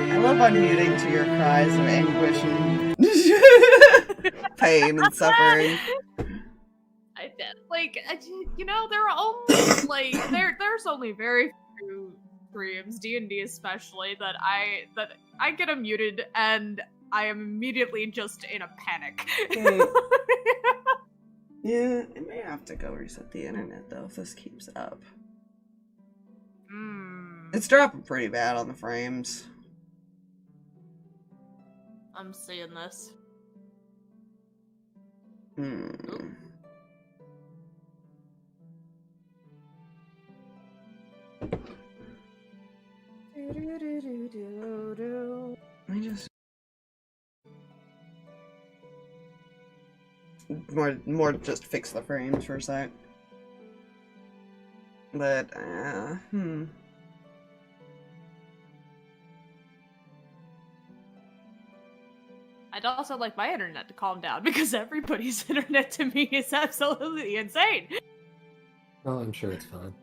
I love unmuting to your cries of anguish and pain and suffering. You know, there are only there's only very few streams, D&D especially, that I get unmuted and I am immediately just in a panic. Yeah, I may have to go reset the internet though if this keeps up. It's dropping pretty bad on the frames. I'm seeing this. I just more just fix the frames for a sec. But I'd also like my internet to calm down because everybody's internet to me is absolutely insane. Oh, I'm sure it's fine.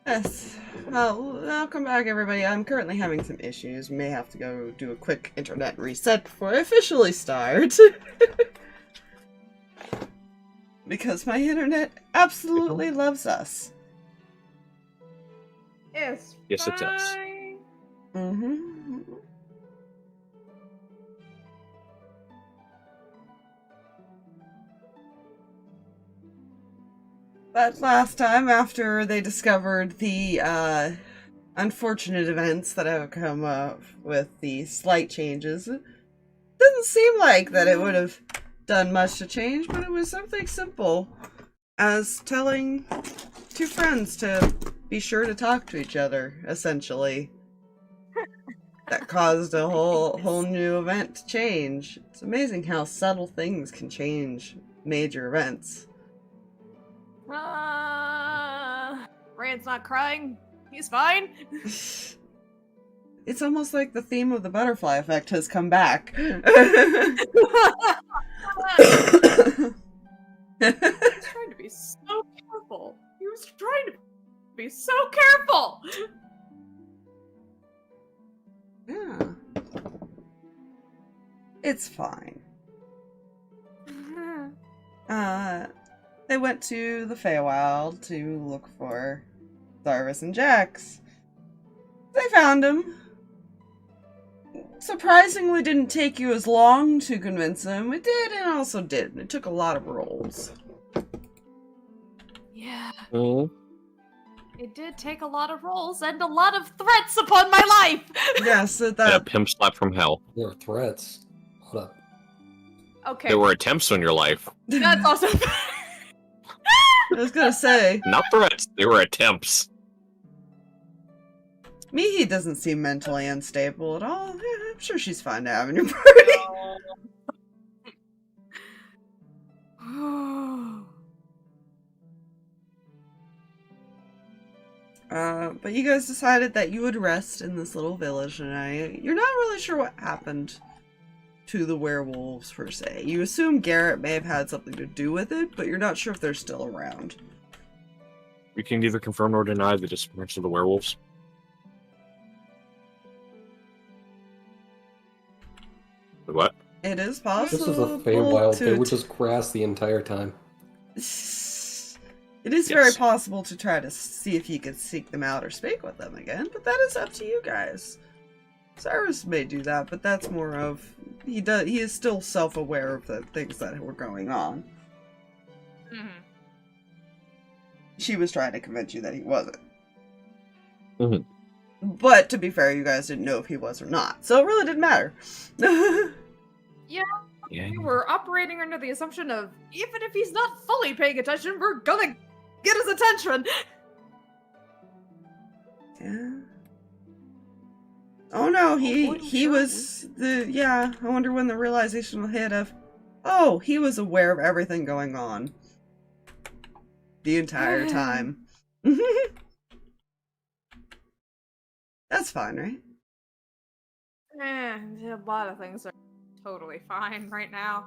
Yes. Well, welcome back, everybody. I'm currently having some issues. May have to go do a quick internet reset before I officially start. Because my internet absolutely loves us. It's Yes, it does. fine. Mm-hmm. But last time, after they discovered the unfortunate events that have come up with the slight changes, it doesn't seem like that it would have done much to change, but it was something simple as telling two friends to be sure to talk to each other, essentially. That caused a whole new event to change. It's amazing how subtle things can change major events. Rand's not crying. He's fine. It's almost like the theme of the butterfly effect has come back. He was trying to be so careful. He was trying to be so careful. Yeah. It's fine. They went to the Feywild to look for Zarvis and Jax. They found him. Surprisingly didn't take you as long to convince him. It did and also didn't. It took a lot of rolls. Yeah, Mm-hmm. it did take a lot of rolls and a lot of threats upon my life. Yes, And a that pimp slap from hell. There are threats. Hold up. Okay, There were attempts on your life. that's also. I was gonna say, Not threats, they were attempts. Mihi doesn't seem mentally unstable at all. Yeah, I'm sure she's fine to have in your party. But you guys decided that you would rest in this little village tonight. You're not really sure what happened to the werewolves, per se. You assume Garrett may have had something to do with it, but you're not sure if they're still around. We can neither confirm nor deny the disappearance of the werewolves. What? It is possible. This is a Feywild. They were just grass the entire time. It is Yes. very possible to try to see if you could seek them out or speak with them again, but that is up to you guys. Cyrus may do that, but that's more of he is still self-aware of the things that were going on. Mhm. She was trying to convince you that he wasn't. Mhm. But to be fair, you guys didn't know if he was or not, so it really didn't matter. Yeah. We were operating under the assumption of even if he's not fully paying attention, we're gonna get his attention. Yeah. Oh no, he sure. was I wonder when the realization will hit of, oh, he was aware of everything going on. The entire time. That's fine, right? A lot of things are totally fine right now.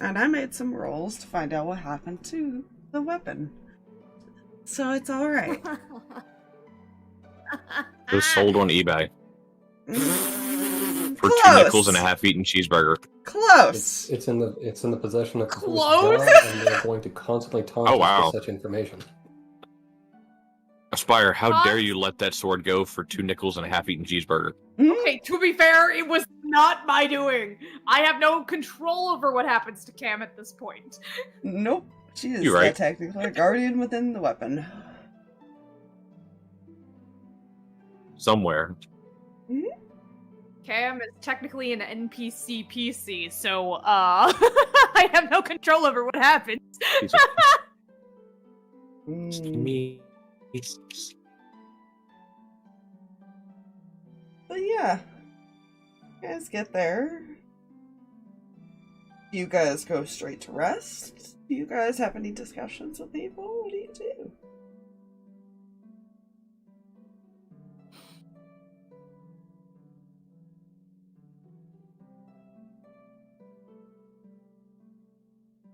And I made some rolls to find out what happened to the weapon. So it's alright. It was sold on eBay for Close! 2 nickels and a half-eaten cheeseburger. Close! It's in the possession of Close? God, and they're going to constantly taunt Oh, us wow. with such information. Aspire, how Huh? dare you let that sword go for 2 nickels and a half-eaten cheeseburger? Okay, to be fair, it was not my doing. I have no control over what happens to Cam at this point. Nope. She is You're right. technically a guardian within the weapon. Somewhere. Cam is technically an NPC PC, so I have no control over what happens. Mm. Me. But yeah. You guys get there. Do you guys go straight to rest? Do you guys have any discussions with people? What do you do?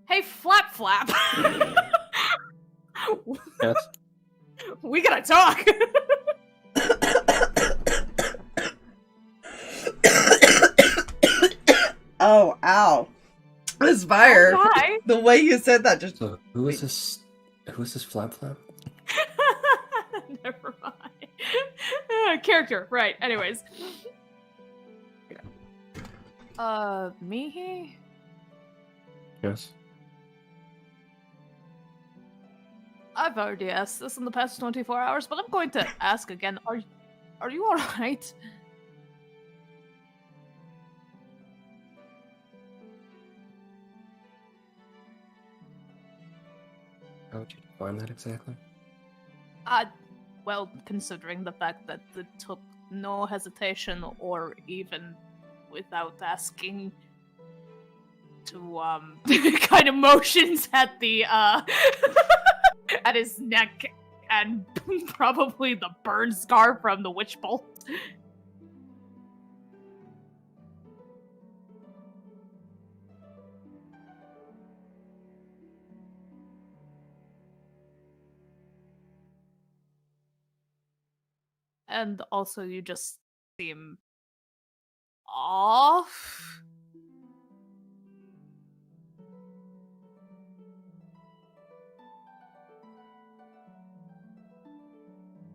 Hey, Flap Flap! Yes. We gotta talk! Oh, ow. This inspire. Hi. The way you said that just. So who is this? Who is this Flap Flap? Never mind. Character, right. Anyways. Mihi? Yes. I've already asked this in the past 24 hours, but I'm going to ask again. Are you alright? How would you define that exactly? Well, considering the fact that it took no hesitation or even without asking to, kind of motions at the, at his neck and probably the burn scar from the witch bolt. And also, you just seem off.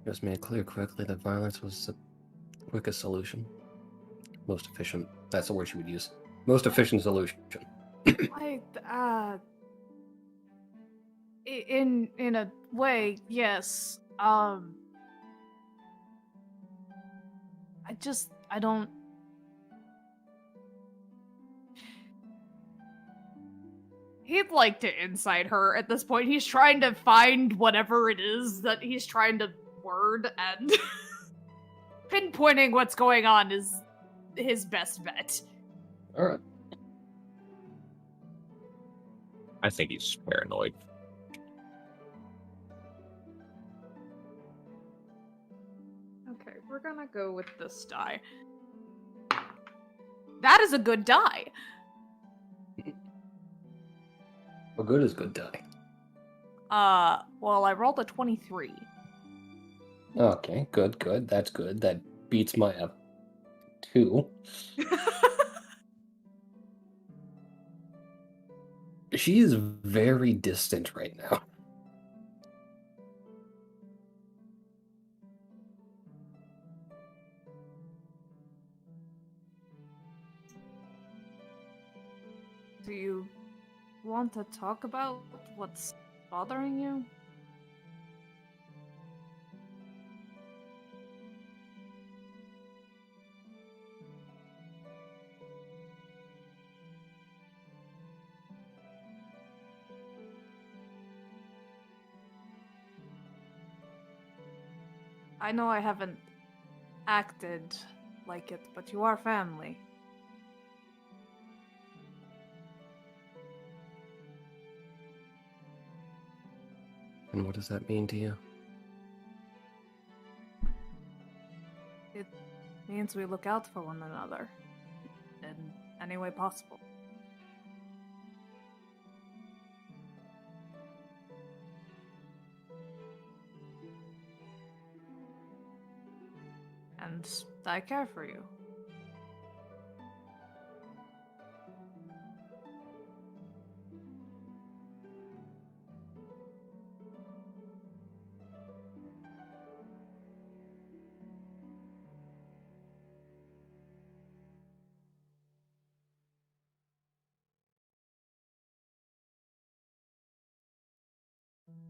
Just made it clear correctly that violence was the quickest solution. Most efficient. That's the word you would use. Most efficient solution. In a way, yes. I don't. He'd like to incite her at this point. He's trying to find whatever it is that he's trying to word, and pinpointing what's going on is his best bet. Alright. I think he's paranoid. Okay, we're gonna go with this die. That is a good die. What good is good die? Well, I rolled a 23. Okay, good, good. That's good. That beats my 2. She is very distant right now. Do you want to talk about what's bothering you? I know I haven't acted like it, but you are family. And what does that mean to you? It means we look out for one another in any way possible. And I care for you.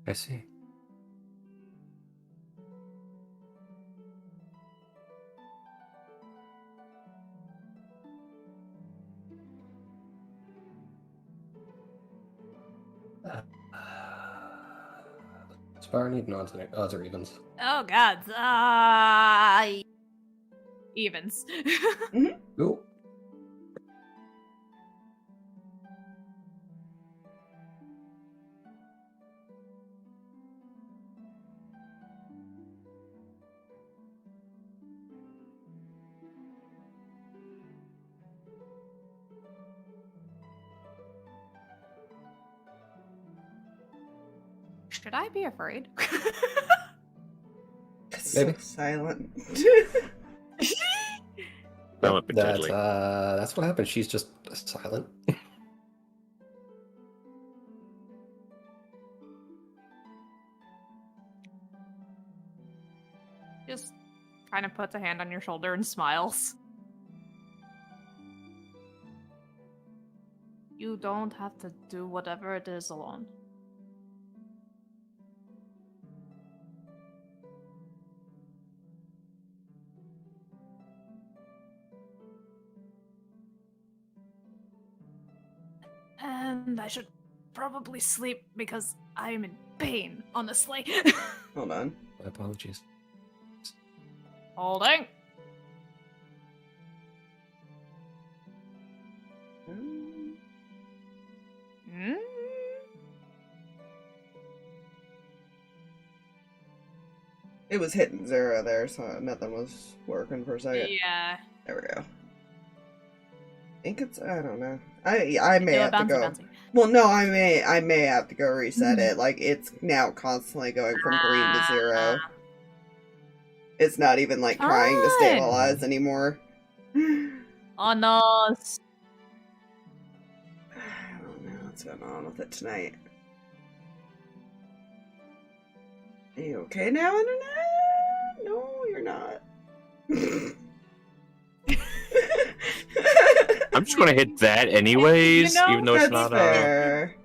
I see. Spire need odds or evens. Oh god, evens. Cool. Should I be afraid? So silent. Silent but deadly. That's what happened. She's just silent. Just kind of puts a hand on your shoulder and smiles. You don't have to do whatever it is alone. And I should probably sleep because I am in pain, honestly. Hold on. My apologies. Holding. Hmm? It was hitting 0 there, so nothing was working for a second. Yeah. There we go. I think it's, I don't know. I may Do a have to bouncy go. bouncy. Well, no, I may have to go reset it. Like, it's now constantly going from green to 0. It's not even, like, trying to Fine. stabilize anymore. Oh no. I don't know what's going on with it tonight. Are you okay now, Internet? No, you're not. I'm just gonna hit that anyways, You know, even though it's That's not fair.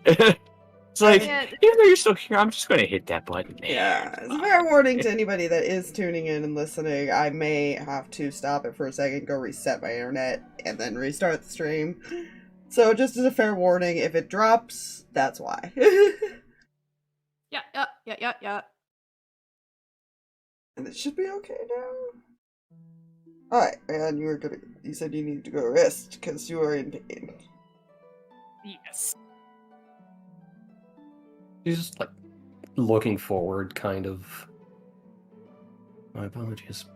It's like, Yeah. even though you're still here, I'm just gonna hit that button. Yeah, as a fair warning to anybody that is tuning in and listening, I may have to stop it for a second, go reset my internet, and then restart the stream. So just as a fair warning, if it drops, that's why. Yeah. And it should be okay now. Alright, and you said you need to go rest, because you are in pain. Yes. He's just like looking forward, kind of. My apologies.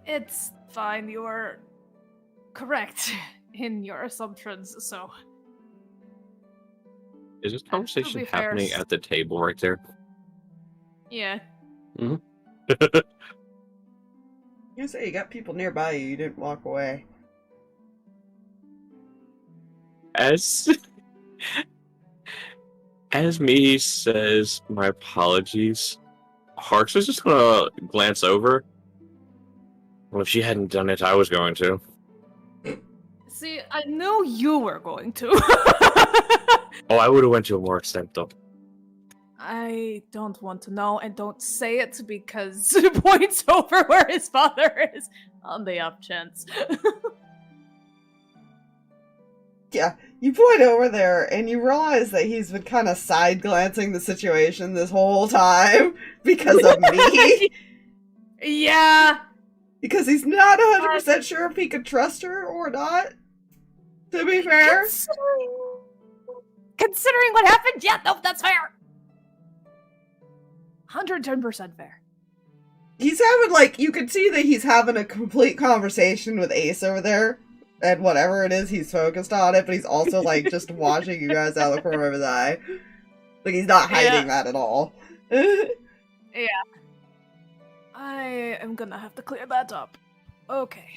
It's fine. You're correct in your assumptions, so... Is this to conversation be fair, happening at the table right there? Yeah. You say you got people nearby you, you didn't walk away. As Mihi says, my apologies, Harx is just gonna glance over. Well, if she hadn't done it, I was going to. See, I knew you were going to. Oh, I would have went to a more extent, though. I don't want to know, and don't say it because it points over where his father is on the off chance. Yeah, you point over there and you realize that he's been kind of side glancing the situation this whole time because of me. Yeah. Because he's not 100% sure if he could trust her or not. To be fair. Considering what happened, yeah, no, that's fair. 110% fair. He's having, like, you can see that he's having a complete conversation with Ace over there. And whatever it is, he's focused on it, but he's also, like, just watching you guys out of the corner of his eye. Like, he's not hiding that at all. Yeah. I am gonna have to clear that up. Okay.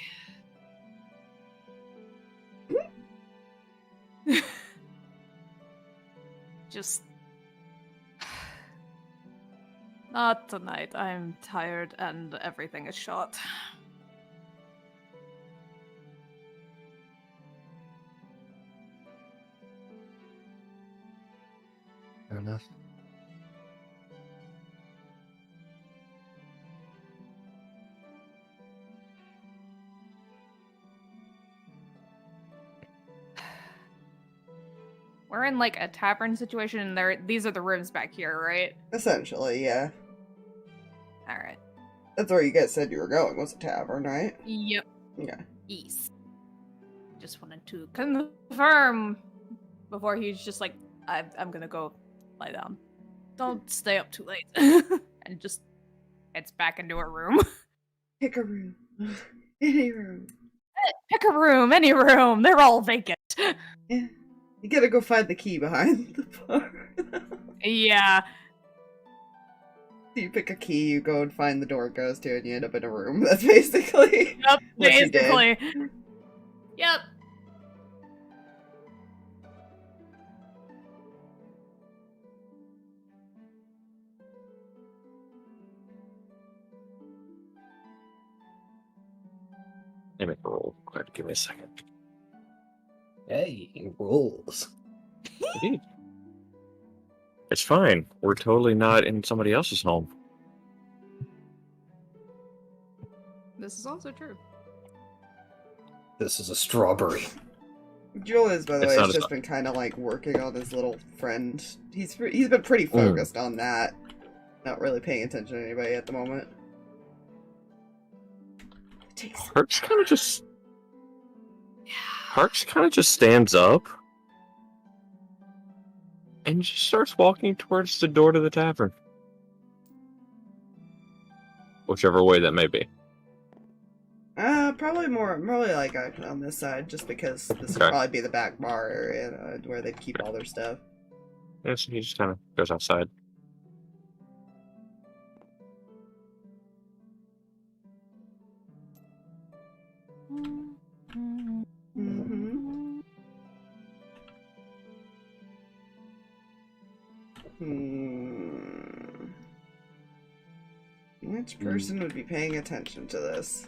Just... Not tonight. I'm tired and everything is shot. Fair enough. We're in like a tavern situation and these are the rooms back here, right? Essentially, yeah. Alright. That's where you guys said you were going, was a tavern, right? Yep. Yeah. East. Just wanted to confirm before he's just like, I'm gonna go lie down. Don't stay up too late. And just heads back into a room. Pick a room. Any room. Pick a room, any room. They're all vacant. Yeah. You gotta go find the key behind the bar. Yeah. You pick a key, you go and find the door it goes to, and you end up in a room. That's basically Yep, what you did. basically. Yep. Give me a second. Hey, rules. Indeed. It's fine. We're totally not in somebody else's home. This is also true. This is a strawberry. Julius, by the It's way, not has a just been kind of like working on his little friend. He's been pretty focused on that. Not really paying attention to anybody at the moment. Harx kind of just. Harx kind of just stands up and just starts walking towards the door to the tavern. Whichever way that may be. Probably like on this side, just because this would probably be the back bar area where they keep all their stuff. Yeah, so he just kind of goes outside. Mm-hmm. Which person would be paying attention to this?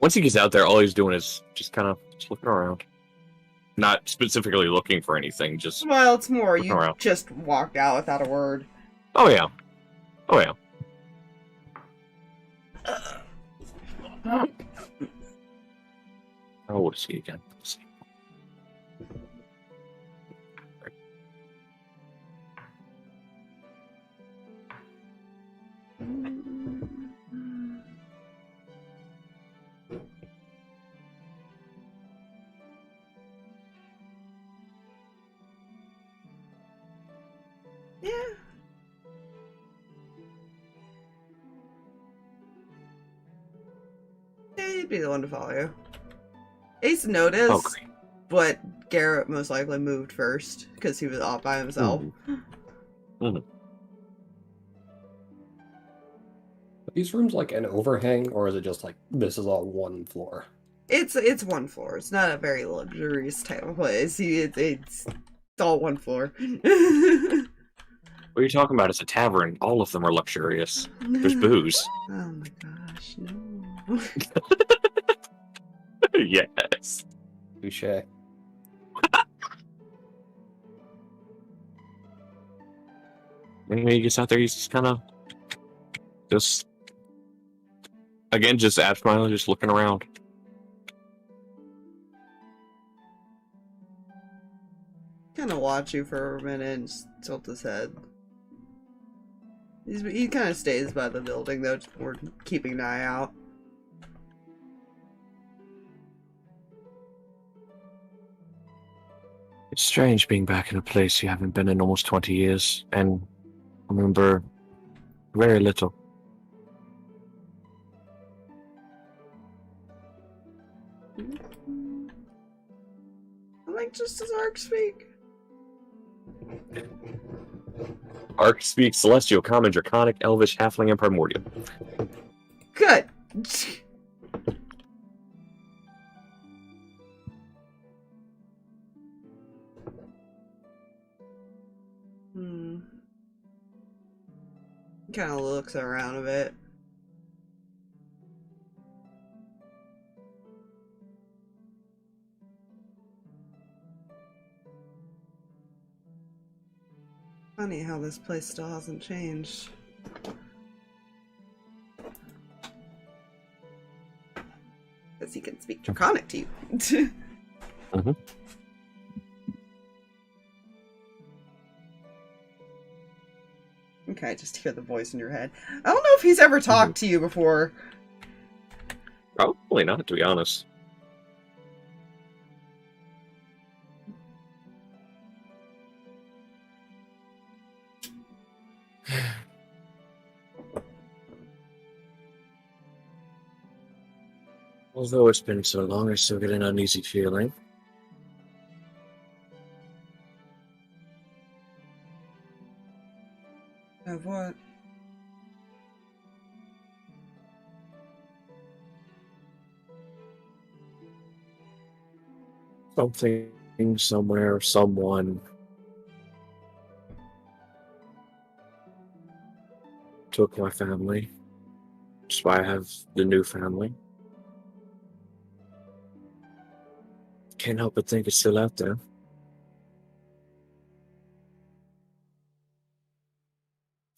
Once he gets out there, all he's doing is just kind of looking around. Not specifically looking for anything, just... Well, it's more you around. just walked out without a word. Oh, yeah. Oh, yeah. How old is he again? Let's see. Yeah. Yeah, he'd be the one to follow you. Ace noticed, Oh, great. but Garrett most likely moved first because he was off by himself. Are these rooms like an overhang, or is it just like this is all one floor? It's one floor. It's not a very luxurious type of place. It's all one floor. What are you talking about? It's a tavern. All of them are luxurious. There's booze. Oh my gosh, no. Yes. Touche. When he gets out there, he's just kind of... Just... Again, just absentmindedly just looking around. Kind of watch you for a minute and just tilt his head. He kind of stays by the building though, just more keeping an eye out. It's strange being back in a place you haven't been in almost 20 years, and remember very little. I like just as Ark speak. Harx speaks Celestial, Common, Draconic, Elvish, Halfling, and Primordial. Good. Kind of looks around a bit. Funny how this place still hasn't changed. Because he can speak Draconic to you. Mm-hmm. Okay, just hear the voice in your head. I don't know if he's ever talked to you before. Probably not, to be honest. Although it's been so long, I still get an uneasy feeling. Of what? Something, somewhere, someone took my family. That's why I have the new family. can't help but think it's still out there.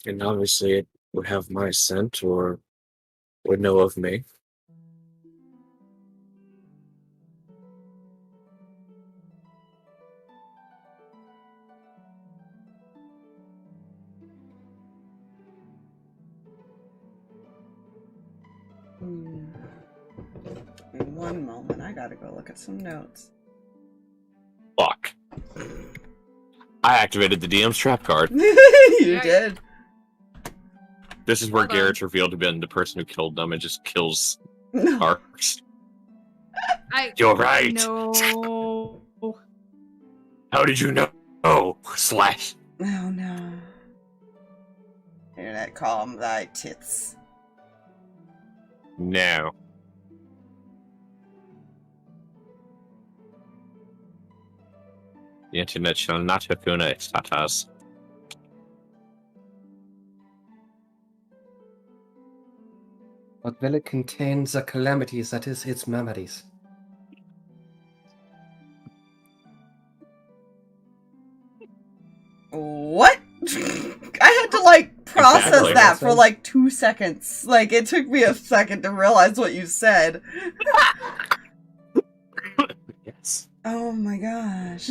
And obviously it would have my scent or would know of me. In one moment, I gotta go look at some notes. Fuck. I activated the DM's trap card. You did. This is where Hold on. Garrett's revealed to be the person who killed them and just kills No. Harx. You're right. No. How did you know? Oh, slash. Oh no. Internet, calm thy tits. No. The internet shall not hakuna estatas. But will it contain the calamities that is its memories? What? I had to like process Exactly. that for like 2 seconds. Like it took me a second to realize what you said. Yes. Oh my gosh.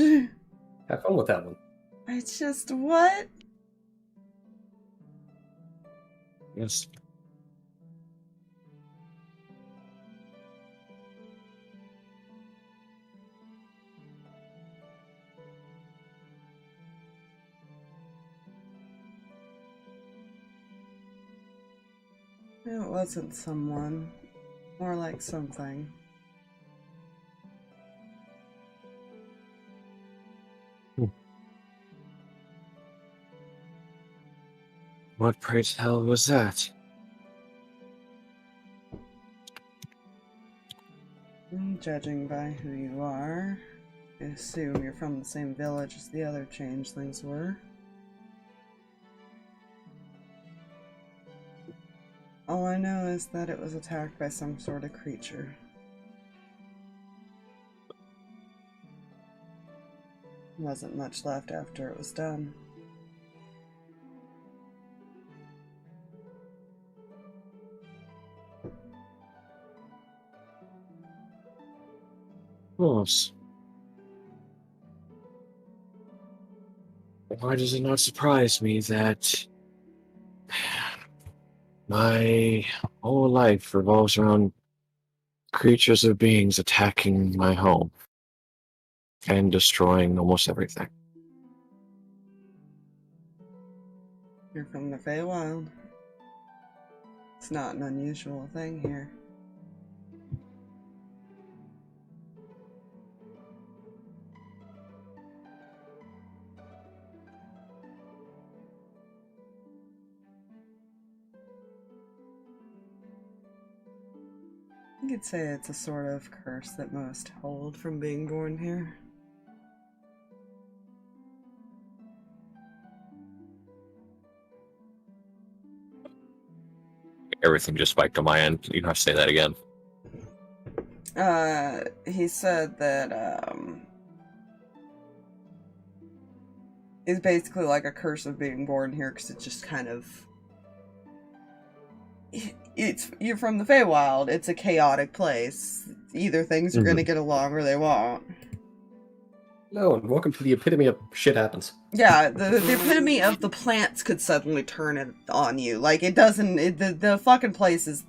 Have fun with that one. It's just what? Yes. It wasn't someone. More like something. What praise hell was that? Judging by who you are, I assume you're from the same village as the other changelings were. All I know is that it was attacked by some sort of creature. Wasn't much left after it was done. Course. Why does it not surprise me that my whole life revolves around creatures or beings attacking my home and destroying almost everything? You're from the Feywild. It's not an unusual thing here. You could say it's a sort of curse that most hold from being born here. Everything just spiked on my end. You have to say that again. He said that, it's basically like a curse of being born here, because it's just kind of... You're from the Feywild, it's a chaotic place. Either things are gonna get along or they won't. Hello, and welcome to the epitome of shit happens. Yeah, the epitome of the plants could suddenly turn it on you. Like, it doesn't... the fucking place is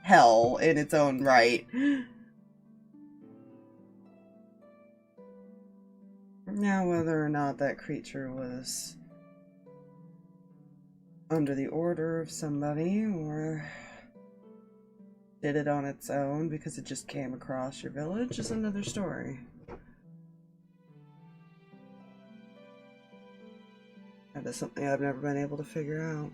hell in its own right. Now, whether or not that creature was under the order of somebody, or did it on its own because it just came across your village, is another story. That is something I've never been able to figure out.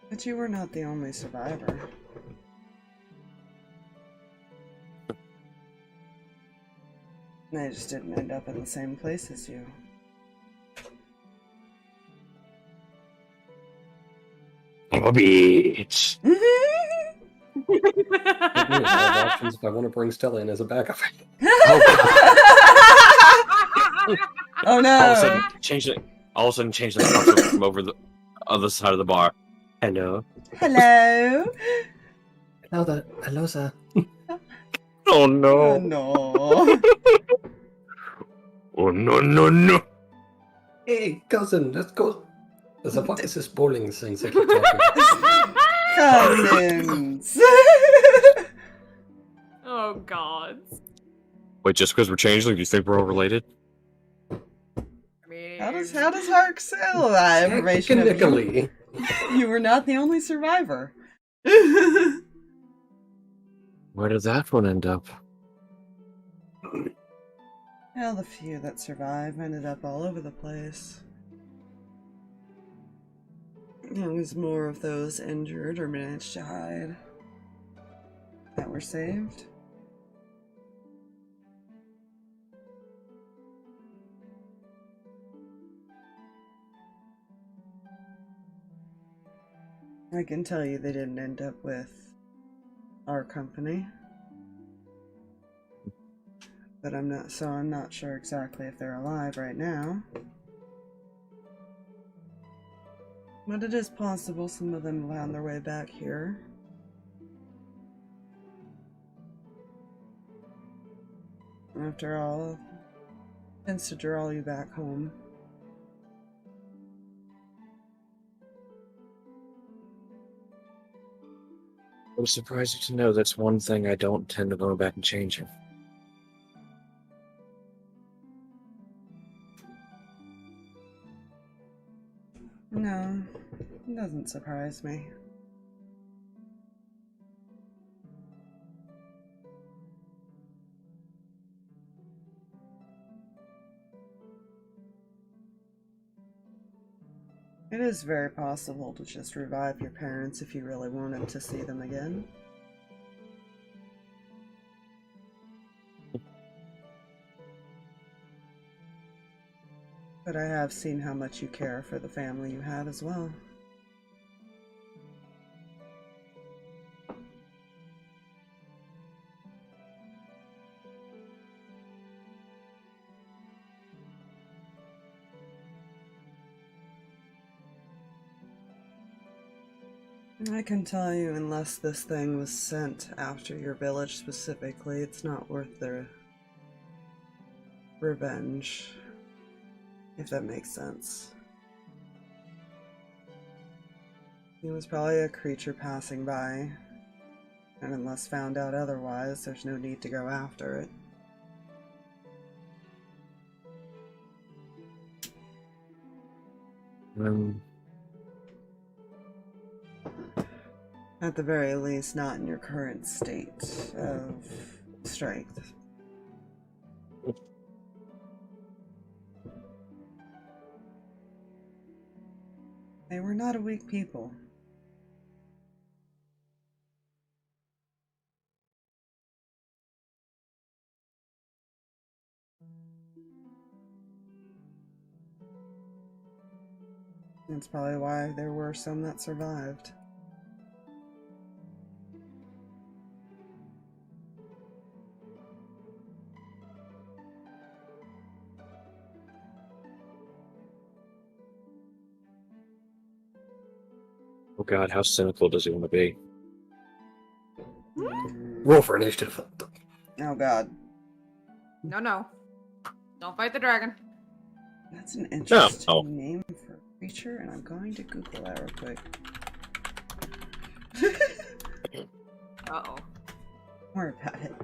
But you were not the only survivor. I just didn't end up in the same place as you. I'm a bitch. Good news, I have options if I want to bring Stella in as a backup. Oh no! All of a sudden, change the pops up from over the other side of the bar. Hello. Hello. Hello, sir. Oh no. Oh no. Oh no no no. Hey, cousin, let's go. What is this bowling thing that you're talking Cousins. Oh god. Wait, just because we're changeling, do you think we're all related? I mean, How does Harx sell that information? Of you? Technically. You were not the only survivor. Where did that one end up? Well, the few that survived ended up all over the place. It was more of those injured or managed to hide that were saved. I can tell you they didn't end up with our company. But I'm not sure exactly if they're alive right now. But it is possible some of them found their way back here. After all, tends to draw you back home. I'm surprised to know that's one thing I don't tend to go back and change. No, it doesn't surprise me. It is very possible to just revive your parents if you really wanted to see them again. But I have seen how much you care for the family you have as well. I can tell you, unless this thing was sent after your village specifically, it's not worth the revenge, if that makes sense. He was probably a creature passing by, and unless found out otherwise, there's no need to go after it. At the very least, not in your current state of strength. They were not a weak people. That's probably why there were some that survived. Oh god, how cynical does he want to be? Roll for initiative. Oh god. No. Don't fight the dragon. That's an interesting No. name for a creature, and I'm going to Google that real quick. Uh-oh. Don't worry about it.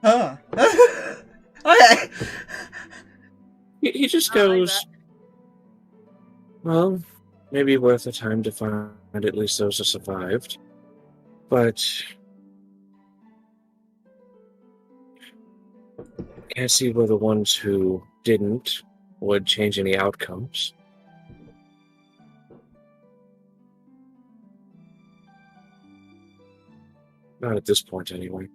Huh. Okay. He just I like goes, well, maybe worth the time to find at least those who survived. But can't see where the ones who didn't would change any outcomes. Not at this point, anyway.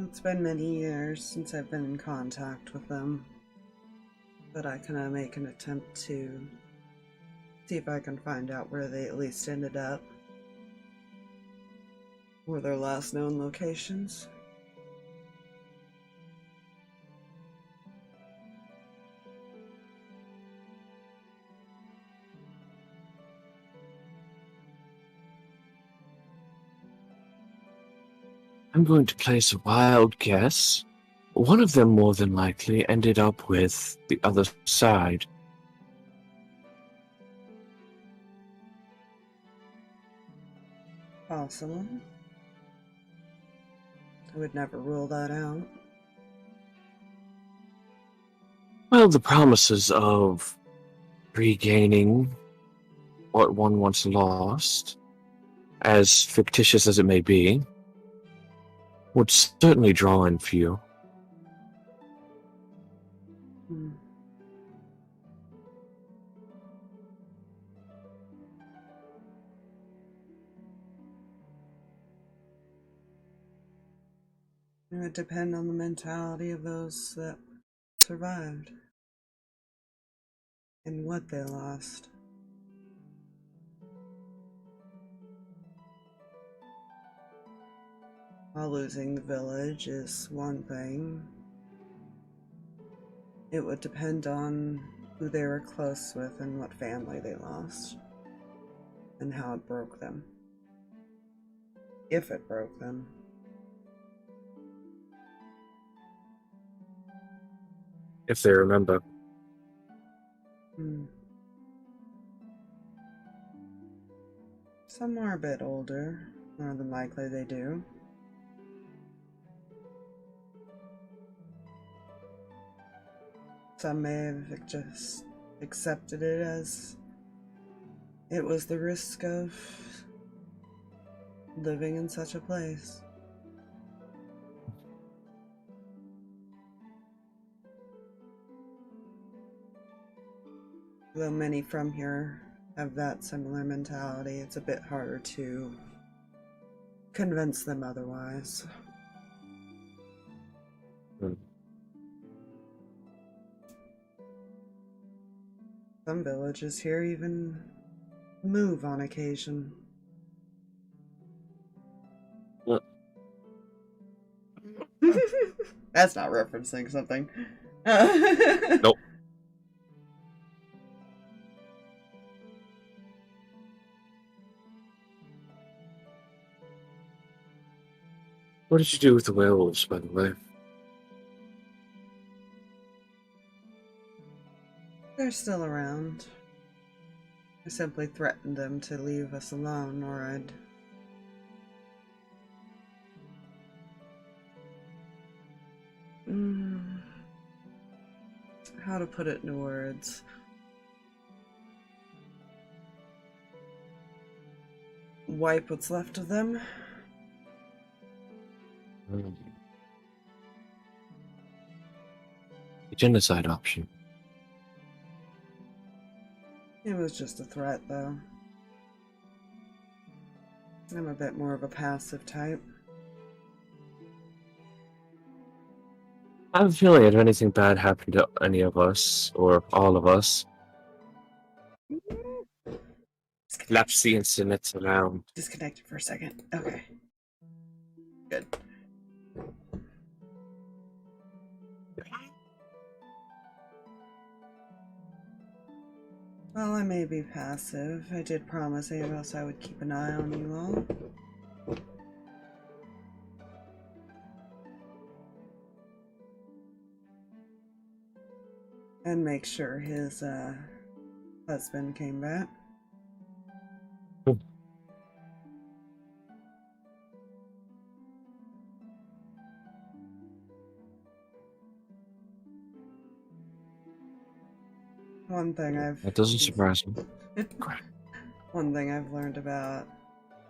It's been many years since I've been in contact with them, but I can make an attempt to see if I can find out where they at least ended up, or their last known locations. I'm going to place a wild guess. One of them more than likely ended up with the other side. Possible. I would never rule that out. Well, the promises of regaining what one once lost, as fictitious as it may be, would certainly draw in few. Hmm. It would depend on the mentality of those that survived and what they lost. While losing the village is one thing, it would depend on who they were close with and what family they lost, and how it broke them. If it broke them. If they remember. Some are a bit older, more than likely they do. Some may have just accepted it as it was the risk of living in such a place. Though many from here have that similar mentality, it's a bit harder to convince them otherwise. Some villages here even move on occasion. What? That's not referencing something. Nope. What did you do with the werewolves, by the way? They're still around. I simply threatened them to leave us alone, or I'd... How to put it in words? Wipe what's left of them. The genocide option. It was just a threat, though. I'm a bit more of a passive type. I have a feeling if anything bad happened to any of us, or all of us, lapse the incidents around. Disconnected for a second. Okay. Good. Well, I may be passive. I did promise Amos I would keep an eye on you all. And make sure his husband came back. One thing That doesn't surprise me. One thing I've learned about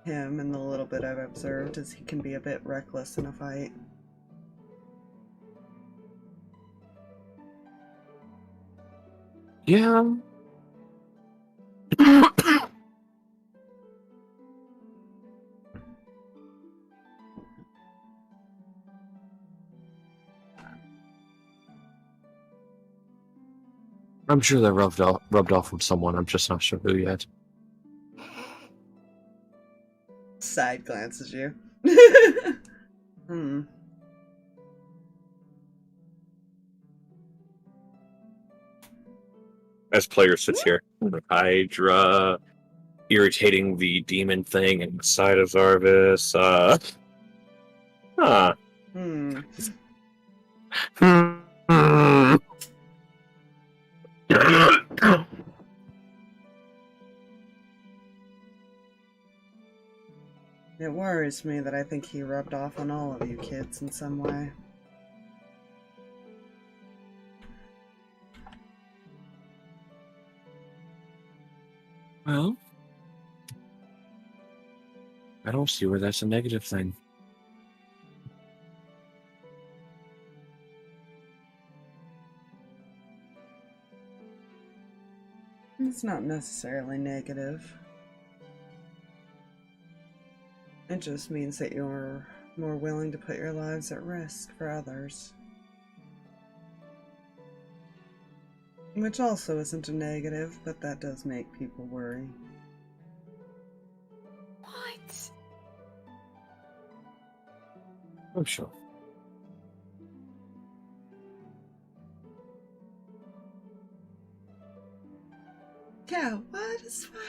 him and the little bit I've observed is he can be a bit reckless in a fight. Yeah. I'm sure they're rubbed off from someone. I'm just not sure who yet. Side glances you. Hmm. As player sits here, Hydra, irritating the demon thing inside of Zarvis. Hmm. It worries me that I think he rubbed off on all of you kids in some way. Well, I don't see where that's a negative thing. It's not necessarily negative. It just means that you're more willing to put your lives at risk for others. Which also isn't a negative, but that does make people worry. What? I'm sure. Yeah, what is fire?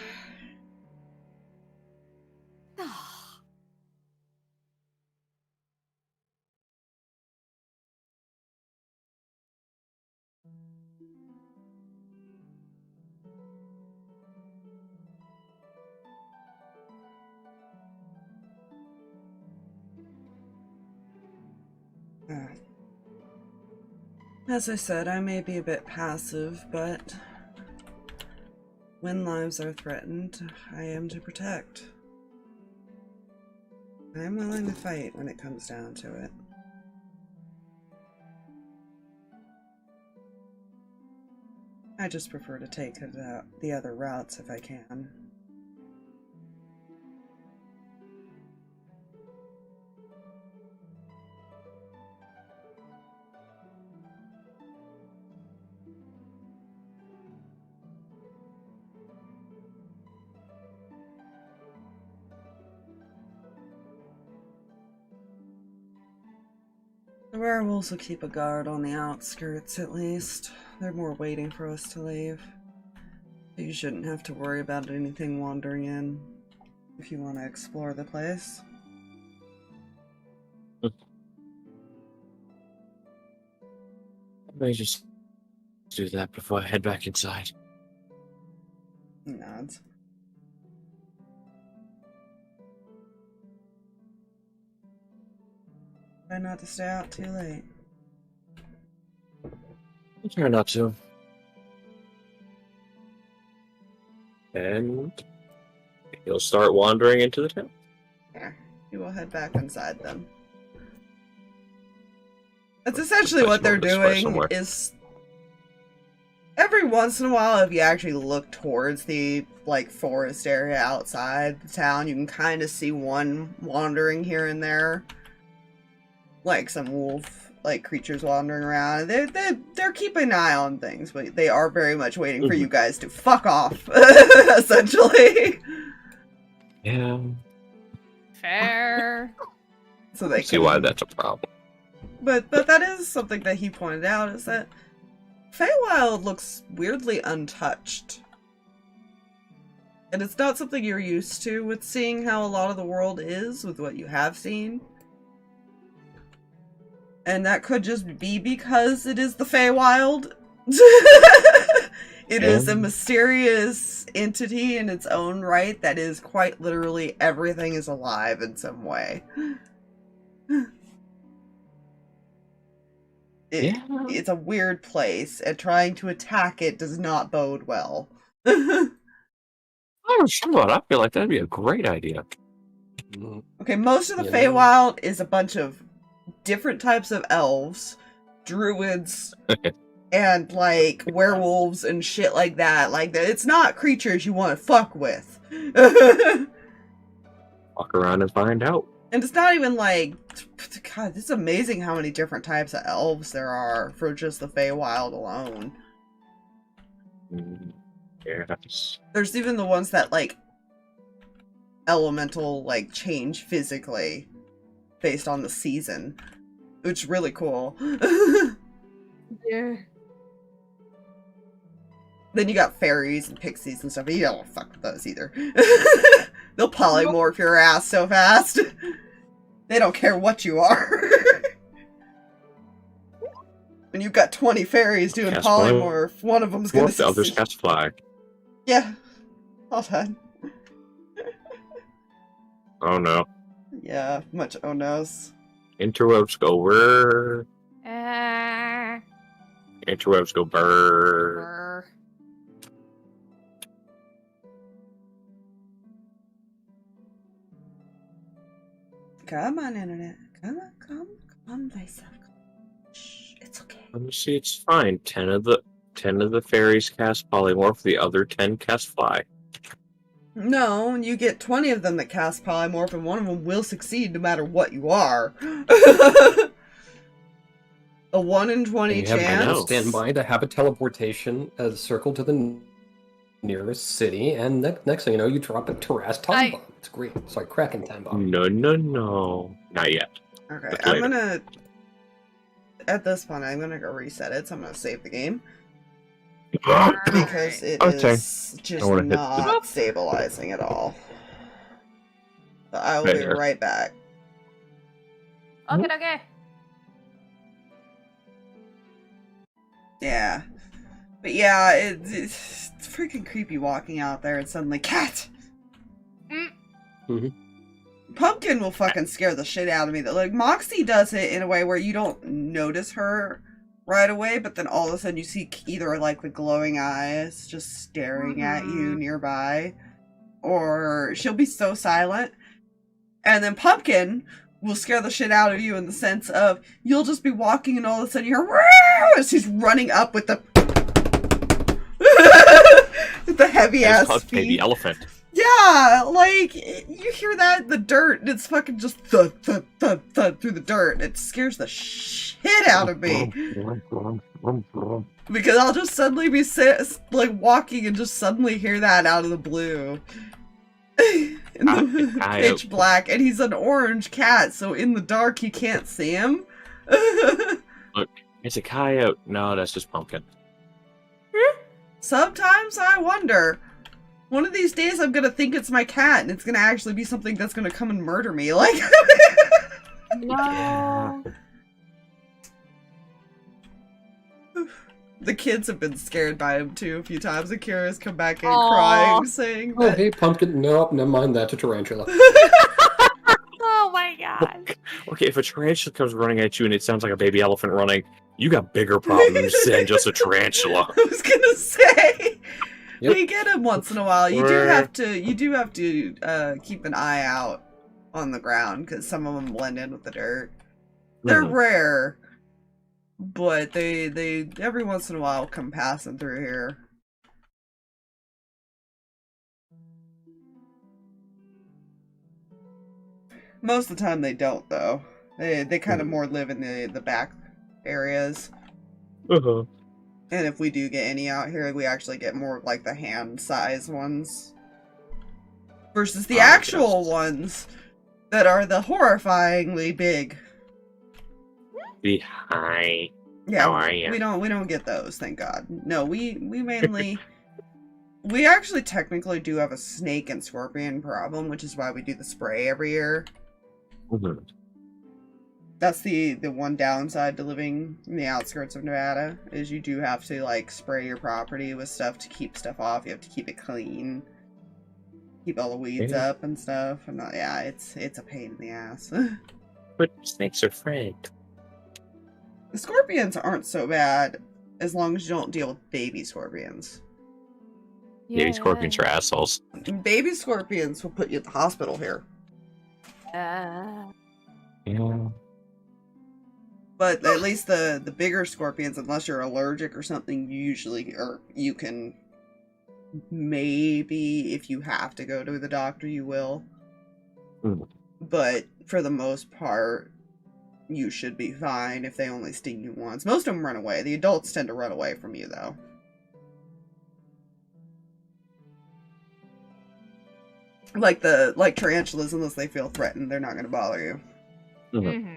As I said, I may be a bit passive, but when lives are threatened, I am to protect. I am willing to fight when it comes down to it. I just prefer to take it the other routes if I can. The werewolves will keep a guard on the outskirts, at least. They're more waiting for us to leave. You shouldn't have to worry about anything wandering in if you want to explore the place. I may just do that before I head back inside. He nods. Try not to stay out too late. I'll try not to. And he'll start wandering into the town. Yeah, you will head back inside then. That's essentially what they're doing, is every once in a while, if you actually look towards the, like, forest area outside the town, you can kind of see one wandering here and there. Like some wolf, like, creatures wandering around. They're keeping an eye on things, but they are very much waiting for you guys to fuck off, essentially. Yeah. Fair. So they see why that's a problem. But that is something that he pointed out, is that Feywild looks weirdly untouched. And it's not something you're used to with seeing how a lot of the world is with what you have seen. And that could just be because it is the Feywild. It is a mysterious entity in its own right that is quite literally everything is alive in some way. It's a weird place, and trying to attack it does not bode well. I feel like that'd be a great idea. Okay, most of the Feywild is a bunch of different types of elves, druids, and, like, werewolves and shit like that. Like, it's not creatures you want to fuck with. Walk around and find out. And it's not even like, God, it's amazing how many different types of elves there are for just the Feywild alone. Yes. There's even the ones that, like, elemental, like, change physically based on the season, which is really cool. Yeah. Then you got fairies and pixies and stuff, but you don't fuck with those either. They'll polymorph your ass so fast. They don't care what you are. When you've got 20 fairies doing Cast polymorph, one of them's gonna The others succeed. cast fly. Yeah. All done. Oh no. Yeah, much oh no's. Interwebs go whirr. Uh, Interwebs go burr. brr. Come on, internet. Come on, thyself. Shh, it's okay. Let me see, it's fine. 10 of the fairies cast polymorph, the other 10 cast fly. No, you get 20 of them that cast polymorph, and one of them will succeed no matter what you are. A 1 in 20 And you have chance. to stand by to have a teleportation circle to the nearest city, and next thing you know, you drop a Terras time bomb. It's great. Sorry, Kraken time bomb. No. Not yet. Okay, But I'm later. gonna... At this point, I'm gonna go reset it, so I'm gonna save the game. Because it Okay. is just I wanna hit the- not stabilizing at all. So I will be Fair. right back. Okay. Yeah. But yeah, it's freaking creepy walking out there and suddenly, cat! Mm. Pumpkin will fucking scare the shit out of me. Like, Moxie does it in a way where you don't notice her right away, but then all of a sudden you see either, like, the glowing eyes just staring at you nearby, or she'll be so silent. And then Pumpkin will scare the shit out of you in the sense of you'll just be walking and all of a sudden you're as she's running up with the with the heavy It's ass called Baby feet. Elephant. Yeah, like you hear that in the dirt and it's fucking just thud through the dirt. It scares the shit out of me because I'll just suddenly be like walking and just suddenly hear that out of the blue. In the pitch black, and he's an orange cat, so in the dark you can't see him. Look, it's a coyote. No, that's just Pumpkin. Sometimes I wonder. One of these days I'm gonna think it's my cat, and it's gonna actually be something that's gonna come and murder me. Like, No. the kids have been scared by him too a few times. Akira's come back in Aw. crying, saying Oh, that. hey, Pumpkin. Nope, never mind that. A tarantula. Oh my god. Okay, if a tarantula comes running at you and it sounds like a baby elephant running, you got bigger problems than just a tarantula. I was gonna say. Yep. We get him once in a while. You do have to keep an eye out on the ground because some of them blend in with the dirt. They're rare, but they every once in a while come passing through here. Most of the time they don't though. They kind of more live in the back areas. Uh-huh. And if we do get any out here, we actually get more of like the hand size ones. Versus the actual ones that are the horrifyingly big. Hi. Yeah, How are ya? we don't get those, thank God. No, we mainly we actually technically do have a snake and scorpion problem, which is why we do the spray every year. Mhm. That's the one downside to living in the outskirts of Nevada, is you do have to like spray your property with stuff to keep stuff off. You have to keep it clean. Keep all the weeds Yeah. up and stuff. And yeah, it's a pain in the ass. But snakes are friend. The scorpions aren't so bad as long as you don't deal with baby scorpions. Baby scorpions are assholes. Baby scorpions will put you at the hospital here. Uh, Yeah. But at least the bigger scorpions, unless you're allergic or something, you can maybe, if you have to go to the doctor, you will. Mm. But for the most part, you should be fine if they only sting you once. Most of them run away. The adults tend to run away from you, though. Like tarantulas, unless they feel threatened, they're not going to bother you. Mhm.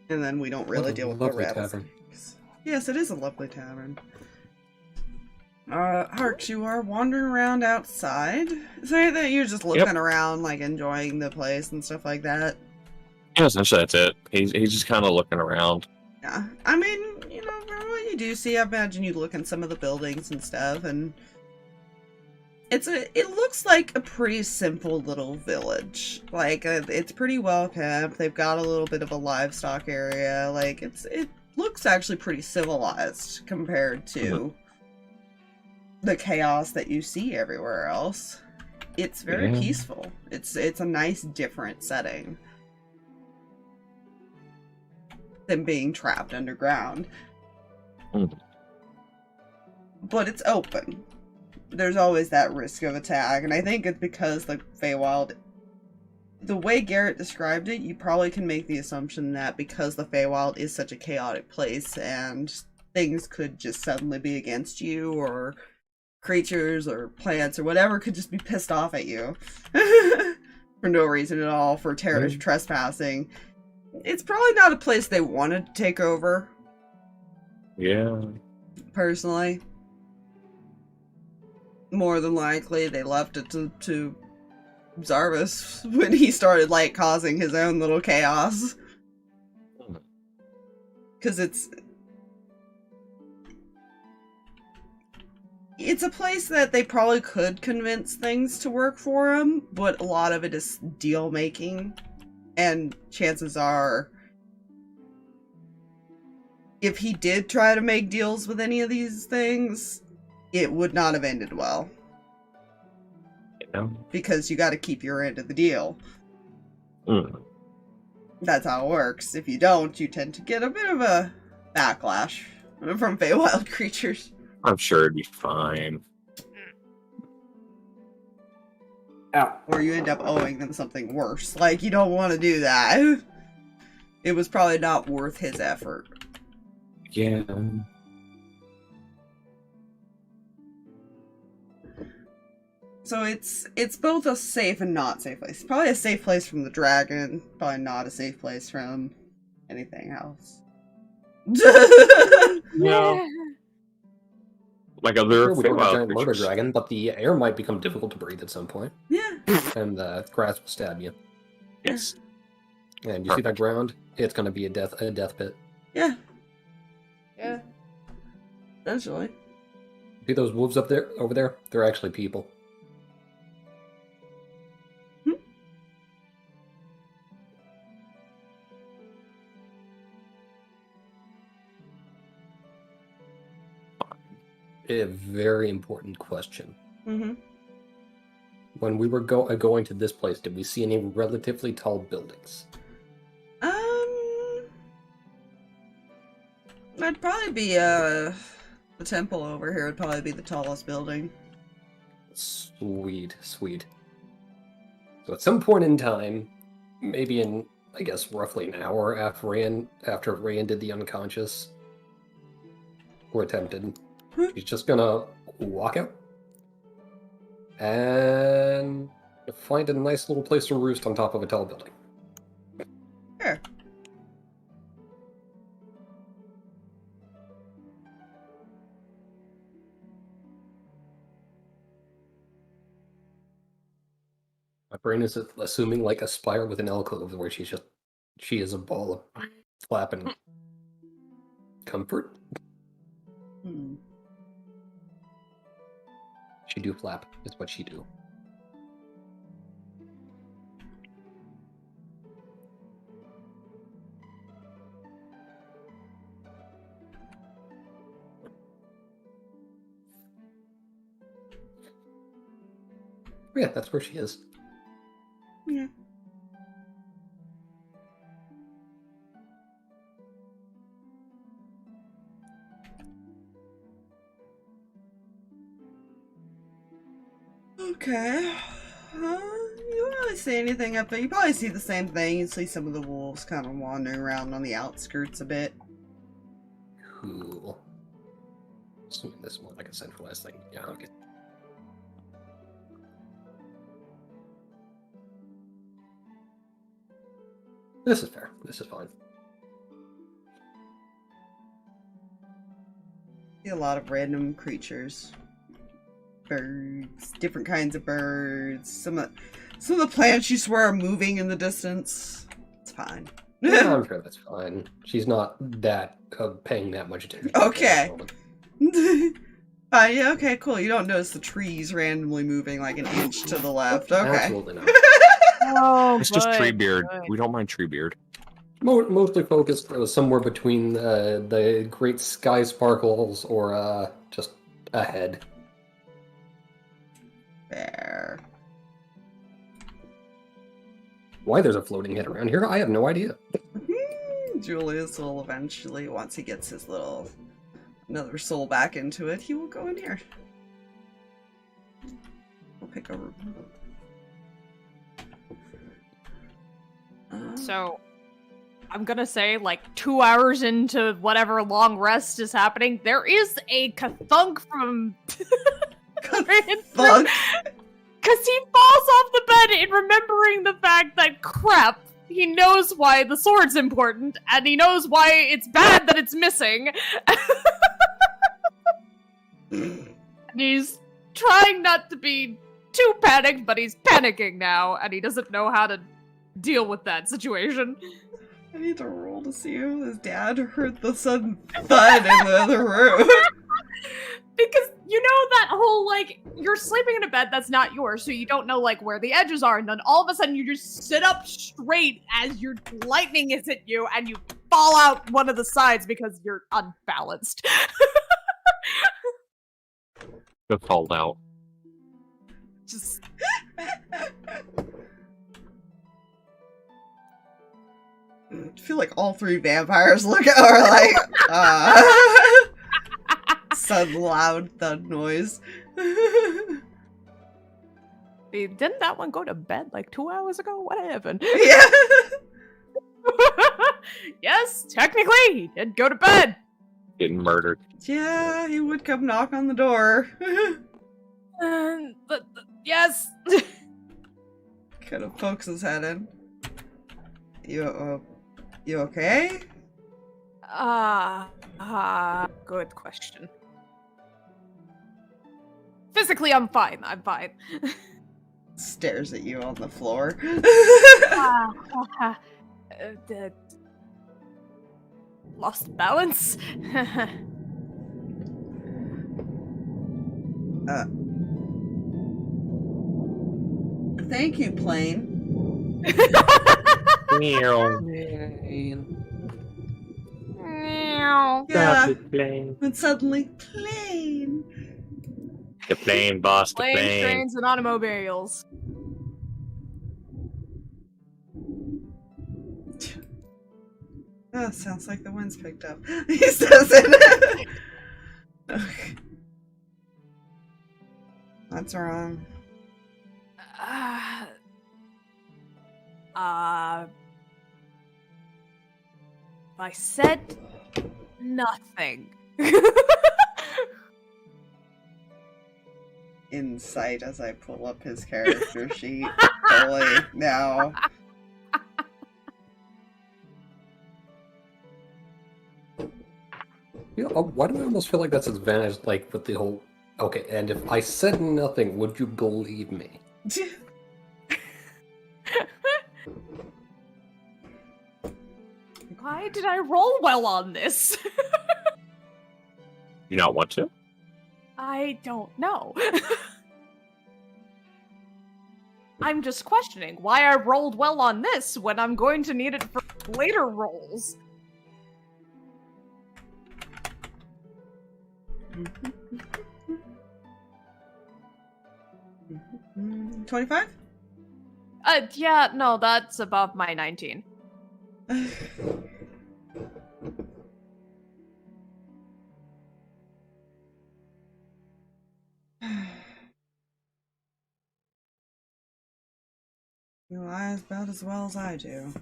And then we don't really What a deal with the lovely rattlesnakes. Yes, it is a lovely tavern. Harx, you are wandering around outside. Say that you're just looking around, like enjoying the place and stuff like that. Yeah, essentially that's it. He's just kind of looking around. Yeah, I mean, you know, from what you do see, I imagine you look in some of the buildings and stuff, and it looks like a pretty simple little village. Like, it's pretty well kept. They've got a little bit of a livestock area. Like, it looks actually pretty civilized compared to the chaos that you see everywhere else. It's very peaceful. It's a nice, different setting than being trapped underground. But it's open. There's always that risk of attack, and I think it's because the Feywild, the way Garrett described it, you probably can make the assumption that because the Feywild is such a chaotic place and things could just suddenly be against you, or creatures or plants or whatever could just be pissed off at you for no reason at all, for trespassing. It's probably not a place they wanted to take over. Yeah. Personally. More than likely, they left it to Zarvis when he started, like, causing his own little chaos. Because it's a place that they probably could convince things to work for him, but a lot of it is deal making, and chances are, if he did try to make deals with any of these things, it would not have ended well. Yeah. Because you got to keep your end of the deal. That's how it works. If you don't, you tend to get a bit of a backlash from Feywild creatures. I'm sure it'd be fine. Or you end up owing them something worse. Like, you don't want to do that. It was probably not worth his effort. Yeah. So it's both a safe and not safe place. Probably a safe place from the dragon. Probably not a safe place from anything else. No. Like other Sure, we don't have a Feywild giant murder creatures. dragon, but the air might become difficult to breathe at some point. Yeah. And the grass will stab you. Yes. And you see that ground? It's gonna be a death pit. Yeah. Yeah. Essentially. See those wolves over there? They're actually people. A very important question. Mm-hmm. When we were going to this place, did we see any relatively tall buildings? That'd probably be the temple over here would probably be the tallest building. Sweet, sweet. So at some point in time, maybe in, I guess, roughly an hour after Reyan did the unconscious, or attempted, he's just gonna walk out and find a nice little place to roost on top of a tall building. Sure. My brain is assuming like a spire with an alcove where she is a ball of flapping comfort. She do flap, is what she do. Yeah, that's where she is. Yeah. Okay. You don't really see anything up there. You probably see the same thing. You see some of the wolves kind of wandering around on the outskirts a bit. Cool. Assuming this is more like a centralized thing. Yeah, okay. This is fair. This is fine. See a lot of random creatures. Birds, different kinds of birds. Some of the plants you swear are moving in the distance. It's fine. Yeah, I'm sure that's fine. She's not that paying that much attention. Okay. Yeah, okay, cool. You don't notice the trees randomly moving like an inch to the left. Okay. Absolutely not. Oh, It's just Treebeard. We don't mind Treebeard. Mostly focused somewhere between the great sky sparkles or just ahead. There. Why there's a floating head around here, I have no idea. Julius will eventually, once he gets his another soul back into it, he will go in here. We'll pick a room. So, I'm gonna say, like, 2 hours into whatever long rest is happening, there is a kathunk from... Thunk? Because he falls off the bed in remembering the fact that, crap, he knows why the sword's important, and he knows why it's bad that it's missing. And he's trying not to be too panicked, but he's panicking now, and he doesn't know how to deal with that situation. I need to roll to see if his dad heard the sudden thud in the other room. Because, you know that whole, like, you're sleeping in a bed that's not yours, so you don't know, like, where the edges are, and then all of a sudden you just sit up straight as your lightning is at you, and you fall out one of the sides because you're unbalanced. Just fall out. Just... I feel like all three vampires look at are like, sudden loud thud noise. Didn't that one go to bed like 2 hours ago? What happened? Yeah. Yes, technically, he did go to bed. Getting murdered. Yeah, he would come knock on the door. Yes. Kind of pokes his head in. You okay? Good question. Physically, I'm fine. I'm fine. Stares at you on the floor. Lost balance. Thank you, plane. Meow. Meow. Yeah, The plane. but suddenly, plane. The plane, boss. The Planes, plane. trains, and automobiles. Oh, sounds like the wind's picked up. He says it. Okay. That's wrong. I said nothing. Insight as I pull up his character sheet fully now. You know, why do I almost feel like that's advantage, like with the whole. Okay, and if I said nothing, would you believe me? Why did I roll well on this? You not want to? I don't know. I'm just questioning why I rolled well on this when I'm going to need it for later rolls. 25? Yeah, no, that's above my 19. You lie about as well as I do.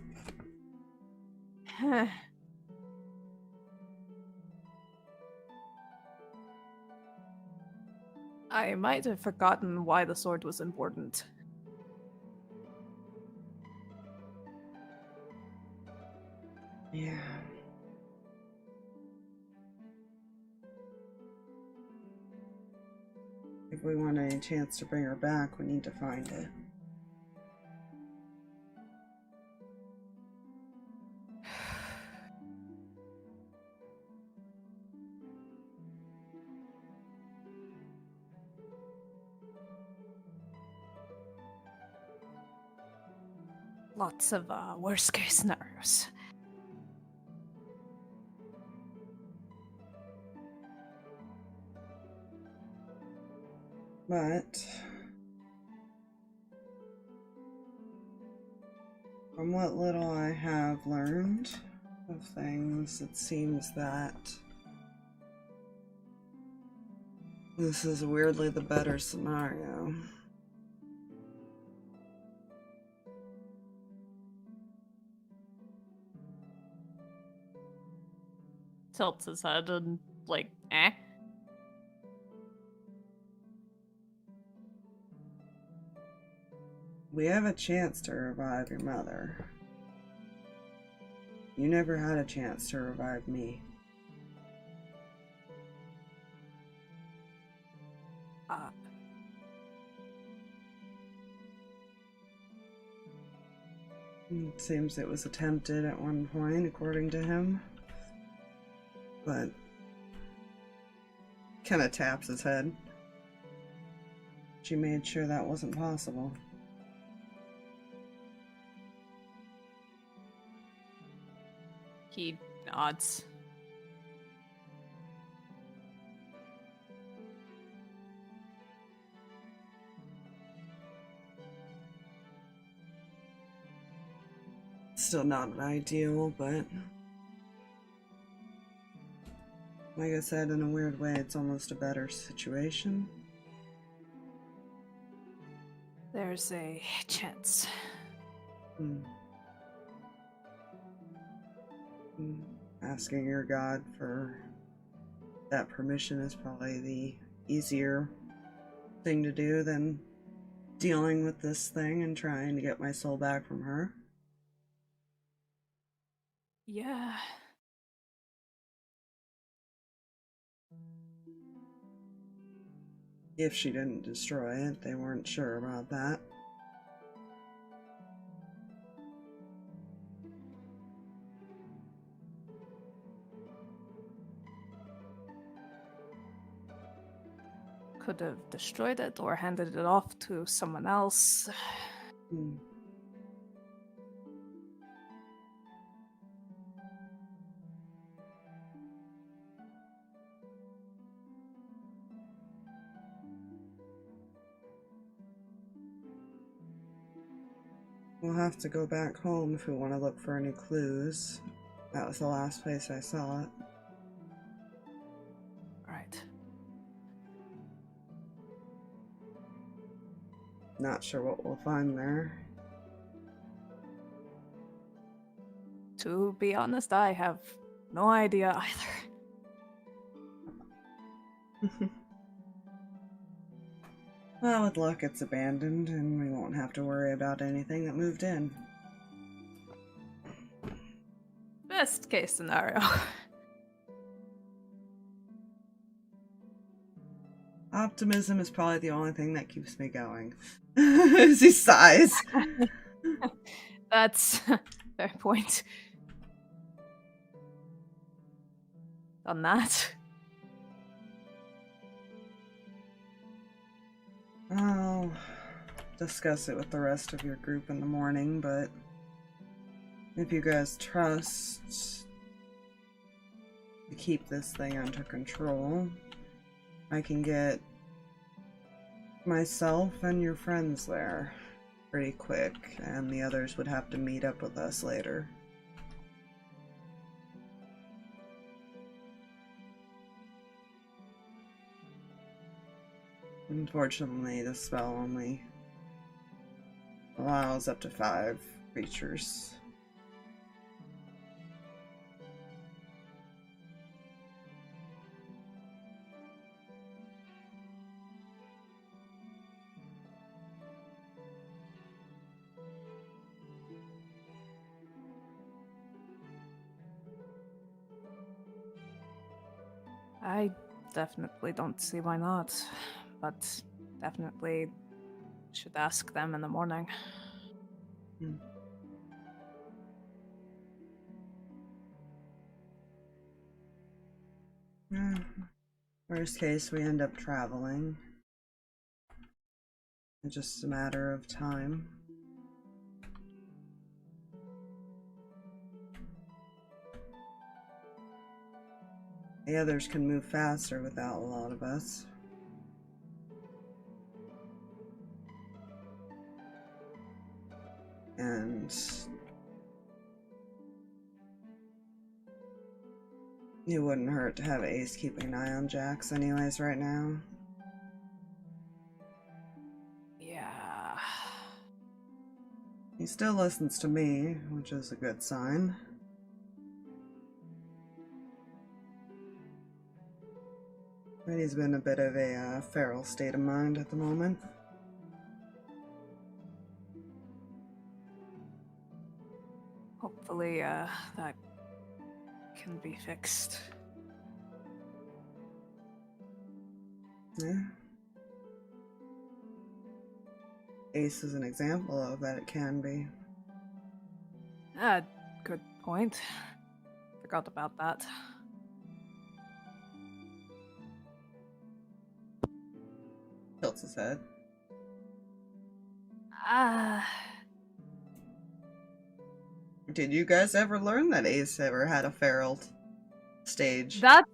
I might have forgotten why the sword was important. Yeah. If we want any chance to bring her back, we need to find it. Lots of worst case scenarios. But from what little I have learned of things, it seems that this is weirdly the better scenario. Tilts his head and, like, eh? We have a chance to revive your mother. You never had a chance to revive me. It seems it was attempted at one point, according to him. But kind of taps his head. She made sure that wasn't possible. He nods. Still not ideal, but like I said, in a weird way, it's almost a better situation. There's a chance. Asking your god for that permission is probably the easier thing to do than dealing with this thing and trying to get my soul back from her. Yeah. If she didn't destroy it, they weren't sure about that. Could have destroyed it or handed it off to someone else. We'll have to go back home if we want to look for any clues. That was the last place I saw it. Right. Not sure what we'll find there. To be honest, I have no idea either. Well, with luck, it's abandoned, and we won't have to worry about anything that moved in. Best case scenario. Optimism is probably the only thing that keeps me going. As he sighs. That's a fair point. On that. I'll discuss it with the rest of your group in the morning, but if you guys trust to keep this thing under control, I can get myself and your friends there pretty quick, and the others would have to meet up with us later. Unfortunately, the spell only allows up to 5 creatures. I definitely don't see why not, but definitely should ask them in the morning. Worst case, we end up traveling. It's just a matter of time. The others can move faster without a lot of us. And it wouldn't hurt to have Ace keeping an eye on Jax anyways right now. Yeah. He still listens to me, which is a good sign. But he's been a bit of a feral state of mind at the moment. Hopefully, that can be fixed. Yeah. Ace is an example of that it can be. Good point. Forgot about that. Tilts his head. Did you guys ever learn that Ace ever had a feral stage? That's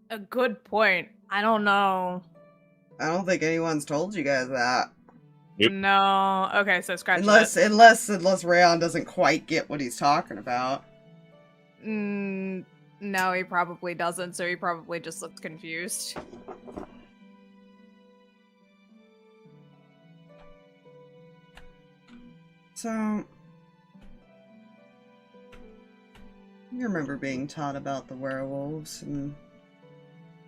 a good point. I don't know. I don't think anyone's told you guys that. Yep. No. Okay, so scratch Unless that. Reyan doesn't quite get what he's talking about. No, he probably doesn't, so he probably just looks confused. So, you remember being taught about the werewolves and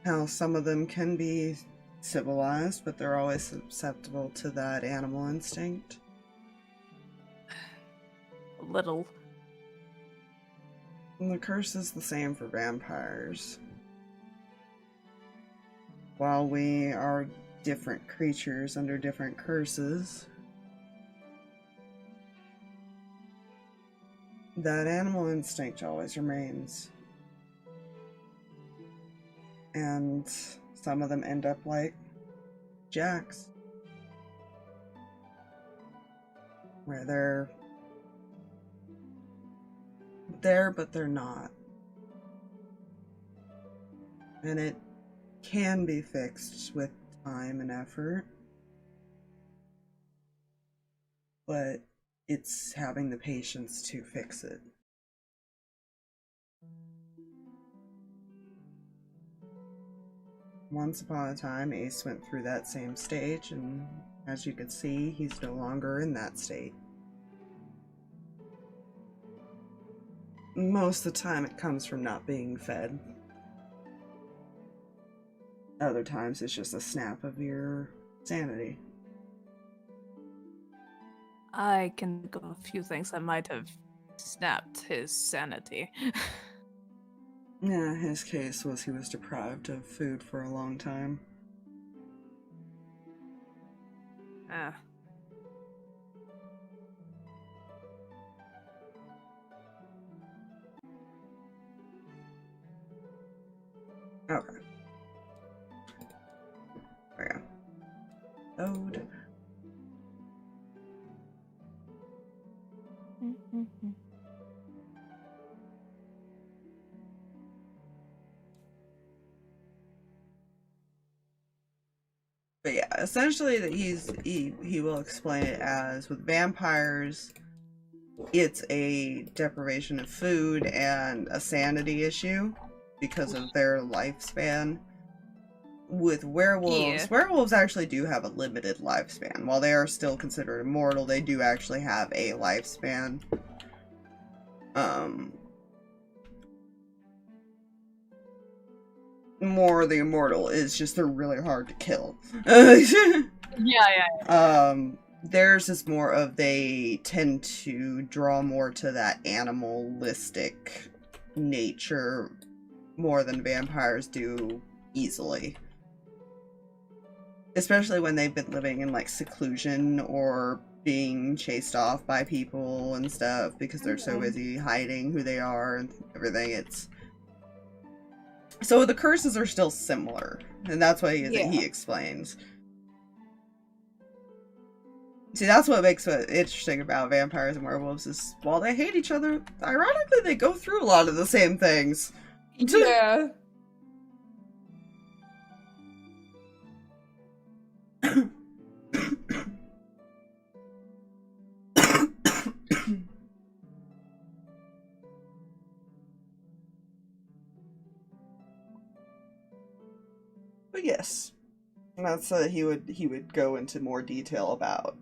how some of them can be civilized, but they're always susceptible to that animal instinct? A little. And the curse is the same for vampires. While we are different creatures under different curses, that animal instinct always remains. And some of them end up like Jax, where they're there but they're not. And it can be fixed with time and effort, but it's having the patience to fix it. Once upon a time, Ace went through that same stage, and as you can see, he's no longer in that state. Most of the time, it comes from not being fed. Other times, it's just a snap of your sanity. I can think of a few things that might have snapped his sanity. Yeah, his case was he was deprived of food for a long time. Okay. There we go. Load. But yeah, essentially that he will explain it as with vampires, it's a deprivation of food and a sanity issue because of their lifespan. With werewolves, werewolves actually do have a limited lifespan. While they are still considered immortal, they do actually have a lifespan. More the immortal is just they're really hard to kill. Yeah. Theirs is more of they tend to draw more to that animalistic nature more than vampires do easily. Especially when they've been living in, like, seclusion or being chased off by people and stuff because they're so busy hiding who they are and everything. So the curses are still similar, and that's what he explains. See, that's what makes it interesting about vampires and werewolves is, while they hate each other, ironically, they go through a lot of the same things. Yeah. But yes, and that's he would go into more detail about.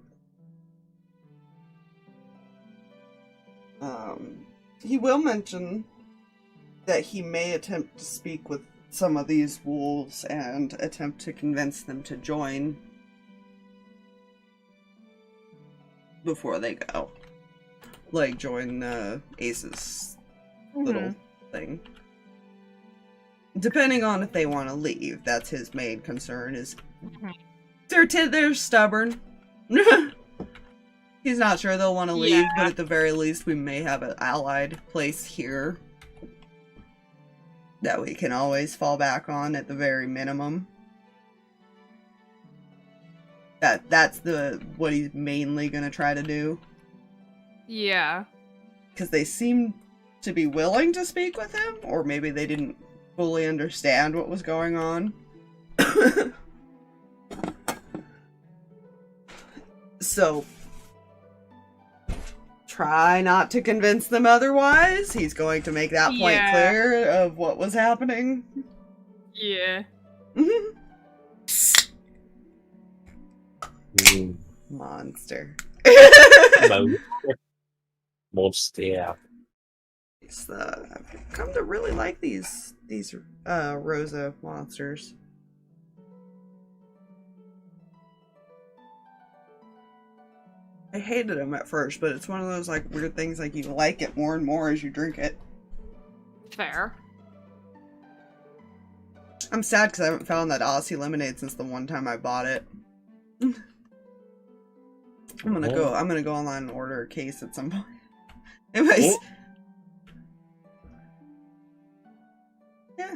He will mention that he may attempt to speak with some of these wolves and attempt to convince them to join before they go. Like, join Ace's little thing. Depending on if they want to leave, that's his main concern, is they're stubborn. He's not sure they'll want to leave, but at the very least we may have an allied place here that we can always fall back on at the very minimum. That's what he's mainly gonna try to do. Yeah. Because they seem to be willing to speak with him, or maybe they didn't fully understand what was going on. So, try not to convince them otherwise. He's going to make that point clear of what was happening. Yeah. Monster. Monster. Yeah. I've come to really like these Rosa monsters. I hated them at first, but it's one of those like weird things, like you like it more and more as you drink it. Fair. I'm sad because I haven't found that Aussie lemonade since the one time I bought it. I'm gonna go online and order a case at some point. Anyways. Yeah.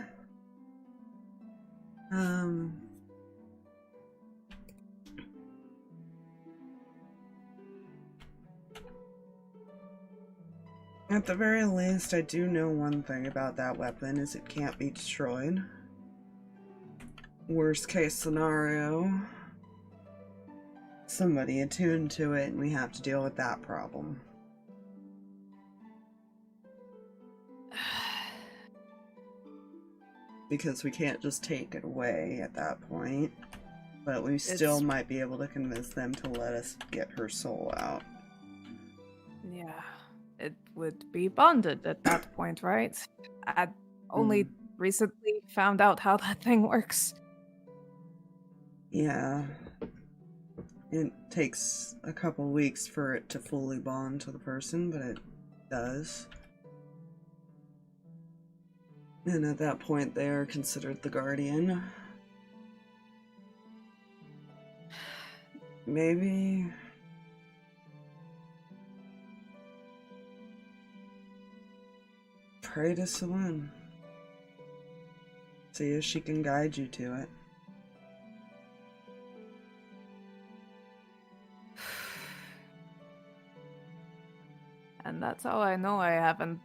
At the very least, I do know one thing about that weapon, is it can't be destroyed. Worst case scenario, somebody attuned to it and we have to deal with that problem. Because we can't just take it away at that point. But we still might be able to convince them to let us get her soul out. Yeah. It would be bonded at that point, right? I only recently found out how that thing works. Yeah. It takes a couple weeks for it to fully bond to the person, but it does. And at that point, they are considered the guardian. Maybe... pray to Selene. See if she can guide you to it. And that's how I know I haven't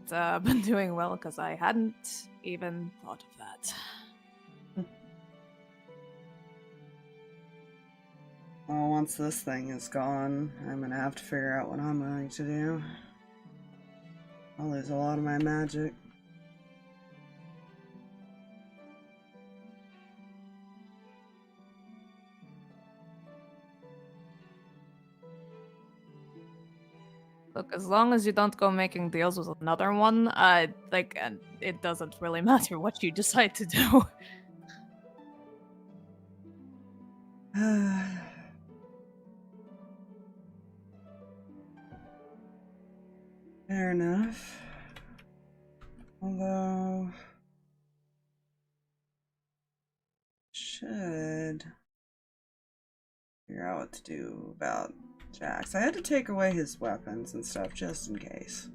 been doing well, because I hadn't even thought of that. Well, once this thing is gone, I'm gonna have to figure out what I'm going to do. I'll lose a lot of my magic. Look, as long as you don't go making deals with another one, and it doesn't really matter what you decide to do. Fair enough. Although... should figure out what to do about Jax. I had to take away his weapons and stuff just in case.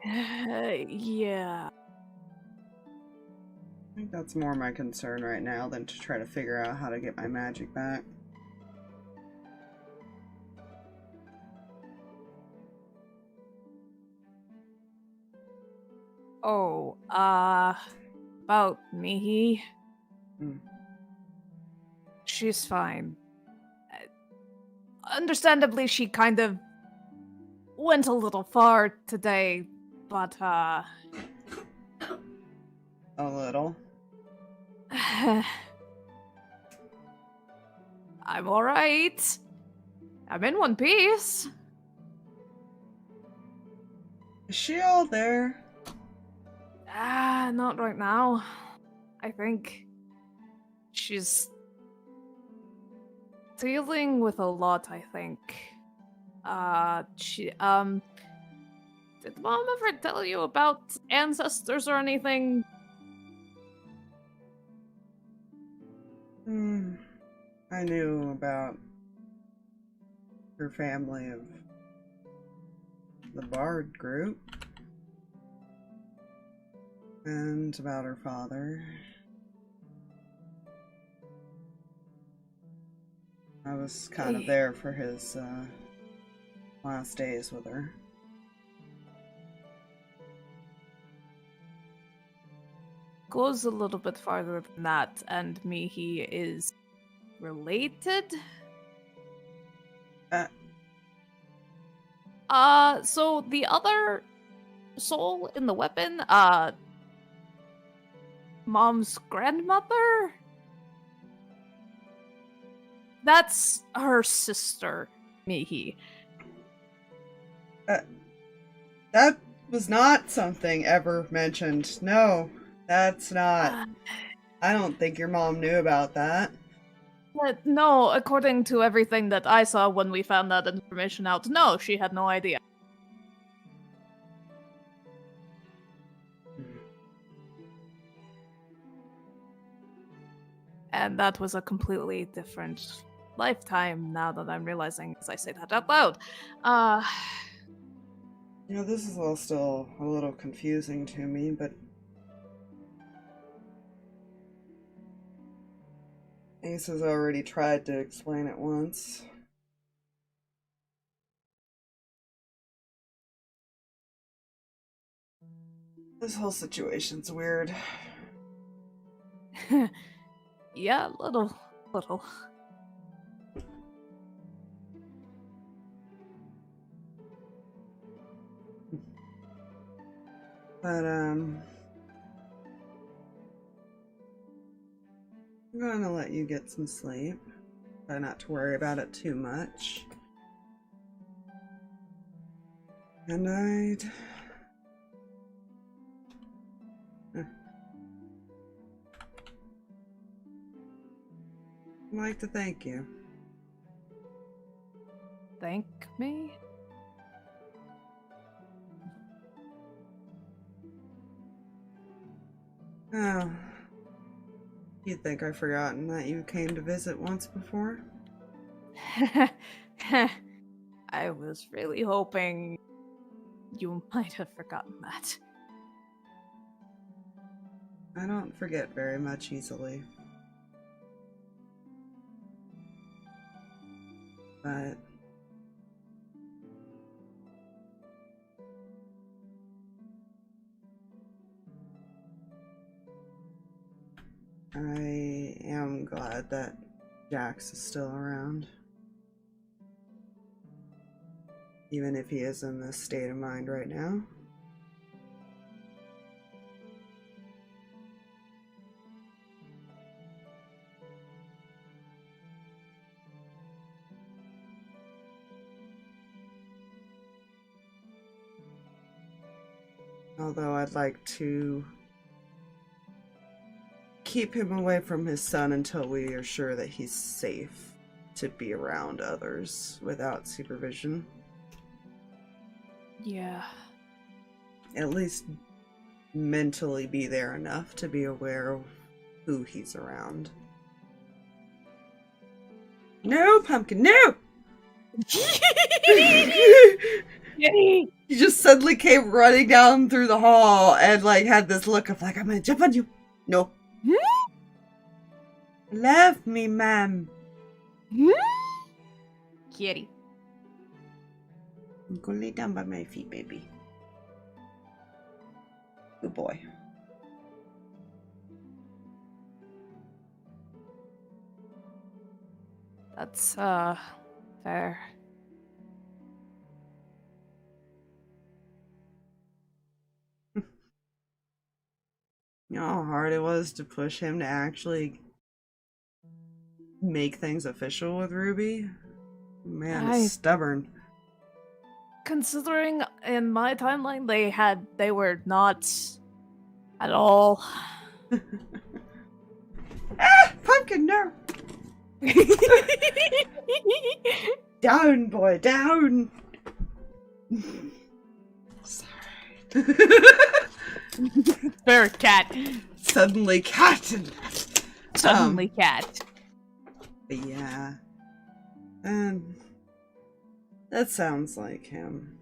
Yeah. I think that's more my concern right now than to try to figure out how to get my magic back. Oh, about Mihi. Hmm. She's fine. Understandably, she kind of went a little far today, but, A little. I'm alright. I'm in one piece. Is she all there? Not right now. I think she's dealing with a lot, I think. Did Mom ever tell you about ancestors or anything? I knew about her family of the Bard group. And about her father. I was kind of there for his last days with her. Goes a little bit farther than that, and Mihi is related? So the other soul in the weapon, Mom's grandmother? That's her sister, Mihi. That was not something ever mentioned. No, that's not. I don't think your mom knew about that. No, according to everything that I saw when we found that information out, no, she had no idea. And that was a completely different lifetime now that I'm realizing as I say that out loud. You know, this is all still a little confusing to me, but Ace has already tried to explain it once. This whole situation's weird. Yeah, little. But, I'm gonna let you get some sleep. Try not to worry about it too much. And I'd like to thank you. Thank me? Oh. You'd think I've forgotten that you came to visit once before? I was really hoping you might have forgotten that. I don't forget very much easily. But I am glad that Jax is still around. Even if he is in this state of mind right now. Although I'd like to keep him away from his son until we are sure that he's safe to be around others without supervision. Yeah. At least mentally be there enough to be aware of who he's around. No, Pumpkin, no! Yay! You just suddenly came running down through the hall and like had this look of like, I'm gonna jump on you. No. Love me, ma'am. Kitty. I'm gonna lay down by my feet, baby. Good boy. That's, fair. You know how hard it was to push him to actually make things official with Ruby? Man, it's stubborn. Considering in my timeline they were not at all. Ah! Pumpkin, no! Down, boy, down! Sorry. Fair cat. Suddenly cat and... Suddenly cat. But yeah. That sounds like him.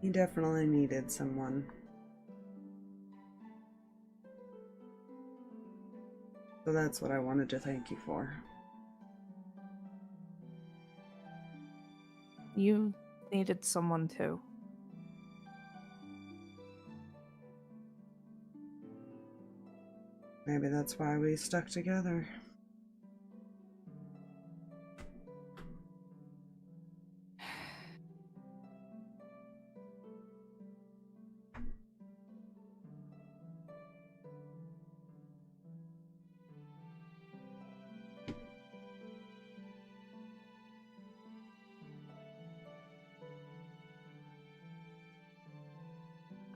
He definitely needed someone. So that's what I wanted to thank you for. You needed someone too. Maybe that's why we stuck together.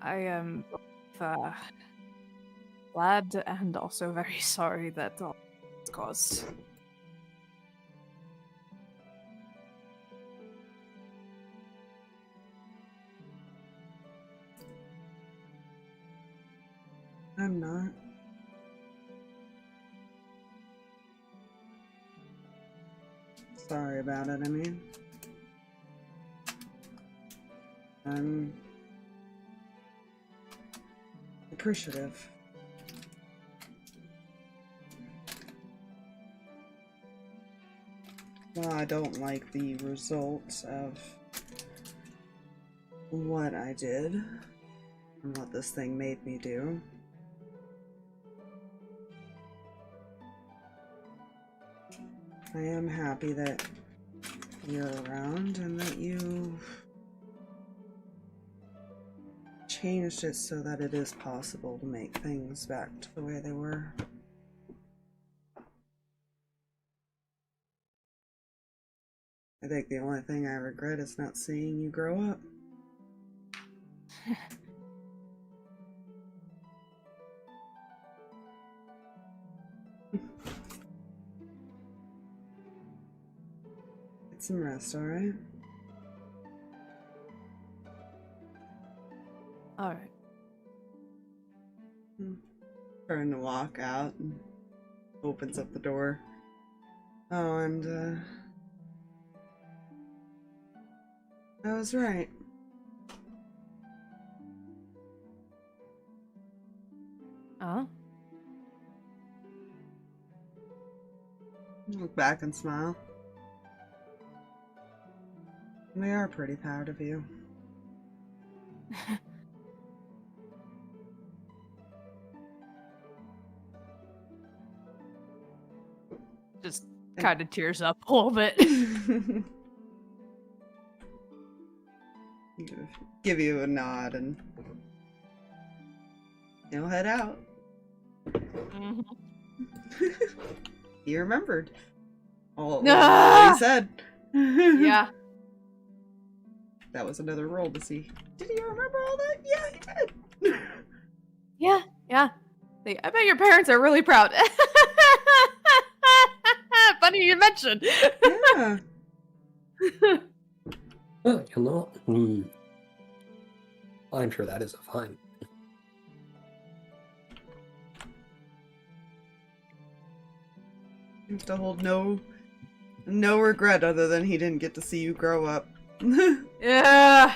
I am glad and also very sorry that all this caused. I'm not. Sorry about it, I mean. I'm appreciative. Well, I don't like the results of what I did and what this thing made me do. I am happy that you're around and that you changed it so that it is possible to make things back to the way they were. I think the only thing I regret is not seeing you grow up. Get some rest, alright? Alright. Trying to walk out and opens up the door. Oh, and I was right. Huh? Look back and smile. We are pretty proud of you. Just kind of tears up a little bit. Give you a nod and he'll head out. Mm-hmm. He remembered all what he said. Yeah. That was another roll to see. Did he remember all that? Yeah, he did. Yeah. I bet your parents are really proud. Funny funny you mentioned. Yeah. Oh, you know, I'm sure that is a fine. Seems to hold no regret other than he didn't get to see you grow up. Yeah.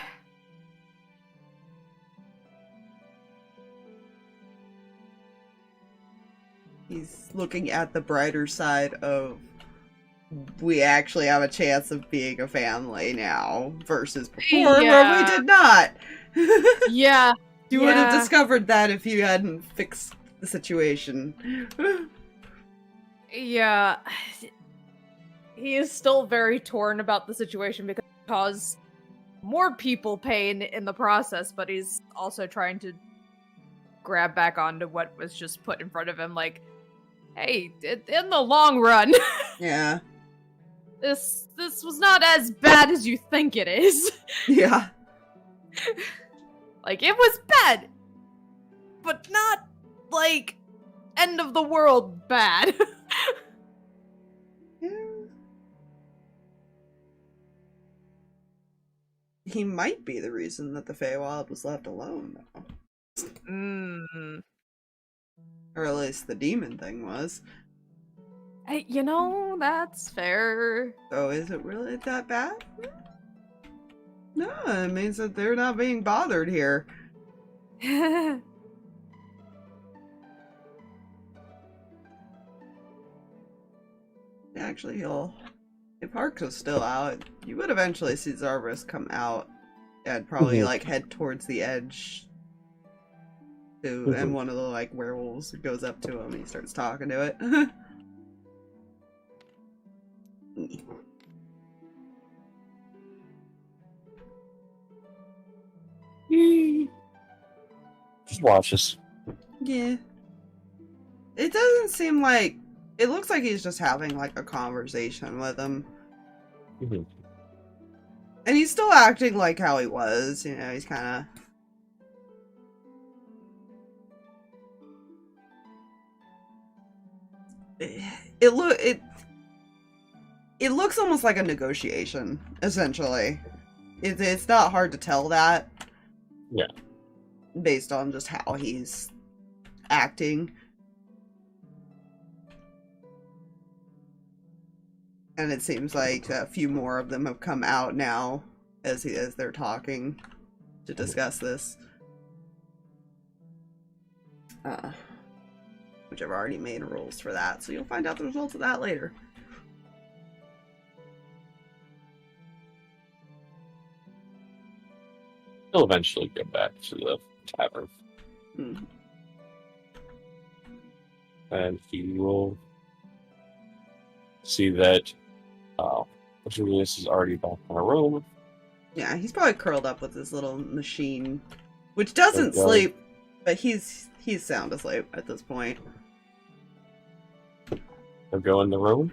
He's looking at the brighter side of we actually have a chance of being a family now versus before where we did not. Yeah. You would have discovered that if you hadn't fixed the situation. Yeah. He is still very torn about the situation because it caused more people pain in the process, but he's also trying to grab back onto what was just put in front of him, like, hey, in the long run, Yeah. this was not as bad as you think it is. Yeah. Like, it was bad, but not, like, end of the world bad. Yeah. He might be the reason that the Feywild was left alone, though. Or at least the demon thing was. Hey, you know, that's fair. So is it really that bad? No, it means that they're not being bothered here. Actually, if Harx was still out, you would eventually see Zarvus come out and probably like head towards the edge. And one of the like werewolves goes up to him and he starts talking to it. Just watches. Yeah. It doesn't seem like... It looks like he's just having, like, a conversation with him. Mm-hmm. And he's still acting like how he was, you know, he's kind of... It looks almost like a negotiation, essentially. It's not hard to tell that. Yeah. Based on just how he's acting. And it seems like a few more of them have come out now as they're talking to discuss this. Which I've already made rules for that, so you'll find out the results of that later. He'll eventually go back to the tavern. Hmm. And he will see that Julius is already back in a room. Yeah, he's probably curled up with his little machine, which doesn't sleep, but he's sound asleep at this point. He'll go in the room,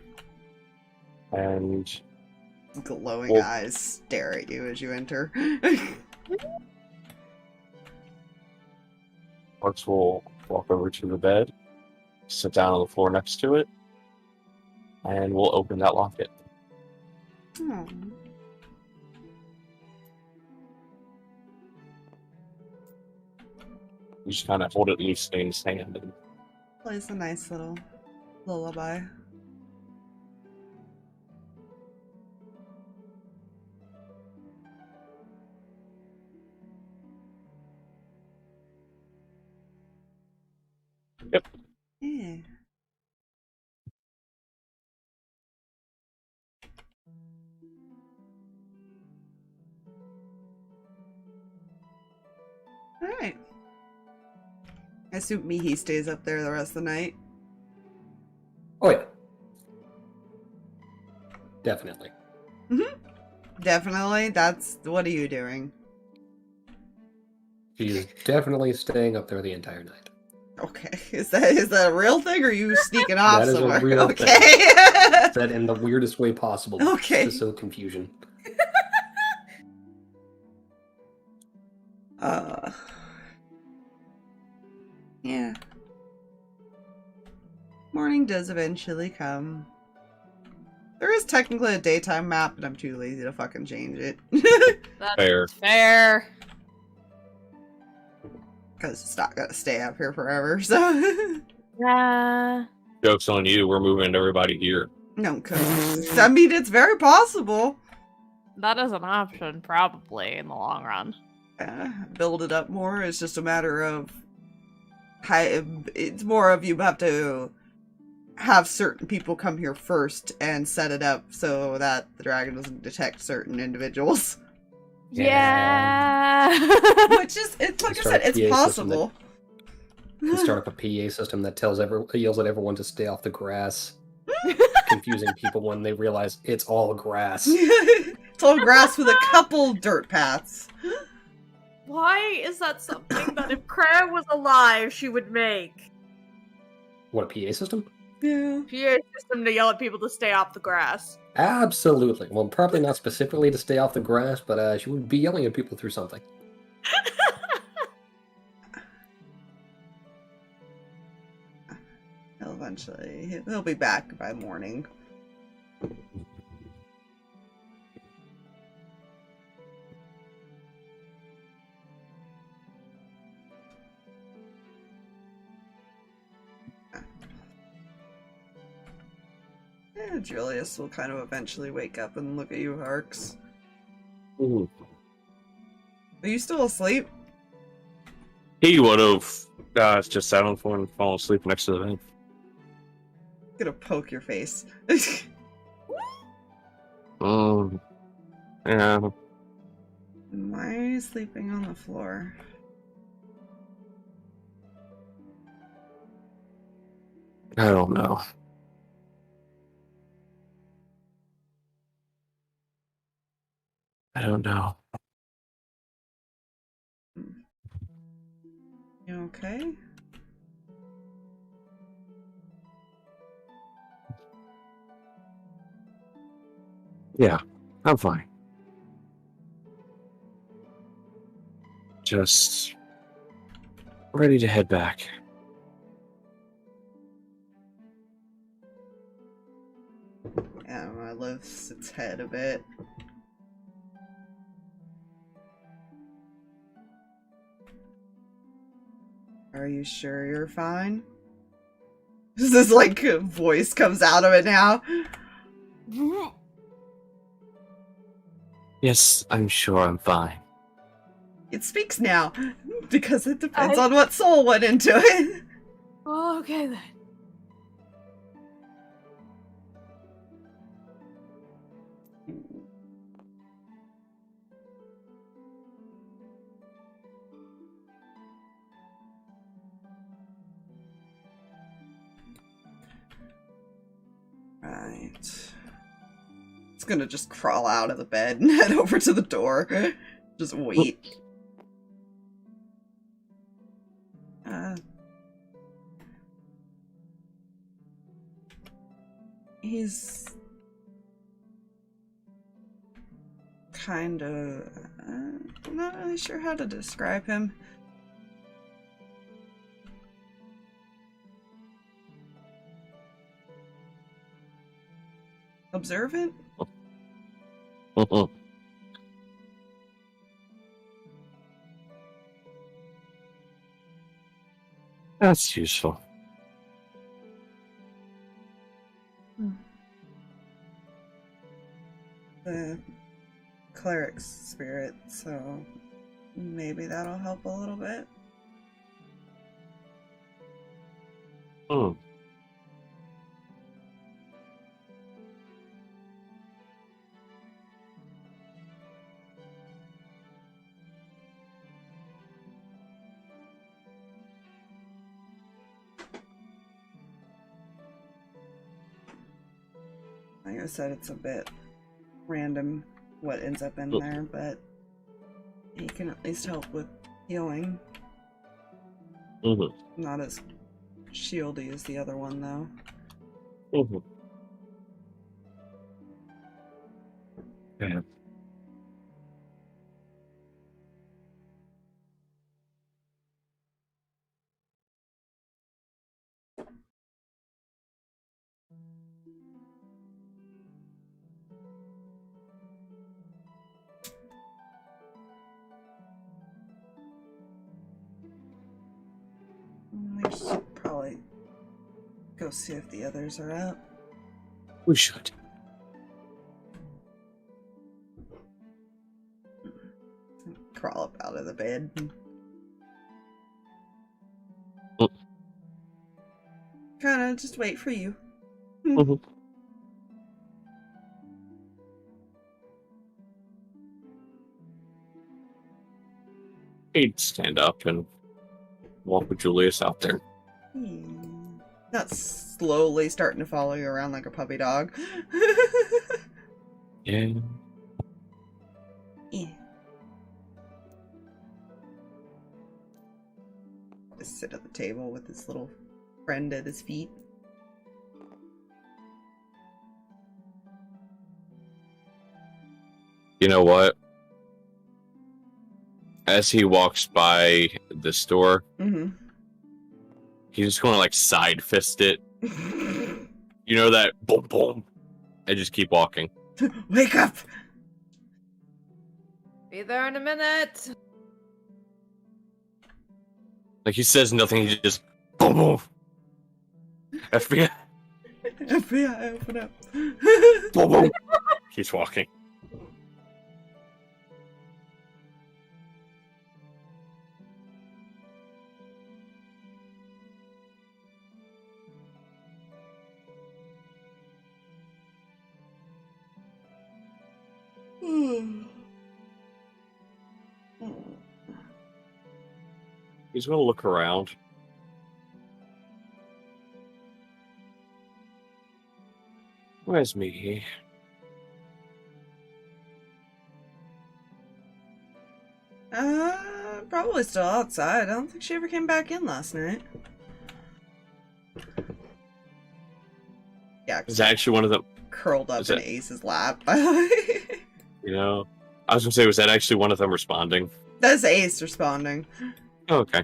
and glowing eyes stare at you as you enter. Harx will walk over to the bed, sit down on the floor next to it, and we'll open that locket. Oh. You just kind of hold it loosely in his hand. And Plays a nice little lullaby. Yep. Yeah. Alright. I assume Mihi stays up there the rest of the night. Oh yeah. Definitely. Definitely. What are you doing? She's definitely staying up there the entire night. Okay. Is that a real thing, or are you sneaking off That is somewhere? a real okay. thing. Said in the weirdest way possible. Okay. To sow confusion. Yeah. Morning does eventually come. There is technically a daytime map, but I'm too lazy to fucking change it. That's Fair. fair. Because it's not gonna stay up here forever, so... Yeah. Joke's on you. We're moving everybody here. No, cause I mean, it's very possible. That is an option, probably, in the long run. Build it up more. It's just a matter of... It's more of you have to have certain people come here first and set it up so that the dragon doesn't detect certain individuals. Yeah. Which is, it's like I said, it's possible. You can start up a PA system that yells at everyone to stay off the grass, confusing people when they realize it's all grass. It's all grass with a couple dirt paths. Why is that something that if Crab was alive, she would make? What, a PA system? Yeah. PA system to yell at people to stay off the grass. Absolutely. Well, probably not specifically to stay off the grass, but she would be yelling at people through something. He'll be back by morning. Yeah, Julius will kind of eventually wake up and look at you, Harx. Ooh. Are you still asleep? He would have just sat on the floor and fallen asleep next to the bed. I'm gonna poke your face. Yeah. Why are you sleeping on the floor? I don't know. I don't know. You okay? Yeah, I'm fine. Just ready to head back. Yeah, I lifts its head a bit. Are you sure you're fine? This like voice comes out of it now. Yes, I'm sure I'm fine. It speaks now because it depends on what soul went into it. Oh, okay then. Right. It's gonna just crawl out of the bed and head over to the door. Just wait. He's kind of... I'm not really sure how to describe him. Observant? That's useful. The cleric's spirit, so maybe that'll help a little bit. Like I said, it's a bit random what ends up in there, but he can at least help with healing. Not as shieldy as the other one, though. Yeah. Go see if the others are up. We should. Crawl up out of the bed. Kinda just wait for you. Mhm. He'd stand up and walk with Julius out there. Not slowly starting to follow you around like a puppy dog. Yeah. Yeah. Just sit at the table with his little friend at his feet. You know what? As he walks by the store, Mm-hmm. he's just going to like side fist it. You know that boom boom, and just keep walking. Wake up! Be there in a minute. Like he says nothing. He just boom boom. FBI. FBI, open up. Boom boom. Keeps walking. He's gonna look around. Where's Mihi? Probably still outside. I don't think she ever came back in last night. Yeah, Is that actually one of them? curled up Is in it- Ace's lap, by the way. You know, I was gonna say, was that actually one of them responding? That's Ace responding. Oh, okay.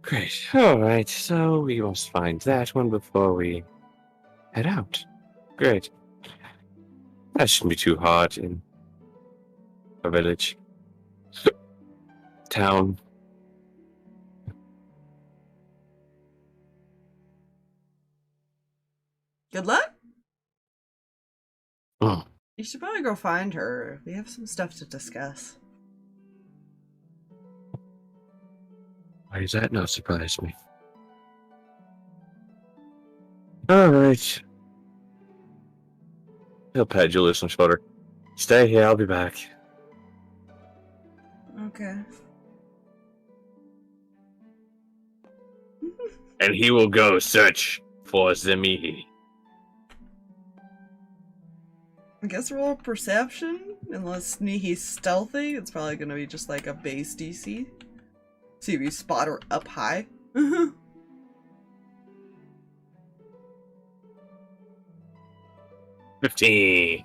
Great. All right. So we must find that one before we head out. Great. That shouldn't be too hard in a village. Town. Good luck. Oh, You should probably go find her. We have some stuff to discuss. why does that not surprise me? All right. He'll pat Julius on the shoulder. Stay here. I'll be back. Okay. And he will go search for the Mihi. I guess roll perception. Unless Mihi's stealthy, it's probably gonna be just like a base DC. See if you spot her up high. 15.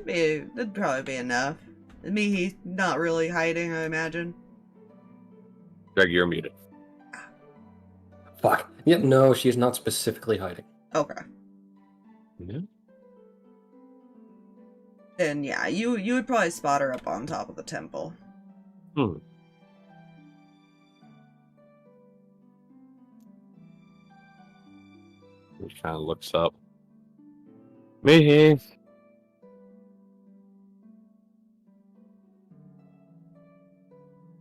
That'd probably be enough. Mihi's not really hiding, I imagine. Greg, you're muted. Fuck. Yep, no, she's not specifically hiding. Okay. Yeah. Then yeah, you would probably spot her up on top of the temple. Hmm. He kind of looks up. Mihi.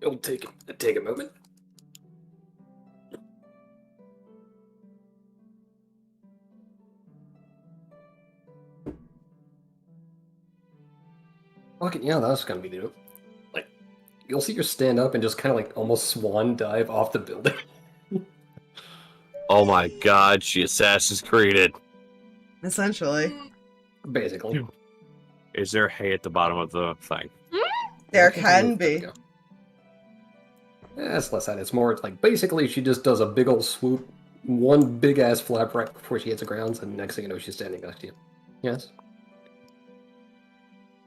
It'll take a moment. Fucking yeah, that's gonna be the like you'll see her stand up and just kind of like almost swan dive off the building. Oh my god, she Assassin's Creeded. Essentially. Basically. Is there hay at the bottom of the thing? There can There we be. go. Yeah, it's less that. It's more like basically she just does a big old swoop, one big ass flap right before she hits the ground, and next thing you know she's standing next to you. Yes.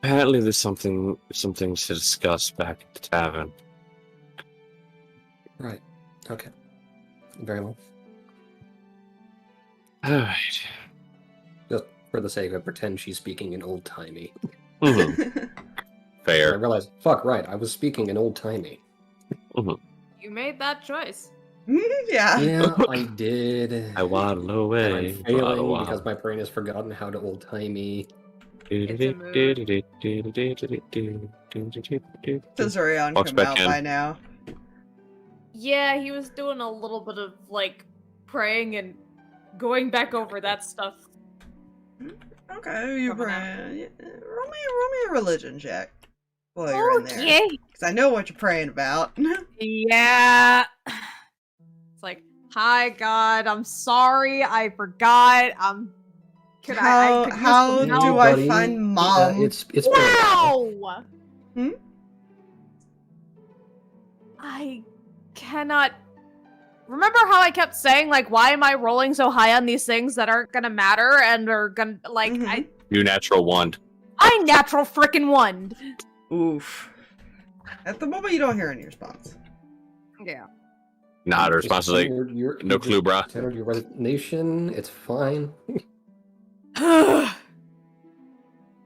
Apparently there's some things to discuss back at the tavern. Right. Okay. Very well. Alright. Just for the sake of it, pretend she's speaking in old timey. Mhm. I Fair. realized, fuck right, I was speaking in old timey. You made that choice. Yeah. Yeah, I did. I waddle And away. I'm failing waddle, because my brain has forgotten how to old-timey. It's a mood. Does Reyan Walks come back out in. by now? Yeah, he was doing a little bit of like praying and going back over that stuff. Okay, you Coming out. praying. Yeah, roll me a religion check while you're in there. Okay. Because I know what you're praying about. Yeah. It's like, hi God, I'm sorry, I forgot. Could I could use how some do help. I buddy. find Mom? It's been a while. Wow! Hmm? I cannot. Remember how I kept saying, like, why am I rolling so high on these things that aren't gonna matter and are gonna, like, Mhm. New natural wand. I natural frickin' wand! Oof. At the moment, you don't hear any response. Yeah. Nah, the Just response is like, tendered your- no you clue, just bruh. tendered your resignation. It's fine.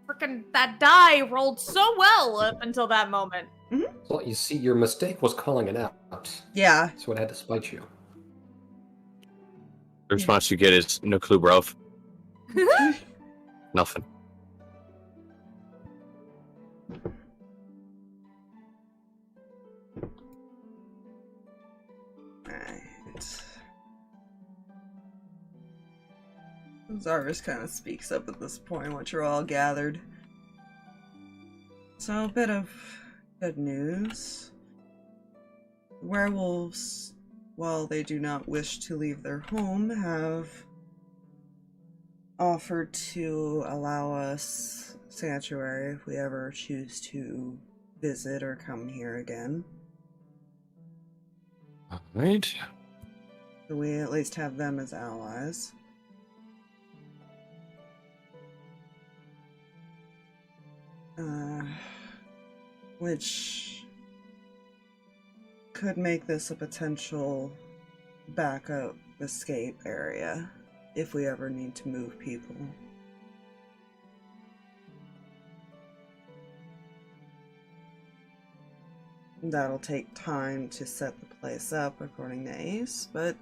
Frickin' that die rolled so well up until that moment. Well, you see, your mistake was calling it out. Yeah. So it had to spite you. the response you get is no clue, bruv. Nothing. Right. Zarvis kind of speaks up at this point once you're all gathered. So, a bit of good news. Werewolves, while they do not wish to leave their home, have offered to allow us sanctuary if we ever choose to visit or come here again. Alright. So we at least have them as allies. Which could make this a potential backup escape area if we ever need to move people. That'll take time to set the place up, according to Ace, but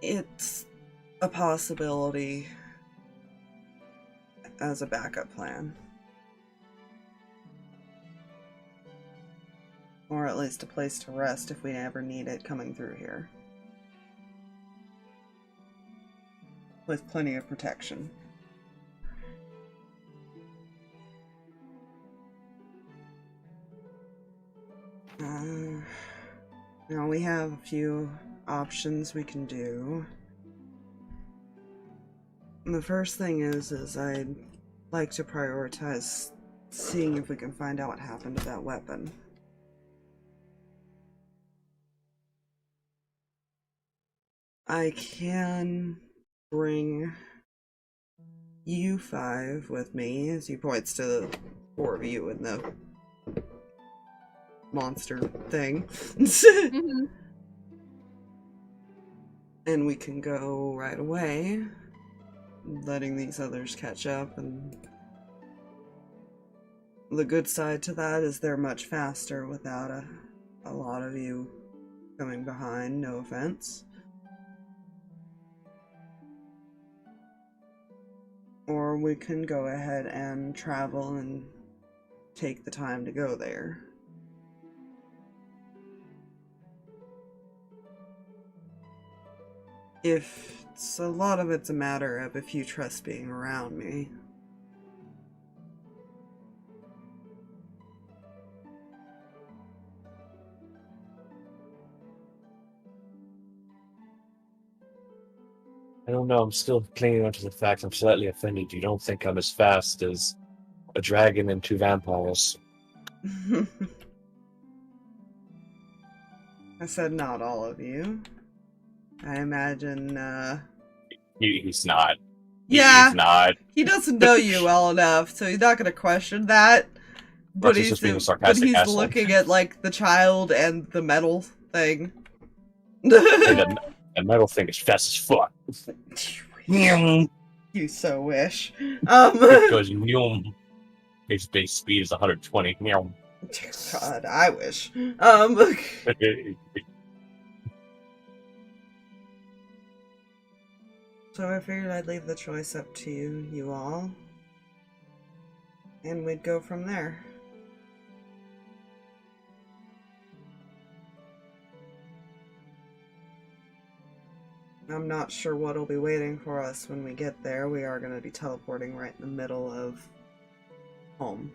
it's a possibility as a backup plan. Or at least a place to rest if we ever need it coming through here. With plenty of protection. Now we have a few options we can do. And the first thing is I'd like to prioritize seeing if we can find out what happened to that weapon. I can bring you five with me, as he points to the four of you in the monster thing. Mm-hmm. And we can go right away, letting these others catch up. And the good side to that is they're much faster without a lot of you coming behind, no offense. Or we can go ahead and travel and take the time to go there. If it's a lot of it's a matter of if you trust being around me. I don't know, I'm still clinging onto the fact I'm slightly offended. You don't think I'm as fast as a dragon and two vampires. I said not all of you. I imagine, He's not. yeah, He's not. he doesn't know you well enough, so he's not gonna question that. But Russ is just being a but sarcastic he's asshole. looking at, like, the child and the metal thing. And the metal thing is fast as fuck. You so wish. Because his base speed is 120. God, I wish. So I figured I'd leave the choice up to you all. And we'd go from there. I'm not sure what'll be waiting for us when we get there. We are going to be teleporting right in the middle of home.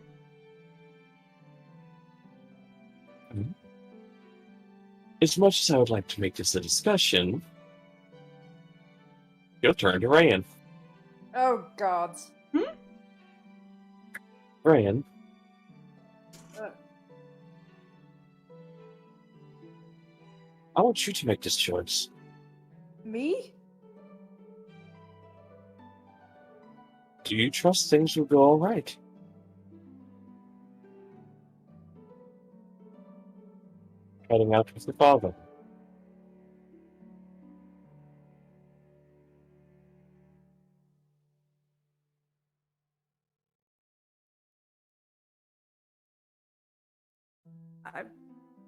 As much as I would like to make this a discussion, your turn to Reyan. Oh, God. Reyan, I want you to make this choice. Me? Do you trust things will go all right? Heading out with your father.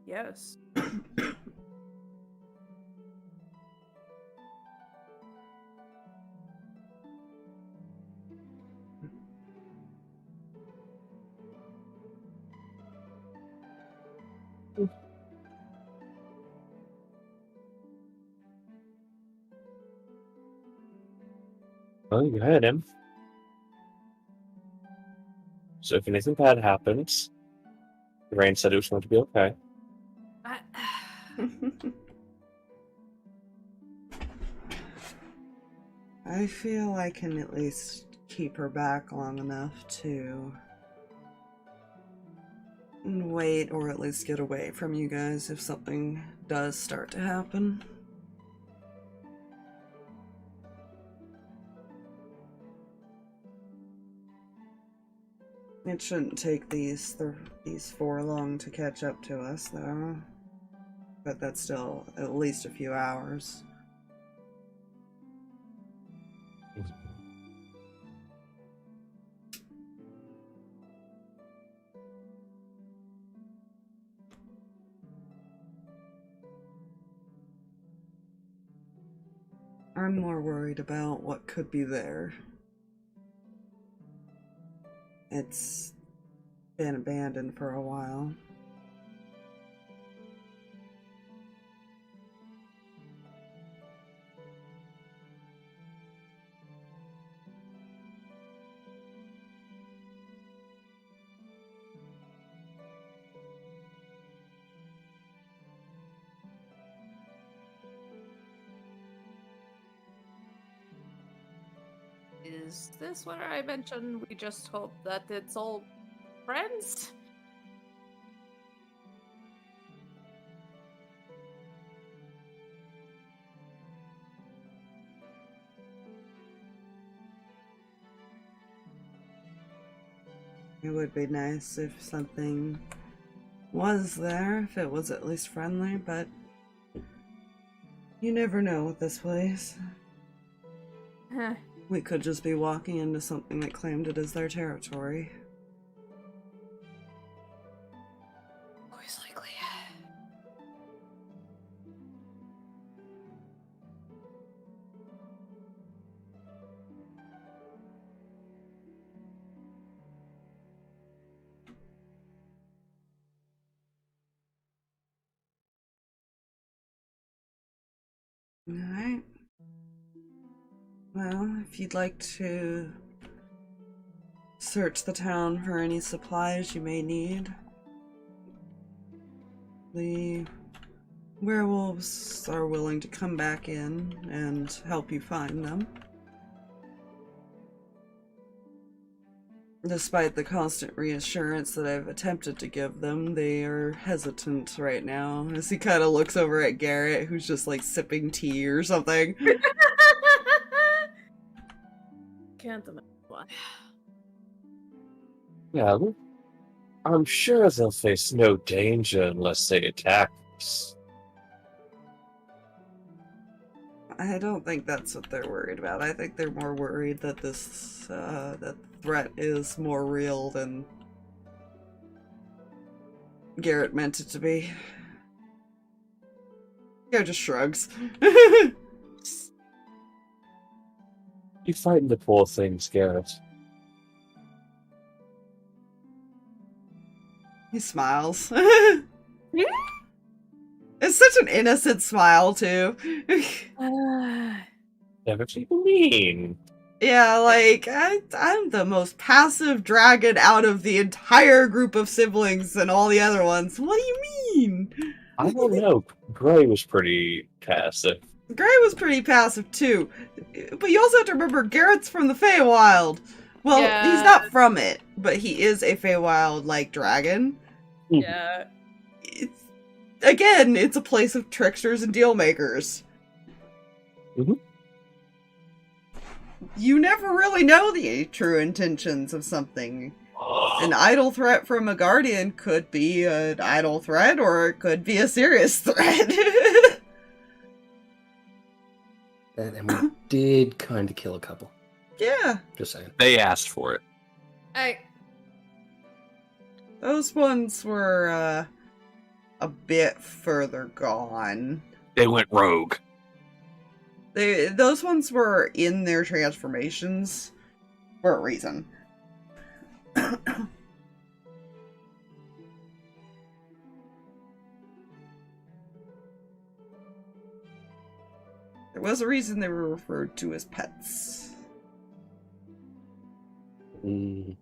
Yes. Well, you heard him. So if anything bad happens, Reyan said it was going to be okay. I feel I can at least keep her back long enough to wait, or at least get away from you guys if something does start to happen. It shouldn't take these four long to catch up to us, though. But that's still at least a few hours. I'm more worried about what could be there. It's been abandoned for a while. Is this where I mentioned we just hope that it's all friends? It would be nice if something was there, if it was at least friendly, but you never know with this place. We could just be walking into something that claimed it as their territory. Always likely. Alright. Well, if you'd like to search the town for any supplies you may need, the werewolves are willing to come back in and help you find them. Despite the constant reassurance that I've attempted to give them, they are hesitant right now, as he kind of looks over at Garrett, who's just like sipping tea or something. Can't imagine why. Well, I'm sure they'll face no danger unless they attack us. I don't think that's what they're worried about. I think they're more worried that this, that threat is more real than Garrett meant it to be. Garrett just shrugs. You fighting the poor things, Garrett. He smiles. It's such an innocent smile, too. Never people mean. Yeah, like, I'm the most passive dragon out of the entire group of siblings and all the other ones. What do you mean? I don't know. Gray was pretty passive. Gray was pretty passive, too. But you also have to remember, Garrett's from the Feywild. Well, Yeah. he's not from it, but he is a Feywild-like dragon. Yeah. It's a place of tricksters and deal makers. Mhm. You never really know the true intentions of something. An idle threat from a guardian could be an idle threat, or it could be a serious threat. And we did kind of kill a couple. Yeah, Just saying. They asked for it. those ones were a bit further gone. They went rogue. Those ones were in their transformations for a reason. There was a reason they were referred to as pets. Mm.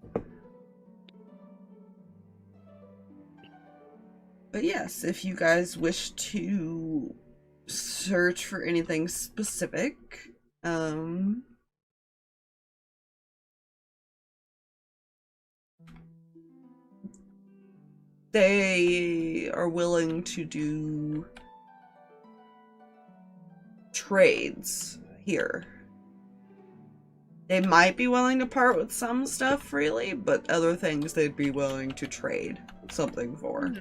But yes, if you guys wish to search for anything specific, they are willing to do trades here. They might be willing to part with some stuff freely, but other things they'd be willing to trade something for.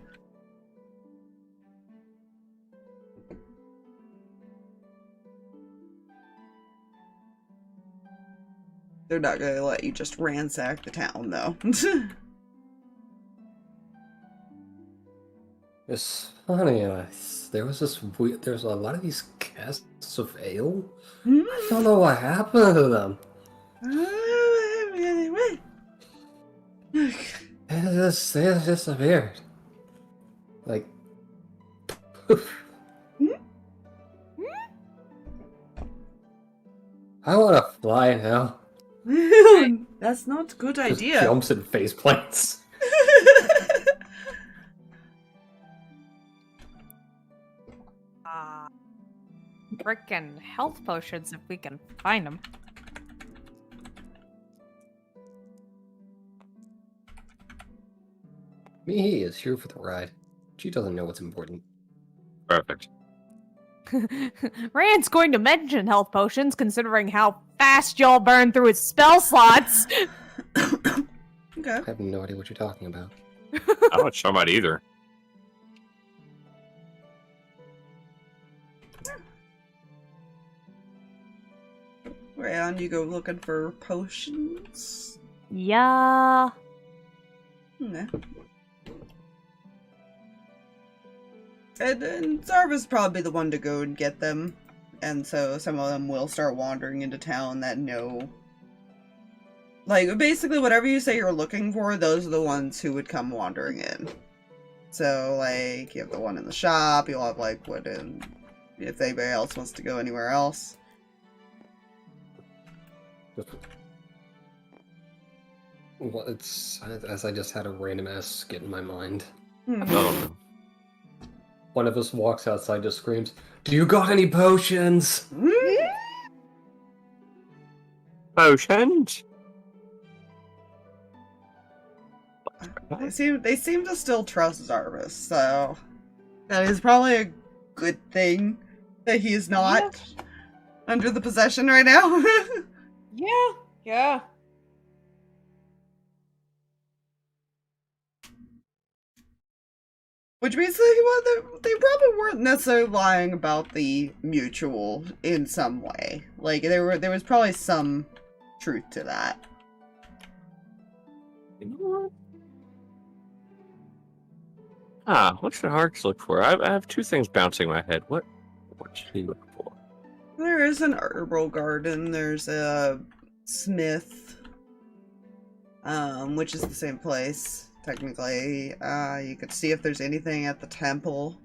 They're not gonna let you just ransack the town, though. It's funny, there was this weird, there's a lot of these casks of ale. Hmm? I don't know what happened to them. They just disappeared. Like, I want to fly now. That's not a good Just idea. jumps and face plants. Frickin' health potions if we can find them. Mihi is here for the ride. She doesn't know what's important. Perfect. Rand's going to mention health potions considering how fast y'all burn through his spell slots. Okay. I have no idea what you're talking about. I'm not sure about either. Reyan, you go looking for potions? Yeah. Okay. And Zarva's probably the one to go and get them. And so some of them will start wandering into town that know. Like, basically, whatever you say you're looking for, those are the ones who would come wandering in. So, like, you have the one in the shop, you'll have, like, what in. If anybody else wants to go anywhere else. Well, it's as I just had a random ass skit in my mind. Oh. One of us walks outside, just screams, "Do you got any potions?" Potions? They seem to still trust Zarvis, so that is probably a good thing that he is not under the possession right now. Yeah. Which means they probably weren't necessarily lying about the mutual in some way. Like there was probably some truth to that. You know what? What should Harx look for? I have two things bouncing in my head. What should he look for? There is an herbal garden. There's a smith, which is the same place, technically. You could see if there's anything at the temple.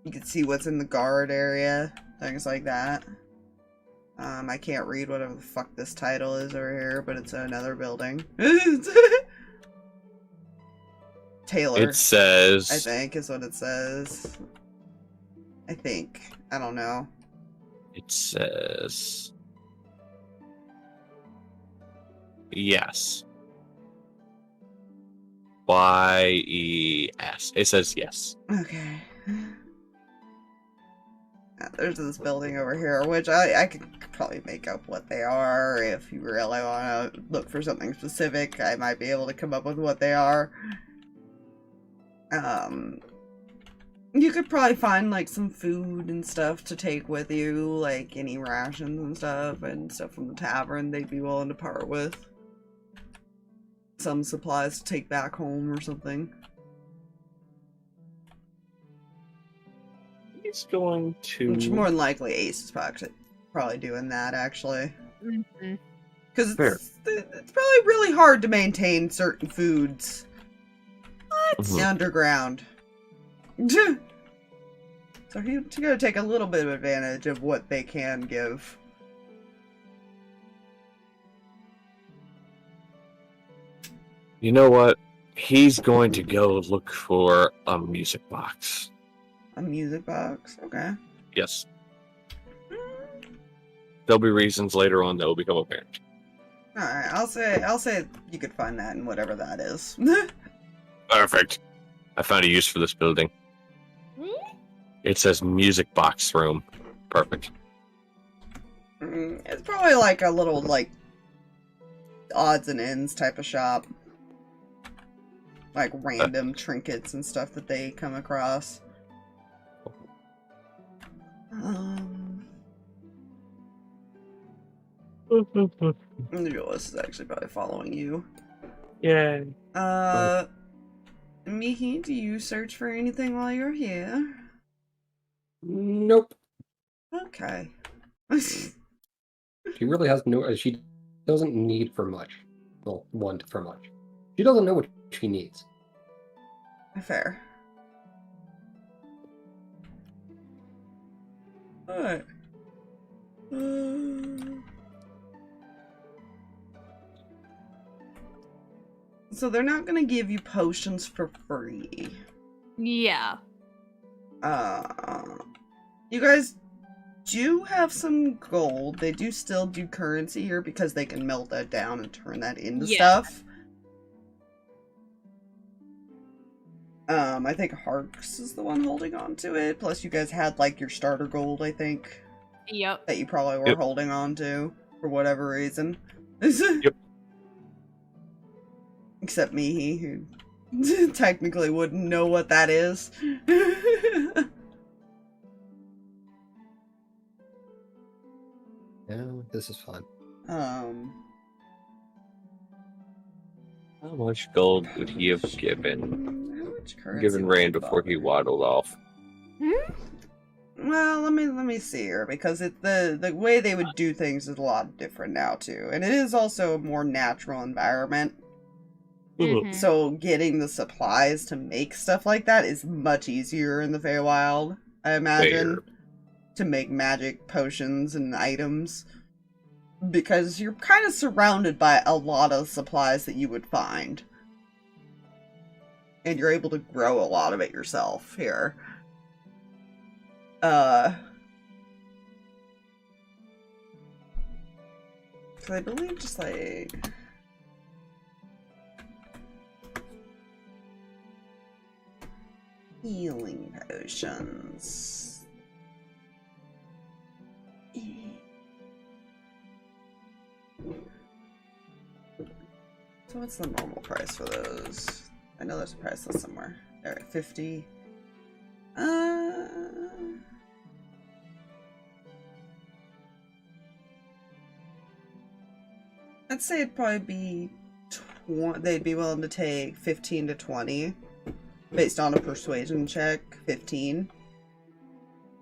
You could see what's in the guard area, things like that. I can't read whatever the fuck this title is over here, but it's another building. Taylor. It says... I think is what it says. I think. I don't know. It says... Yes. Y-E-S. It says yes. Okay. There's this building over here, which I could probably make up what they are. If you really want to look for something specific, I might be able to come up with what they are. You could probably find, like, some food and stuff to take with you, like any rations and stuff from the tavern they'd be willing to part with. Some supplies to take back home or something. He's going to... Which more than likely Ace is probably doing that, actually. Mm-hmm. Because Fair. it's probably really hard to maintain certain foods Mhm. underground. So you gotta take a little bit of advantage of what they can give. You know what? He's going to go look for a music box. A music box? Okay. Yes. There'll be reasons later on that will become apparent. Alright, I'll say you could find that in whatever that is. Perfect. I found a use for this building. It says music box room. Perfect. It's probably like a little, like, odds and ends type of shop. Like random trinkets and stuff that they come across. Julius is actually probably following you. Yeah. Mihi, do you search for anything while you're here? Nope. Okay. She really has no. She doesn't need for much. Well, want for much. She doesn't know what she needs. Fair. Alright. So they're not gonna give you potions for free. Yeah. You guys do have some gold. They do still do currency here because they can melt that down and turn that into stuff. I think Harx is the one holding on to it. Plus you guys had like your starter gold, I think. Yep. That you probably were holding on to for whatever reason. Yep. Except Mihi, who technically wouldn't know what that is. No, this is fun. How much gold would he have given Rand before he waddled off? Well, let me see here, because the way they would do things is a lot different now too, and it is also a more natural environment. Mhm. So getting the supplies to make stuff like that is much easier in the Feywild, I imagine, to make magic potions and items, because you're kind of surrounded by a lot of supplies that you would find, and you're able to grow a lot of it yourself here. So I believe just like healing potions. So what's the normal price for those? I know there's a price list somewhere. Alright, 50. I'd say it'd probably be they'd be willing to take 15 to 20 based on a persuasion check. 15.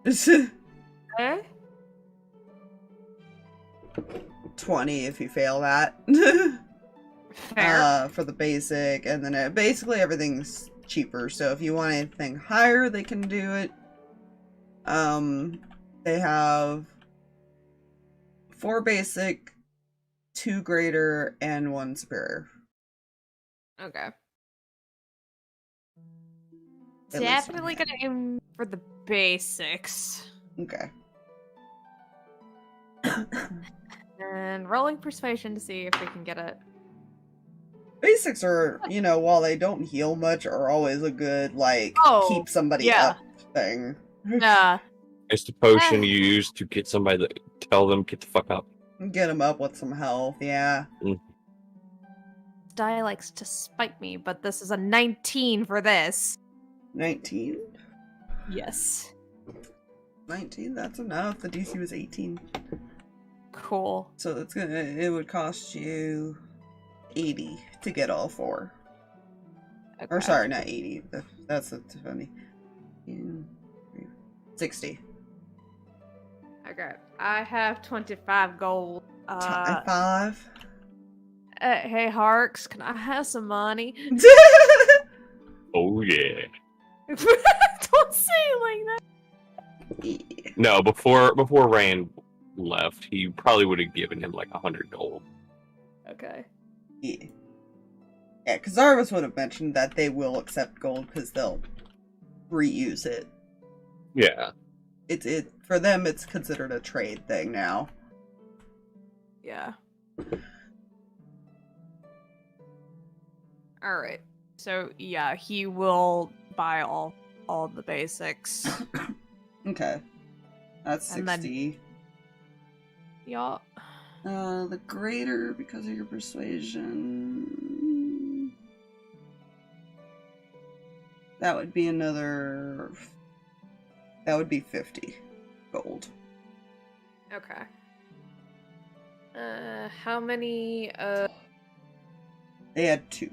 Eh? 20 if you fail that. Fair. For the basic, and then basically everything's cheaper. So if you want anything higher, they can do it. They have 4 basic, 2 greater, and 1 superior. Okay. At least Definitely on gonna aim for the basics. Okay. And rolling persuasion to see if we can get it. Basics are, you know, while they don't heal much, are always a good, like, Oh, keep somebody yeah. up thing. Yeah. It's the potion you use to get somebody to tell them get the fuck up. Get them up with some health, yeah. Die likes to spite me, but this is a 19 for this. 19? Yes. 19, that's enough. The DC was 18. Cool. So it would cost you 80 to get all 4. Or Okay. sorry, not 80. That's funny. 60. Okay. I have 25 gold. 5. Hey, Harx, can I have some money? Oh yeah. Don't say it like that. Yeah. No, before Rand left, he probably would have given him like 100 gold. Okay. Yeah, because Zarvis would have mentioned that they will accept gold because they'll reuse it. Yeah. It for them, it's considered a trade thing now. Yeah. Alright. So, yeah, he will buy all the basics. Okay, that's And then- 60. Yeah. The greater, because of your persuasion, that would be another. That would be 50 gold. Okay. How many, They had 2.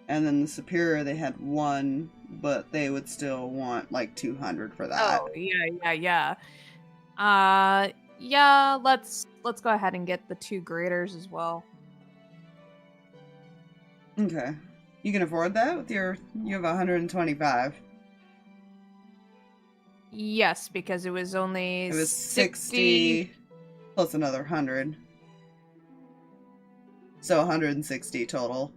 And then the superior, they had 1, but they would still want like 200 for that. Oh, yeah. Yeah, let's go ahead and get the 2 graders as well. Okay. You can afford that with you have 125. Yes, because it was only It was 60 plus another 100. So 160 total.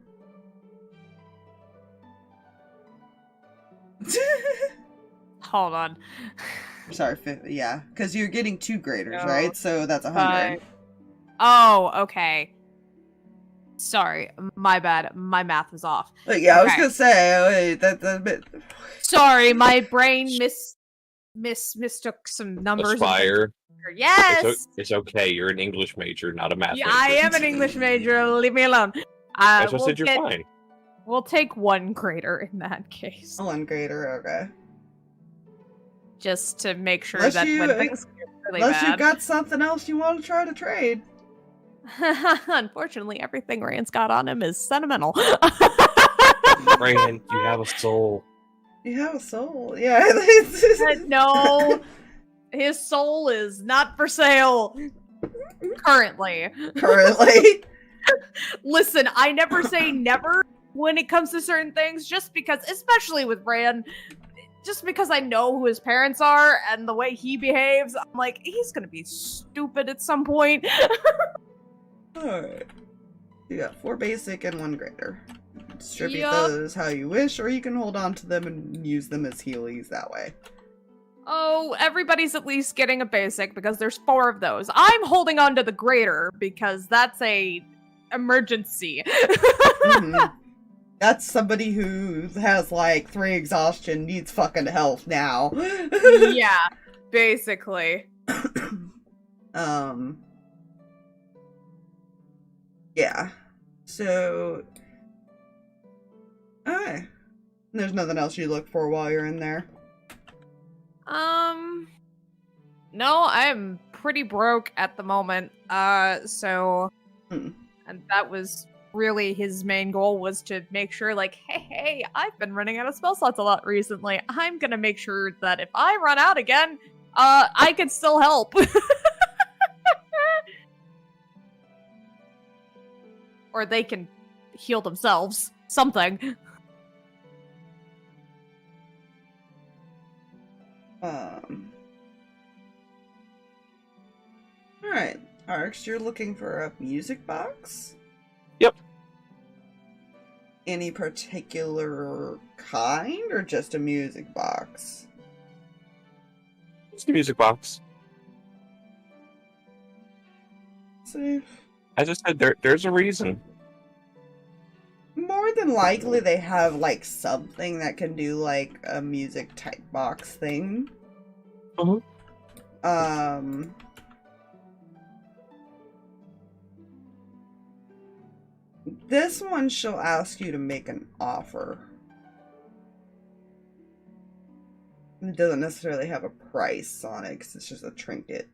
Hold on. Sorry, yeah, because you're getting 2 graders, No. right? So that's 100. Oh, okay. Sorry, my bad. My math was off. But yeah, I was Okay. gonna say, wait, that's a bit. Sorry, my brain mistook some numbers. and Aspire. things. Yes. It's okay. You're an English major, not a math Yeah, major. I am an English major. Leave me alone. That's what I said. You're fine. We'll take 1 grader in that case, 1 grader, okay. just to make sure Unless that you- when things get really Unless you bad. got something else you want to try to trade. Unfortunately, everything Rand's got on him is sentimental. Rand, you have a soul. You have a soul, yeah. No, his soul is not for sale currently. Currently. Listen, I never say never when it comes to certain things, just because, especially with Rand, just because I know who his parents are and the way he behaves, I'm like, he's gonna be stupid at some point. Alright. You got 4 basic and 1 greater. Distribute Yup. those how you wish, or you can hold on to them and use them as healies that way. Oh, everybody's at least getting a basic because there's 4 of those. I'm holding on to the greater because that's a emergency. Mhm. That's somebody who has like 3 exhaustion, needs fucking health now. Yeah, basically. Yeah. So, alright. There's nothing else you look for while you're in there. No, I'm pretty broke at the moment. So, Hmm. and that was really his main goal, was to make sure, like, hey, I've been running out of spell slots a lot recently. I'm gonna make sure that if I run out again, I can still help. Or they can heal themselves. Something. Alright, Harx, you're looking for a music box? Yep. Any particular kind, or just a music box? It's a music box. See, As I said, there's a reason. more than likely they have, like, something that can do, like, a music type box thing. Mhm. This one she'll ask you to make an offer. It doesn't necessarily have a price on it, because it's just a trinket.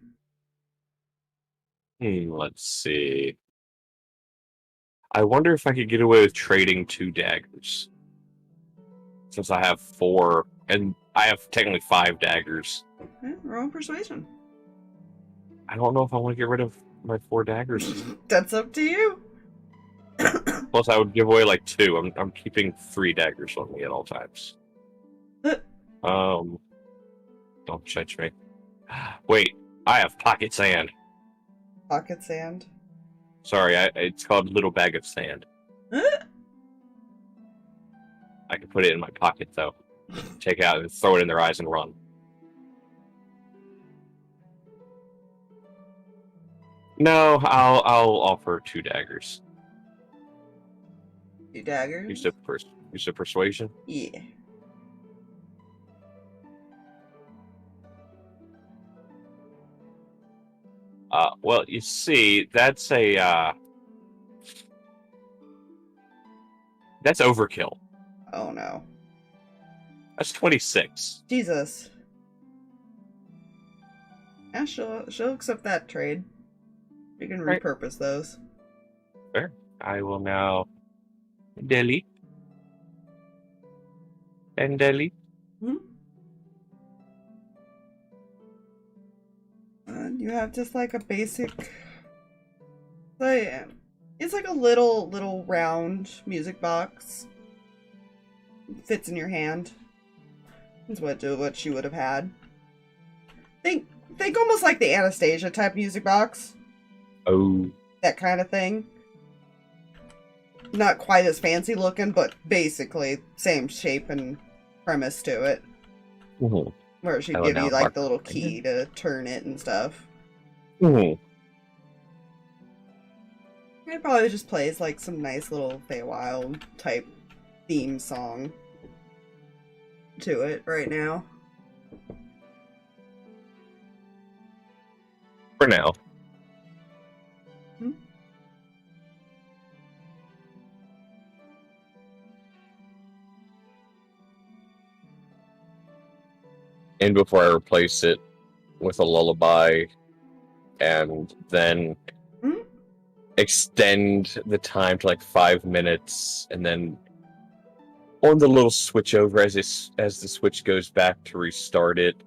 Let's see. I wonder if I could get away with trading 2 daggers. Since I have 4, and I have technically 5 daggers. Okay, roll persuasion. I don't know if I want to get rid of my 4 daggers. That's up to you. Plus, I would give away like 2. I'm keeping 3 daggers on me at all times. Don't judge me. Wait, I have pocket sand. Pocket sand. Sorry, it's called Little Bag of Sand. I can put it in my pocket though. Take it out and throw it in their eyes and run. No, I'll offer 2 daggers. 2 daggers? Use a persuasion. Yeah. Well, you see, that's overkill. Oh no. That's 26. Jesus. Yeah, she'll accept that trade. You can Right. repurpose those. Fair. I will now delete and delete. You have just like a basic, like, it's like a little round music box. Fits in your hand. That's what she would have had. Think almost like the Anastasia type music box. Oh. That kind of thing. Not quite as fancy looking, but basically same shape and premise to it. Mm-hmm. Where she'd Oh, give now you like Mark- the little key to turn it and stuff. Mm-hmm. It probably just plays like some nice little Feywild type theme song to it right now. For now. And before I replace it with a lullaby, and then extend the time to like 5 minutes, and then on the little switch over as the switch goes back to restart it.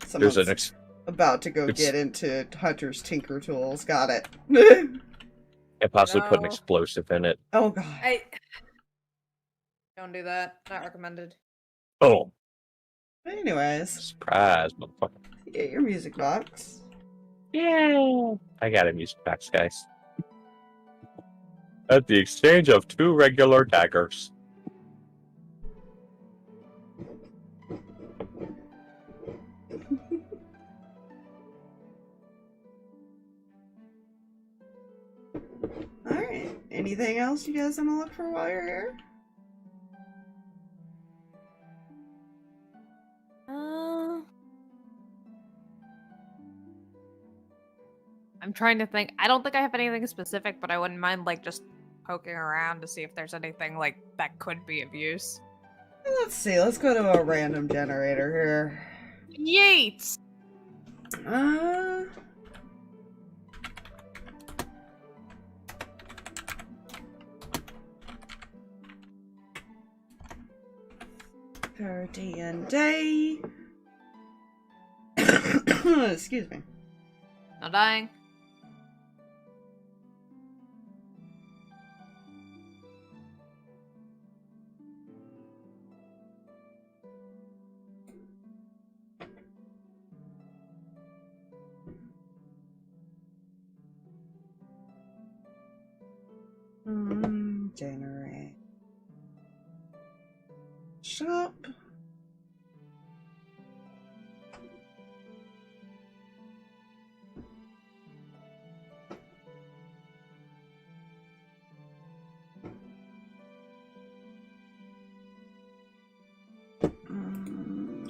Someone's There's about to go get into Hunter's Tinker Tools. Got it. and possibly put an No. explosive in it. Oh god. Don't do that. Not recommended. Oh, Anyways, surprise, motherfucker! you get your music box. Yeah, I got a music box, guys. At the exchange of 2 regular daggers. Alright. Anything else you guys want to look for while you're here? I'm trying to think. I don't think I have anything specific, but I wouldn't mind like just poking around to see if there's anything like that could be of use. Let's see. Let's go to a random generator here. Yeats! Uh... Guardian Day. Excuse me. No dying. generate. Shop.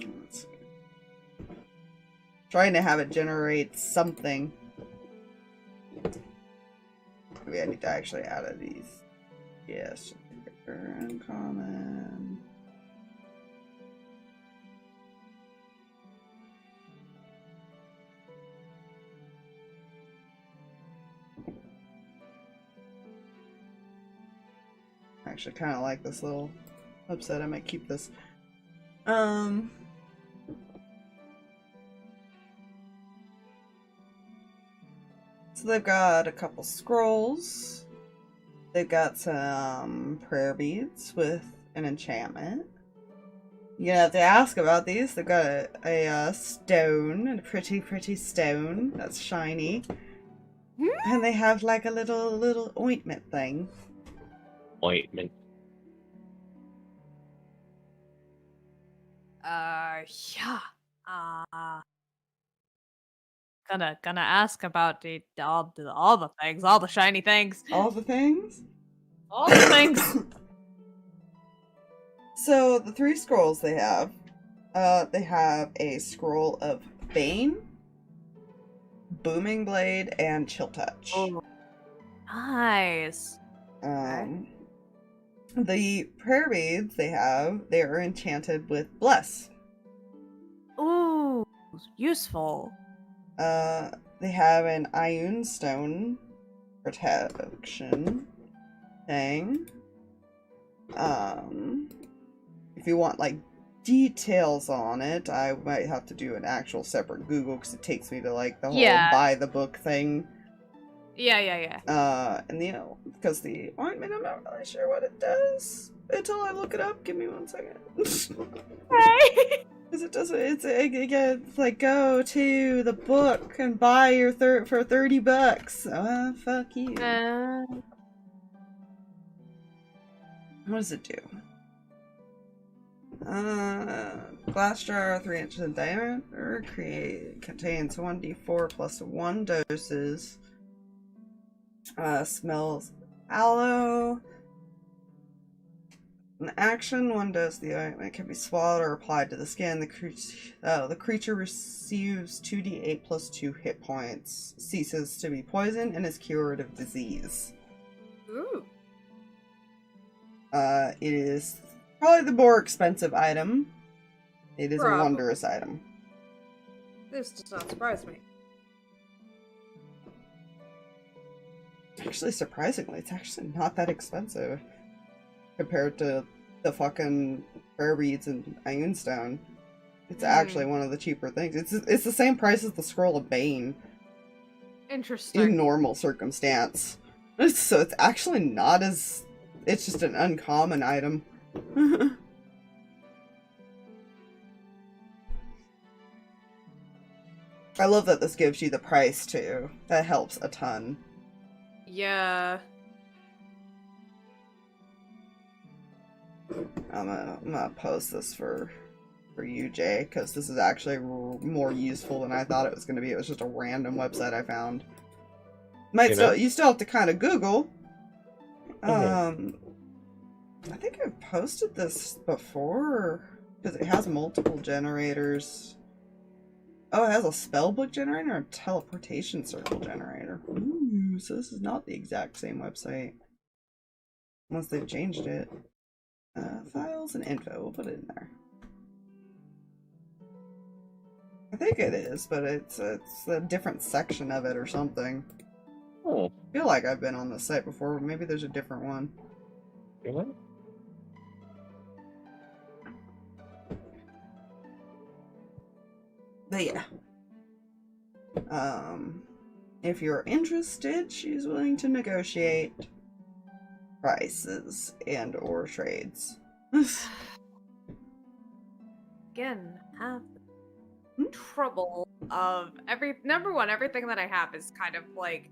Let's see. Trying to have it generate something. Maybe I need to actually add these. Yes, uncommon. I actually kind of like this little website. I might keep this. So they've got a couple scrolls. They've got some prayer beads with an enchantment. You have to ask about these. They've got a stone, a pretty stone that's shiny. And they have like a little ointment thing. Ointment. Yeah. Gonna ask about all the things, all the shiny things, All the things? all the things. So the 3 scrolls they have a scroll of Bane, Booming Blade, and Chill Touch. Oh, nice. The prayer beads they are enchanted with Bless. Ooh, useful. They have an Ioun Stone protection thing. If you want like details on it, I might have to do an actual separate Google because it takes me to like the whole buy the book thing. Yeah. And because the ointment, I'm not really sure what it does until I look it up. Give me 1 second. Hey. Because it doesn't, it's like, go to the book and buy your for $30. Oh, fuck you. What does it do? Glass jar 3 inches in diameter contains 1d4 plus 1 doses. Smells aloe. An action, 1 dose of the ointment can be swallowed or applied to the skin. The creature receives 2d8 plus 2 hit points, ceases to be poisoned, and is cured of disease. Ooh. It is probably the more expensive item. It is a wondrous item. This does not surprise me. Actually, surprisingly, it's actually not that expensive compared to the fucking prayer beads and Ioun Stone. It's actually one of the cheaper things. It's the same price as the Scroll of Bane. Interesting. In normal circumstance. So it's actually not as... It's just an uncommon item. I love that this gives you the price, too. That helps a ton. Yeah. I'm gonna post this for you, Jay, because this is actually more useful than I thought it was going to be. It was just a random website I found. You still have to kind of Google. I think I've posted this before because it has multiple generators. Oh, it has a spellbook generator and a teleportation circle generator. Ooh, so this is not the exact same website. Unless they've changed it. Files and info, we'll put it in there. I think it is, but it's a different section of it or something. Oh. I feel like I've been on this site before, but maybe there's a different one. Really? But yeah. If you're interested, she's willing to negotiate prices and or trades. Again, have trouble of number one, everything that I have is kind of like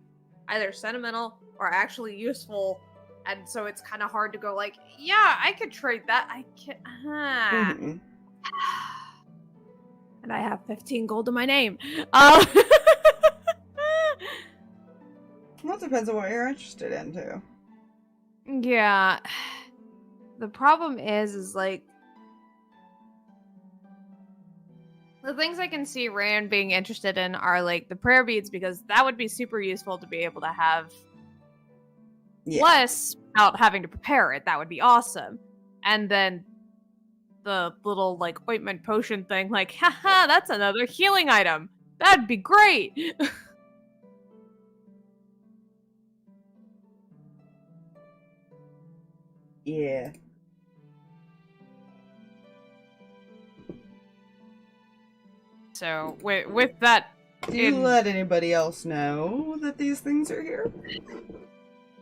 either sentimental or actually useful, and so it's kind of hard to go like, yeah, I could trade that. I can. Mhm. And I have 15 gold in my name. Well, it depends on what you're interested in, too. Yeah. The problem is like the things I can see Rand being interested in are like the prayer beads, because that would be super useful to be able to have Yeah. less without having to prepare it. That would be awesome. And then the little like ointment potion thing, like, haha, that's another healing item. That'd be great. Yeah. So with that, Do you let anybody else know that these things are here?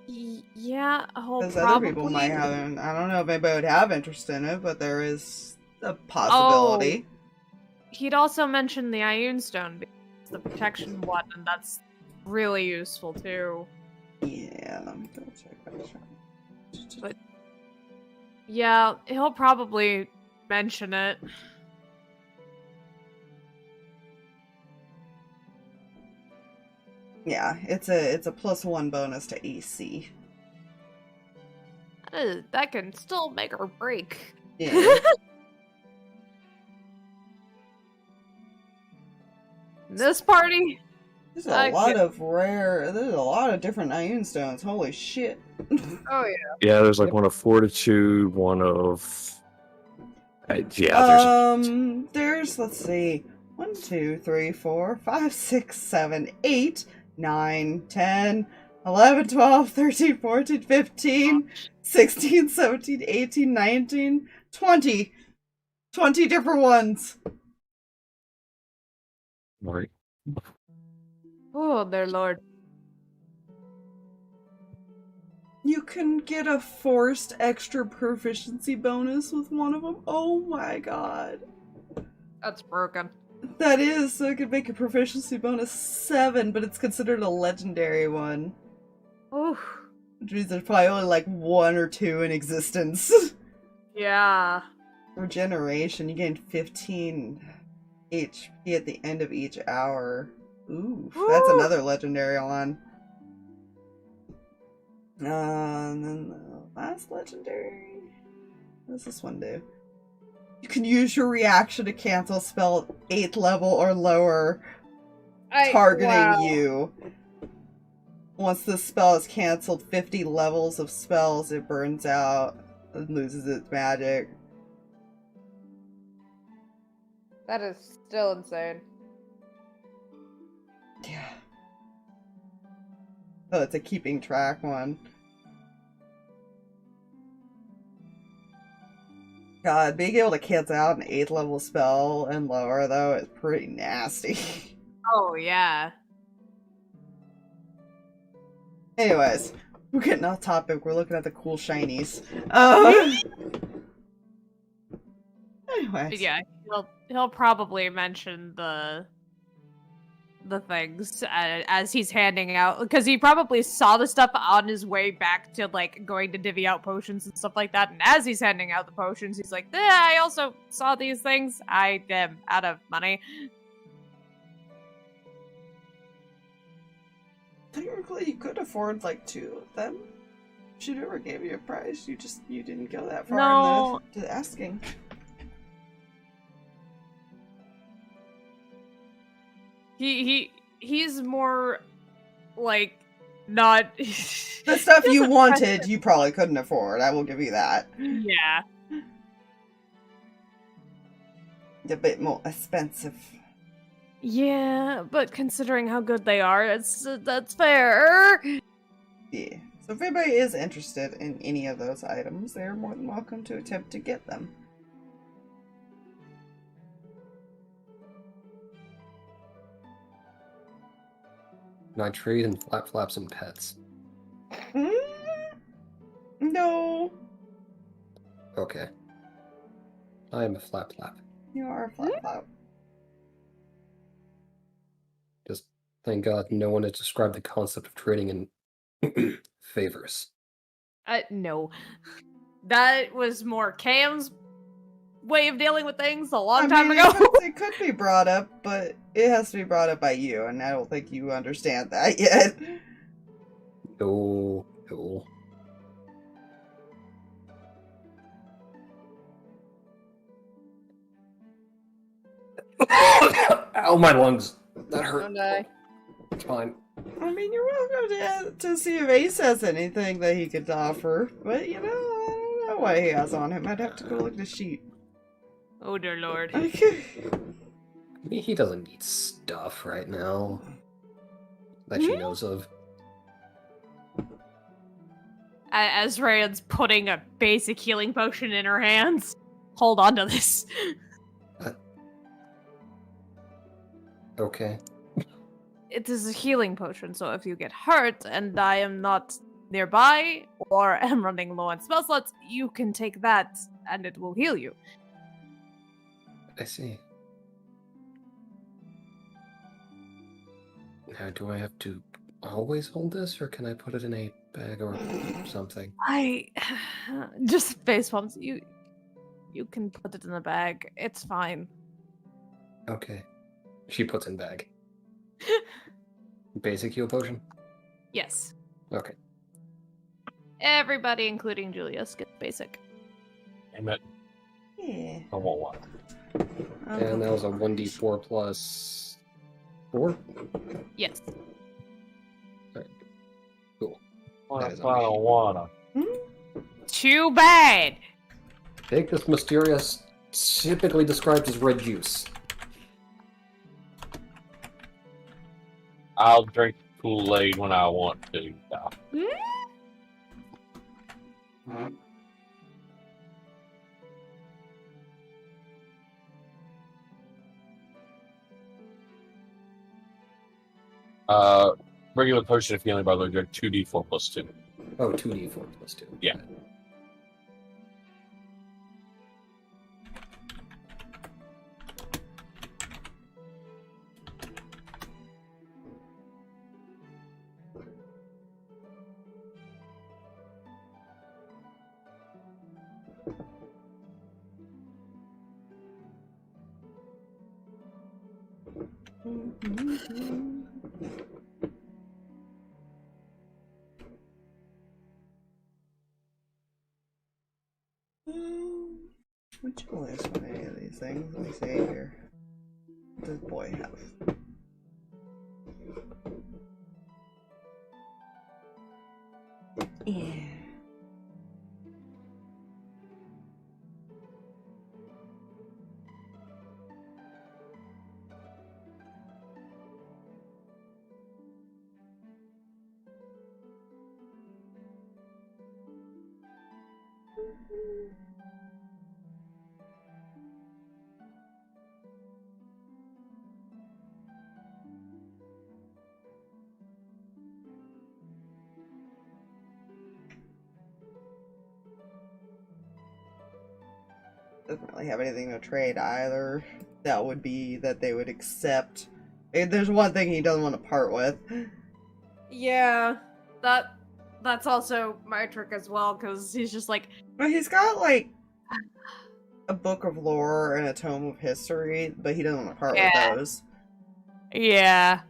yeah, Because other people might have. I don't know if anybody would have interest in it, but there is a possibility. He'd also mentioned the Ioun Stone, because the protection one, and that's really useful too. Yeah, let me double check that. But yeah, he'll probably mention it. Yeah, it's a +1 bonus to AC. That can still make or break. Yeah. This party, There's a lot of different Ioun stones. Holy shit. oh yeah. Yeah, there's like one of fortitude, one of. Yeah, there's let's see. 1, 2, 3, 4, 5, 6, 7, 8, 9, 10, 11, 12, 13, 14, 15, 16, 17, 18, 19, 20. 20 different ones. Right. Oh, dear lord. You can get a forced extra proficiency bonus with one of them. Oh my god. That's broken. That is, so it could make a proficiency bonus 7, but it's considered a legendary one. Ooh. Which means there's probably only like 1 or 2 in existence. Yeah. Regeneration, you gain 15 HP at the end of each hour. Ooh, that's another legendary one. And then the last legendary. What does this one do? You can use your reaction to cancel a spell at 8th level or lower, targeting you. Once the spell is canceled 50 levels of spells, it burns out and loses its magic. That is still insane. Yeah. Oh, it's a keeping track one. God, being able to cancel out an 8th level spell and lower, though, is pretty nasty. Oh, yeah. Anyways, we're getting off topic. We're looking at the cool shinies. Anyways. But yeah, he'll probably mention the things as he's handing out, because he probably saw the stuff on his way back to like going to divvy out potions and stuff like that, and as he's handing out the potions he's like, I also saw these things. I am out of money. Technically, you could afford like 2 of them. She never gave you a price. You didn't go that far in the asking. He's more like not the stuff you wanted you probably couldn't afford, I will give you that. Yeah. A bit more expensive. Yeah, but considering how good they are, that's fair. Yeah. So if anybody is interested in any of those items, they're more than welcome to attempt to get them. Can I trade in flap flaps and pets? No. Okay. I am a flap flap. You are a flap flap. Just thank God no one has described the concept of trading in favors. No. That was more Cam's way of dealing with things a long time ago. It could be brought up, but it has to be brought up by you, and I don't think you understand that yet. No. Ow, my lungs. That hurt. Don't die. It's fine. I mean, you're welcome to see if Ace has anything that he could offer, but I don't know what he has on him. I'd have to go look at the sheet. Oh dear lord. Okay. He doesn't need stuff right now that she knows of. As Reyan's putting a basic healing potion in her hands. Hold on to this. Okay. It is a healing potion, so if you get hurt and I am not nearby or am running low on spell slots, you can take that and it will heal you. I see. Now, do I have to always hold this, or can I put it in a bag or something? Just face palms. You can put it in a bag. It's fine. Okay. She puts in bag. Basic heal potion? Yes. Okay. Everybody, including Julius, gets basic. Damn it. Yeah. I want one. And that was a 1d4 plus 4? Yes. Alright. Cool. Well, That I is don't wanna. Too bad. Take this mysterious, typically described as red juice. I'll drink Kool-Aid when I want to. Regular potion of healing, by the way, drink 2d4 plus 2. Oh, 2d4 plus 2. Yeah. Which one is on any of these things? Let me see here. What does boy have? Yeah. Doesn't really have anything to trade either. That would be that they would accept. There's one thing he doesn't want to part with. Yeah, that's also my trick as well, because he's just like... But he's got, like, a book of lore and a tome of history, but he doesn't want to part with those. Yeah.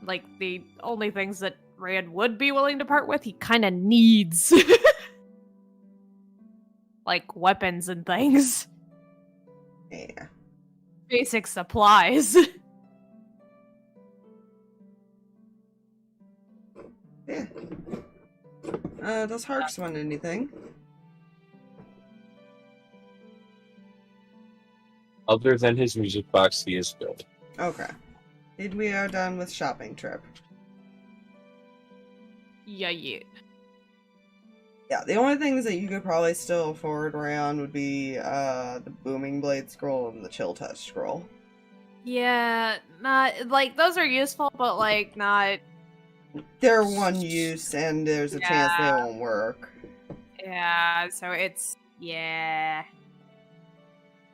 Like, the only things that Reyan would be willing to part with, he kind of needs. Like, weapons and things. Yeah. Basic supplies. Yeah. Does Harx want anything? Other than his music box, he is filled. Okay. We are done with shopping trip. Yeah. Yeah, the only things that you could probably still afford around would be the Booming Blade Scroll and the Chill Touch Scroll. Yeah, not like those are useful, but like not. They're one use, and there's a chance they won't work. Yeah, so it's yeah.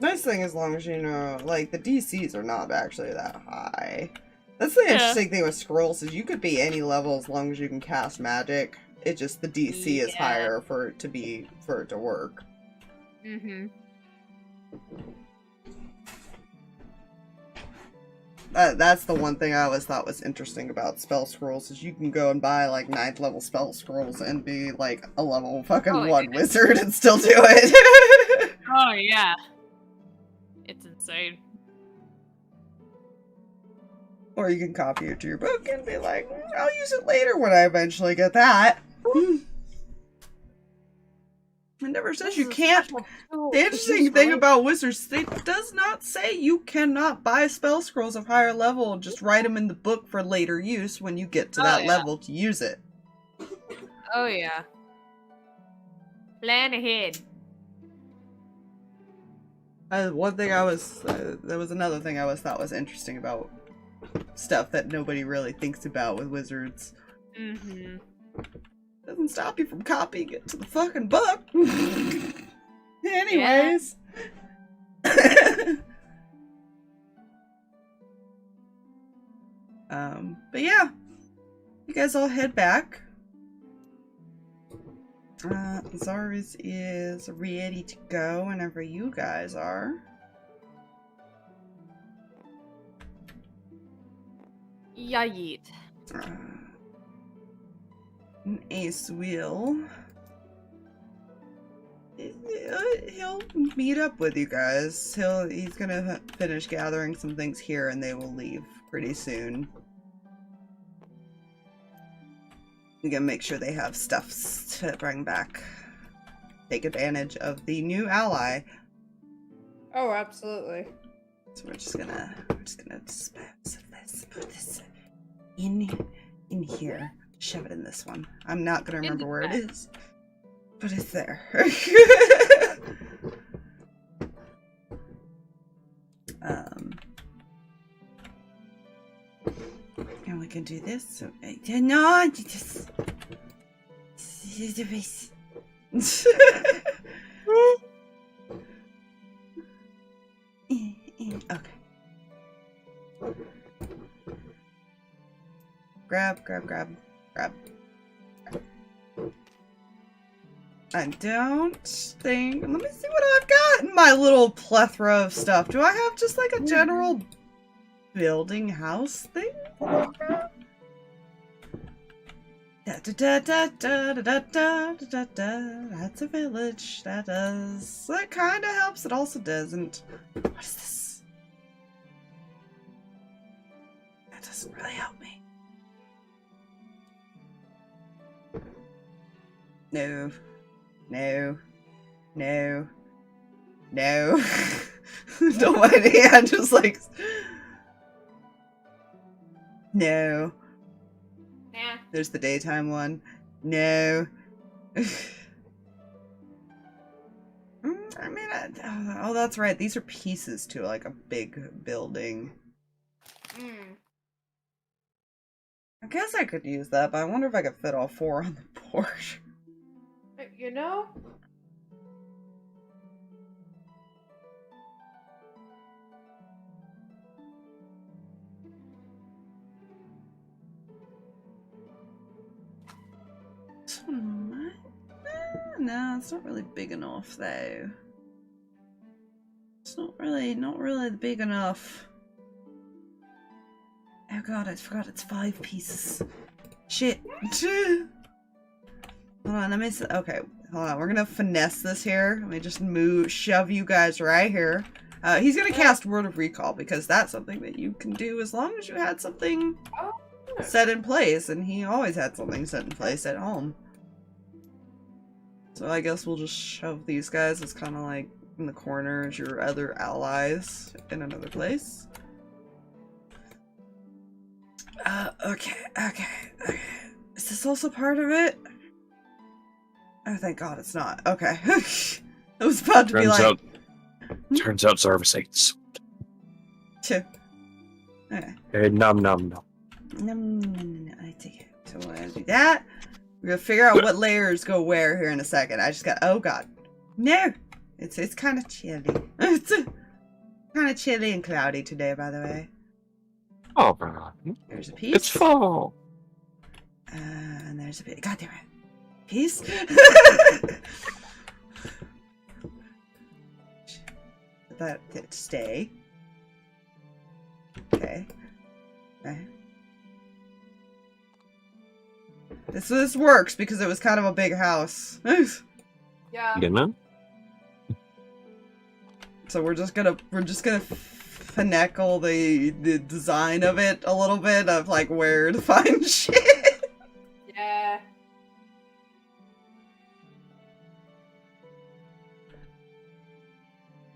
Nice thing, as long as you know, like the DCs are not actually that high. That's the interesting thing with scrolls is you could be any level as long as you can cast magic. It just the DC is higher for it to work. Mm-hmm. That's the one thing I always thought was interesting about spell scrolls is you can go and buy like 9th level spell scrolls and be like a level fucking 1 wizard and still do it. Oh yeah. It's insane. Or you can copy it to your book and be like, I'll use it later when I eventually get that. It never says you can't. The interesting thing about wizards, it does not say you cannot buy spell scrolls of higher level and just write them in the book for later use when you get to that level to use it. Oh yeah. Plan ahead. One thing there was another thing I always thought was interesting about stuff that nobody really thinks about with wizards. Mm-hmm. Doesn't stop you from copying it to the fucking book. Anyways. But yeah. You guys all head back. Zars is ready to go whenever you guys are. Yeah, yeet. Ace will. He'll meet up with you guys. He's gonna finish gathering some things here and they will leave pretty soon. We gotta make sure they have stuff to bring back. Take advantage of the new ally. Oh, absolutely. So we're just gonna dispose of this. Put this in here. Shove it in this one. I'm not gonna remember where it is, but it's there. And we can do this. So, no, just okay. Grab. I don't think. Let me see what I've got in my little plethora of stuff. Do I have just like a general building house thing? That's a village. That does. That kind of helps. It also doesn't. What is this? That doesn't really help me. No. Don't mind me, I'm just like... No. Yeah. There's the daytime one. No. I mean, oh, that's right. These are pieces to like a big building. I guess I could use that, but I wonder if I could fit all 4 on the board. You know? No, it's not really big enough though. It's not really big enough. Oh god, I forgot it's 5 pieces. Shit. Hold on, let me see. Okay, hold on. We're gonna finesse this here. Let me just shove you guys right here. He's gonna cast Word of Recall because that's something that you can do as long as you had something set in place, and he always had something set in place at home. So I guess we'll just shove these guys as kind of like in the corner as your other allies in another place. Okay. Is this also part of it? Oh, thank God it's not. Okay. I was about to be like... Turns out Zarvis ate sweet. Okay. Nom. No, I take it. So we're gonna do that. We're gonna figure out what layers go where here in a second. I just got... Oh, God. No! It's kind of chilly. It's kind of chilly and cloudy today, by the way. All right. There's a piece. It's fall. And there's a bit. God damn it. Piece. That stay. Okay. Okay. This works because it was kind of a big house. Yeah. You know? So we're just gonna finagle the design of it a little bit of like where to find shit. Yeah.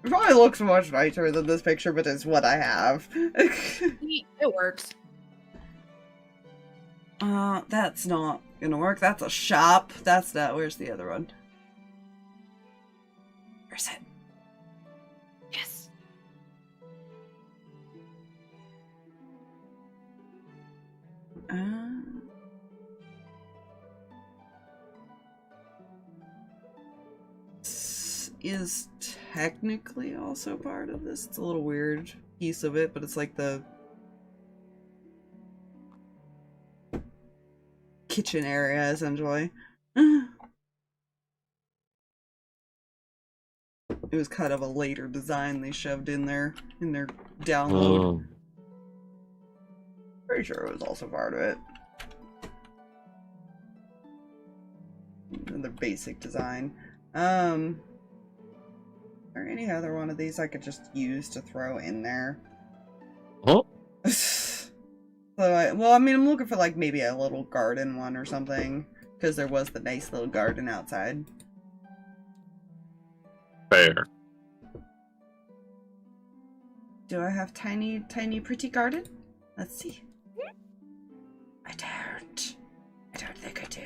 It probably looks much nicer than this picture, but it's what I have. It works. That's not gonna work. That's a shop. That's not. Where's the other one? Where's it? Yes. This is technically also part of this. It's a little weird piece of it, but it's like the kitchen area, essentially. It was kind of a later design they shoved in their download. Pretty sure it was also part of it. Another basic design. Is there any other one of these I could just use to throw in there? Oh. So well, I mean, I'm looking for like maybe a little garden one or something, because there was the nice little garden outside. Fair. Do I have tiny pretty garden? Let's see. I don't think I do.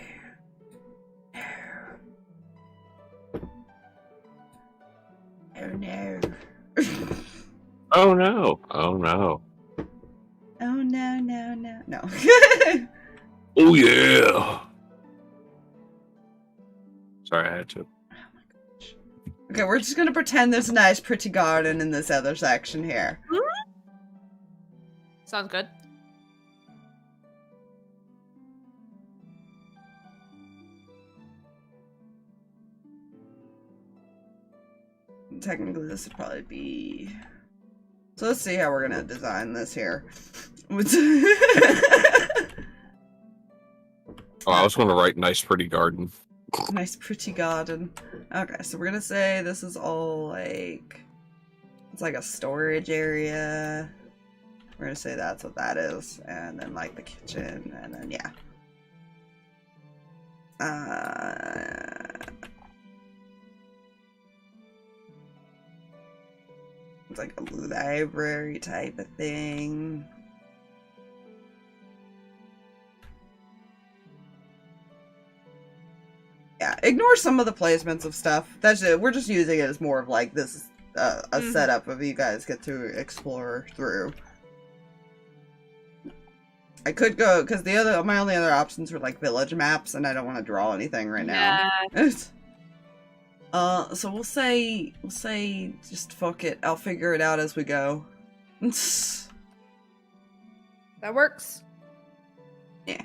No. Oh no. Oh no. Oh no. Oh no, no, no. No. Oh yeah. Sorry, I had to. Okay, we're just gonna pretend there's a nice pretty garden in this other section here. Sounds good. Technically, this would probably be... So let's see how we're gonna design this here. Oh, I was gonna write nice pretty garden. Nice pretty garden. Okay, so we're gonna say this is all like... It's like a storage area. We're gonna say that's what that is. And then like the kitchen, and then yeah. It's like a library type of thing. Yeah, ignore some of the placements of stuff. That's it. We're just using it as more of like this is a setup of you guys get to explore through. I could go because my only other options were like village maps, and I don't want to draw anything right now. So we'll say just fuck it. I'll figure it out as we go. That works. Yeah.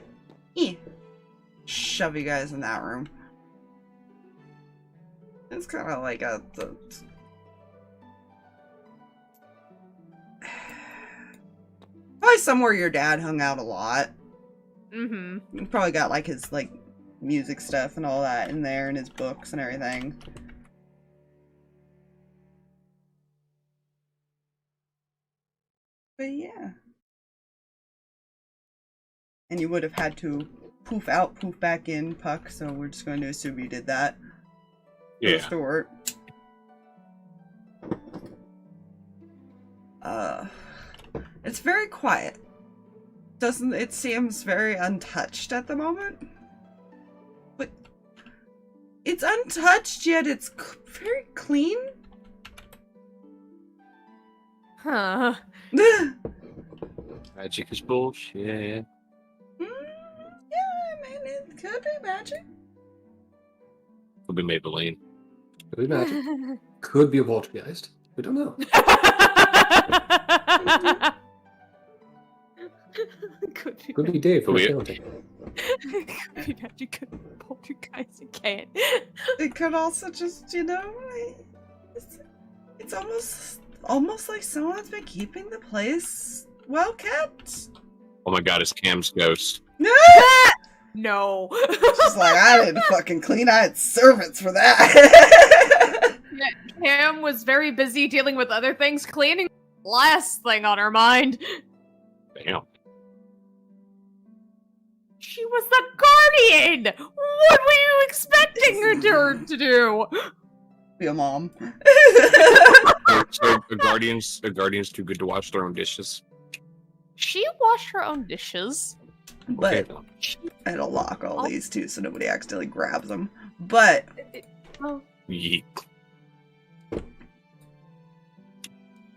Shove you guys in that room. It's kind of like probably somewhere your dad hung out a lot. Mm-hmm. He probably got like his like music stuff and all that in there, and his books and everything. But yeah. And you would have had to poof out, poof back in, Puck, so we're just going to assume you did that. Yeah. To work. It's very quiet. It seems very untouched at the moment. But it's untouched, yet it's very clean. Huh. Magic is bullshit. Yeah, I mean, it could be magic. Could be Maybelline. Could be magic. Could be a poltergeist. We don't know. Could be Dave from We- accounting. Could be magic poltergeist. You can't. It could also just, it's almost like someone's been keeping the place well kept. Oh my god, it's Cam's ghost. No. She's like, I didn't fucking clean. I had servants for that. Cam was very busy dealing with other things. Cleaning last thing on her mind. Damn. She was the guardian! What were you expecting her to do? Be a mom. So the guardian's too good to wash their own dishes. She washed her own dishes. But it'll lock all these too, so nobody accidentally grabs them. But Yeet.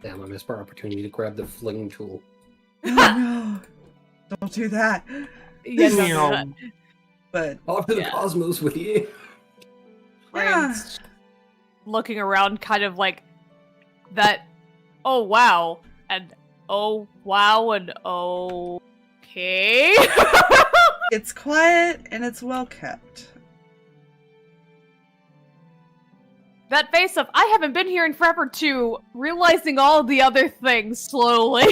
Damn, I missed our opportunity to grab the fling tool. oh no, don't do that. Yeah, don't do that. But Off to the Yeah. cosmos with you. Ryan's looking around kind of like that, oh wow, and oh wow, and okay. it's quiet and it's well kept. That face of, I haven't been here in forever too, realizing all the other things slowly.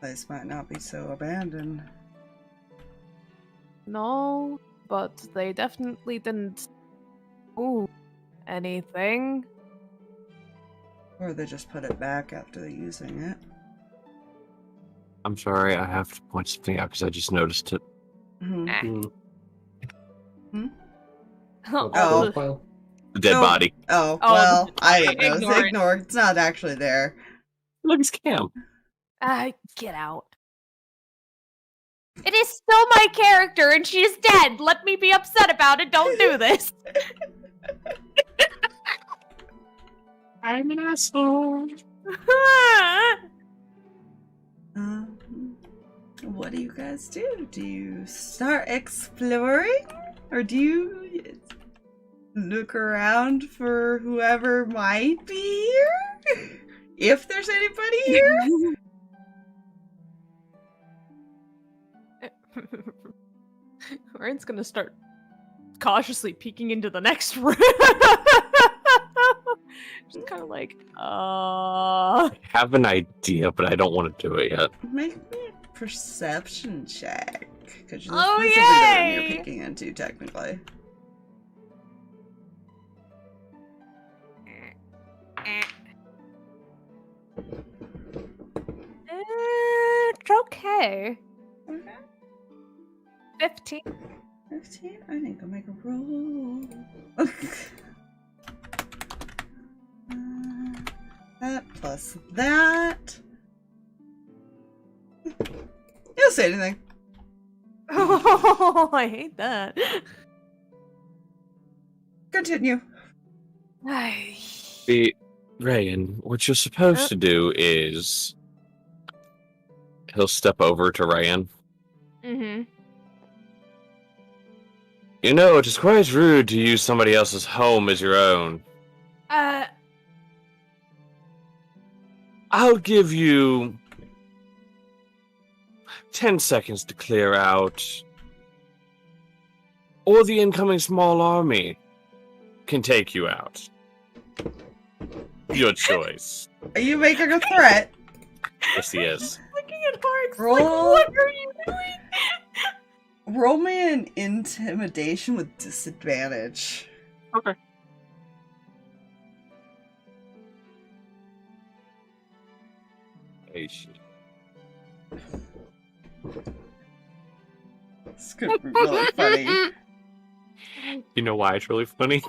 Place might not be so abandoned. No, but they definitely didn't move anything. Or they just put it back after using it. I'm sorry, I have to point something out because I just noticed it. Mhm. Oh. File. The dead Oh. body. Oh, Oh, well, I didn't know. ignore it. Ignore. It's not actually there. Look, it's Cam. Get out. It is still my character and she's dead. Let me be upset about it. Don't do this. I'm an asshole. What do you guys do? Do you start exploring? Or do you look around for whoever might be here? If there's anybody here? Ryan's gonna start cautiously peeking into the next room. Just kind of like, I have an idea, but I don't want to do it yet. Make me a perception check. Because this Oh, will be the room you're yay! peeking into, technically. It's okay. Okay. 15. 15? I think I'll make a roll. That plus that. You don't say anything. Oh, I hate that. Continue. See, Reyan, what you're supposed to do is he'll step over to Reyan. Mm-hmm. You know, it is quite rude to use somebody else's home as your own. I'll give you 10 seconds to clear out, or the incoming small army can take you out. Your choice. Are you making a threat? Yes, he is. Looking at Harx, Roll. like, what are you doing? Roll me an intimidation with disadvantage. Okay. Hey, shit. It's gonna be really funny. You know why it's really funny?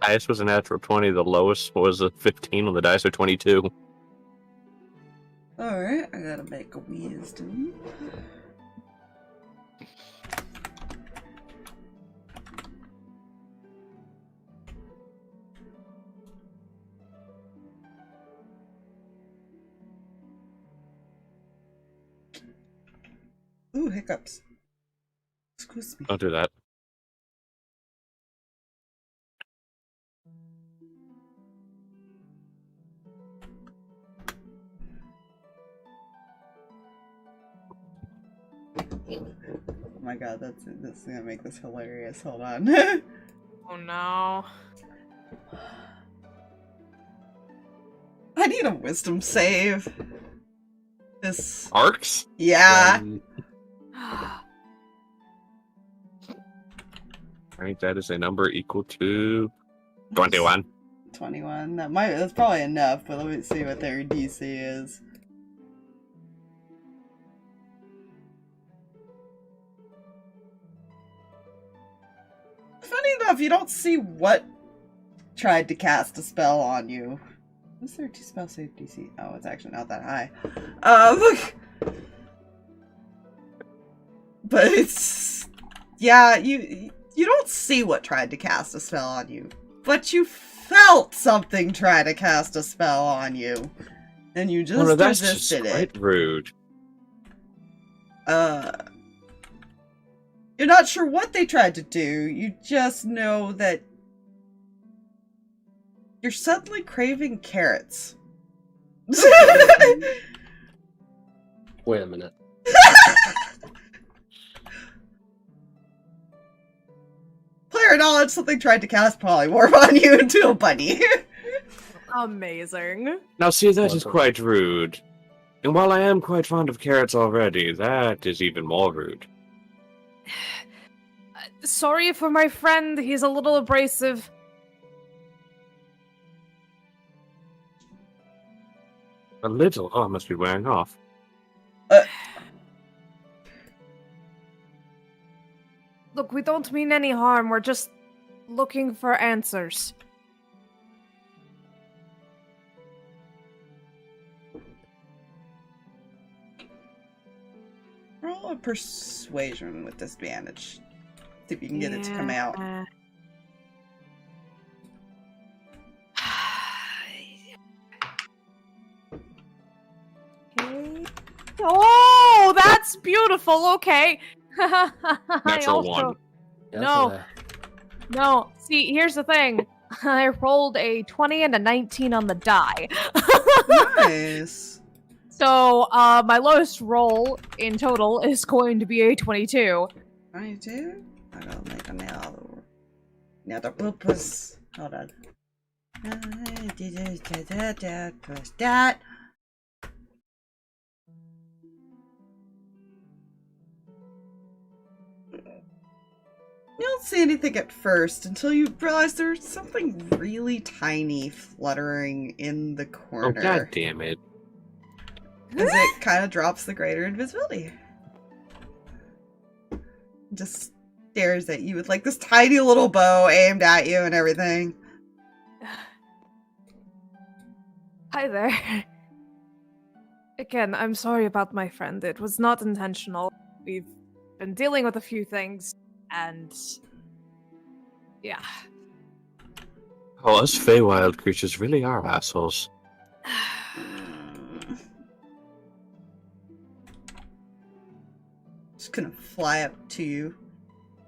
Highest was a natural 20, the lowest was a 15 on the dice, or 22. Alright, I gotta make a wisdom. Ooh, hiccups. Excuse me. Don't do that. Oh my god, that's gonna make this hilarious. Hold on. Oh no. I need a wisdom save. This. Harx? Yeah. I think that is a number equal to 21. 21. That's probably enough, but let me see what their DC is. Funny enough, you don't see what tried to cast a spell on you. What's their spell save DC? Oh, it's actually not that high. But it's yeah, you don't see what tried to cast a spell on you, but you felt something try to cast a spell on you, and you just That's resisted just it. quite rude. You're not sure what they tried to do. You just know that you're suddenly craving carrots. Wait a minute. Player knowledge, something tried to cast polymorph on you into a bunny. Amazing. Now see, that is Wonderful. quite rude. And while I am quite fond of carrots already, that is even more rude. Sorry for my friend, he's a little abrasive. A little? Oh, it must be wearing off. Look, we don't mean any harm, we're just looking for answers. Roll a persuasion with disadvantage. See if you can get it to come out. Okay. Oh, that's beautiful. Okay. Natural one. Yeah, No. that's No. See, here's the thing. I rolled a 20 and a 19 on the die. Nice. So, my lowest roll in total is going to be a 22. 22? I gotta make another purpose. Hold on. Push that. You don't see anything at first until you realize there's something really tiny fluttering in the Oh, corner. god damn it. As it kind of drops the greater invisibility. Just stares at you with like this tiny little bow aimed at you and everything. Hi there. Again, I'm sorry about my friend. It was not intentional. We've been dealing with a few things, and yeah. Oh, us Feywild creatures really are assholes. Just gonna fly up to you,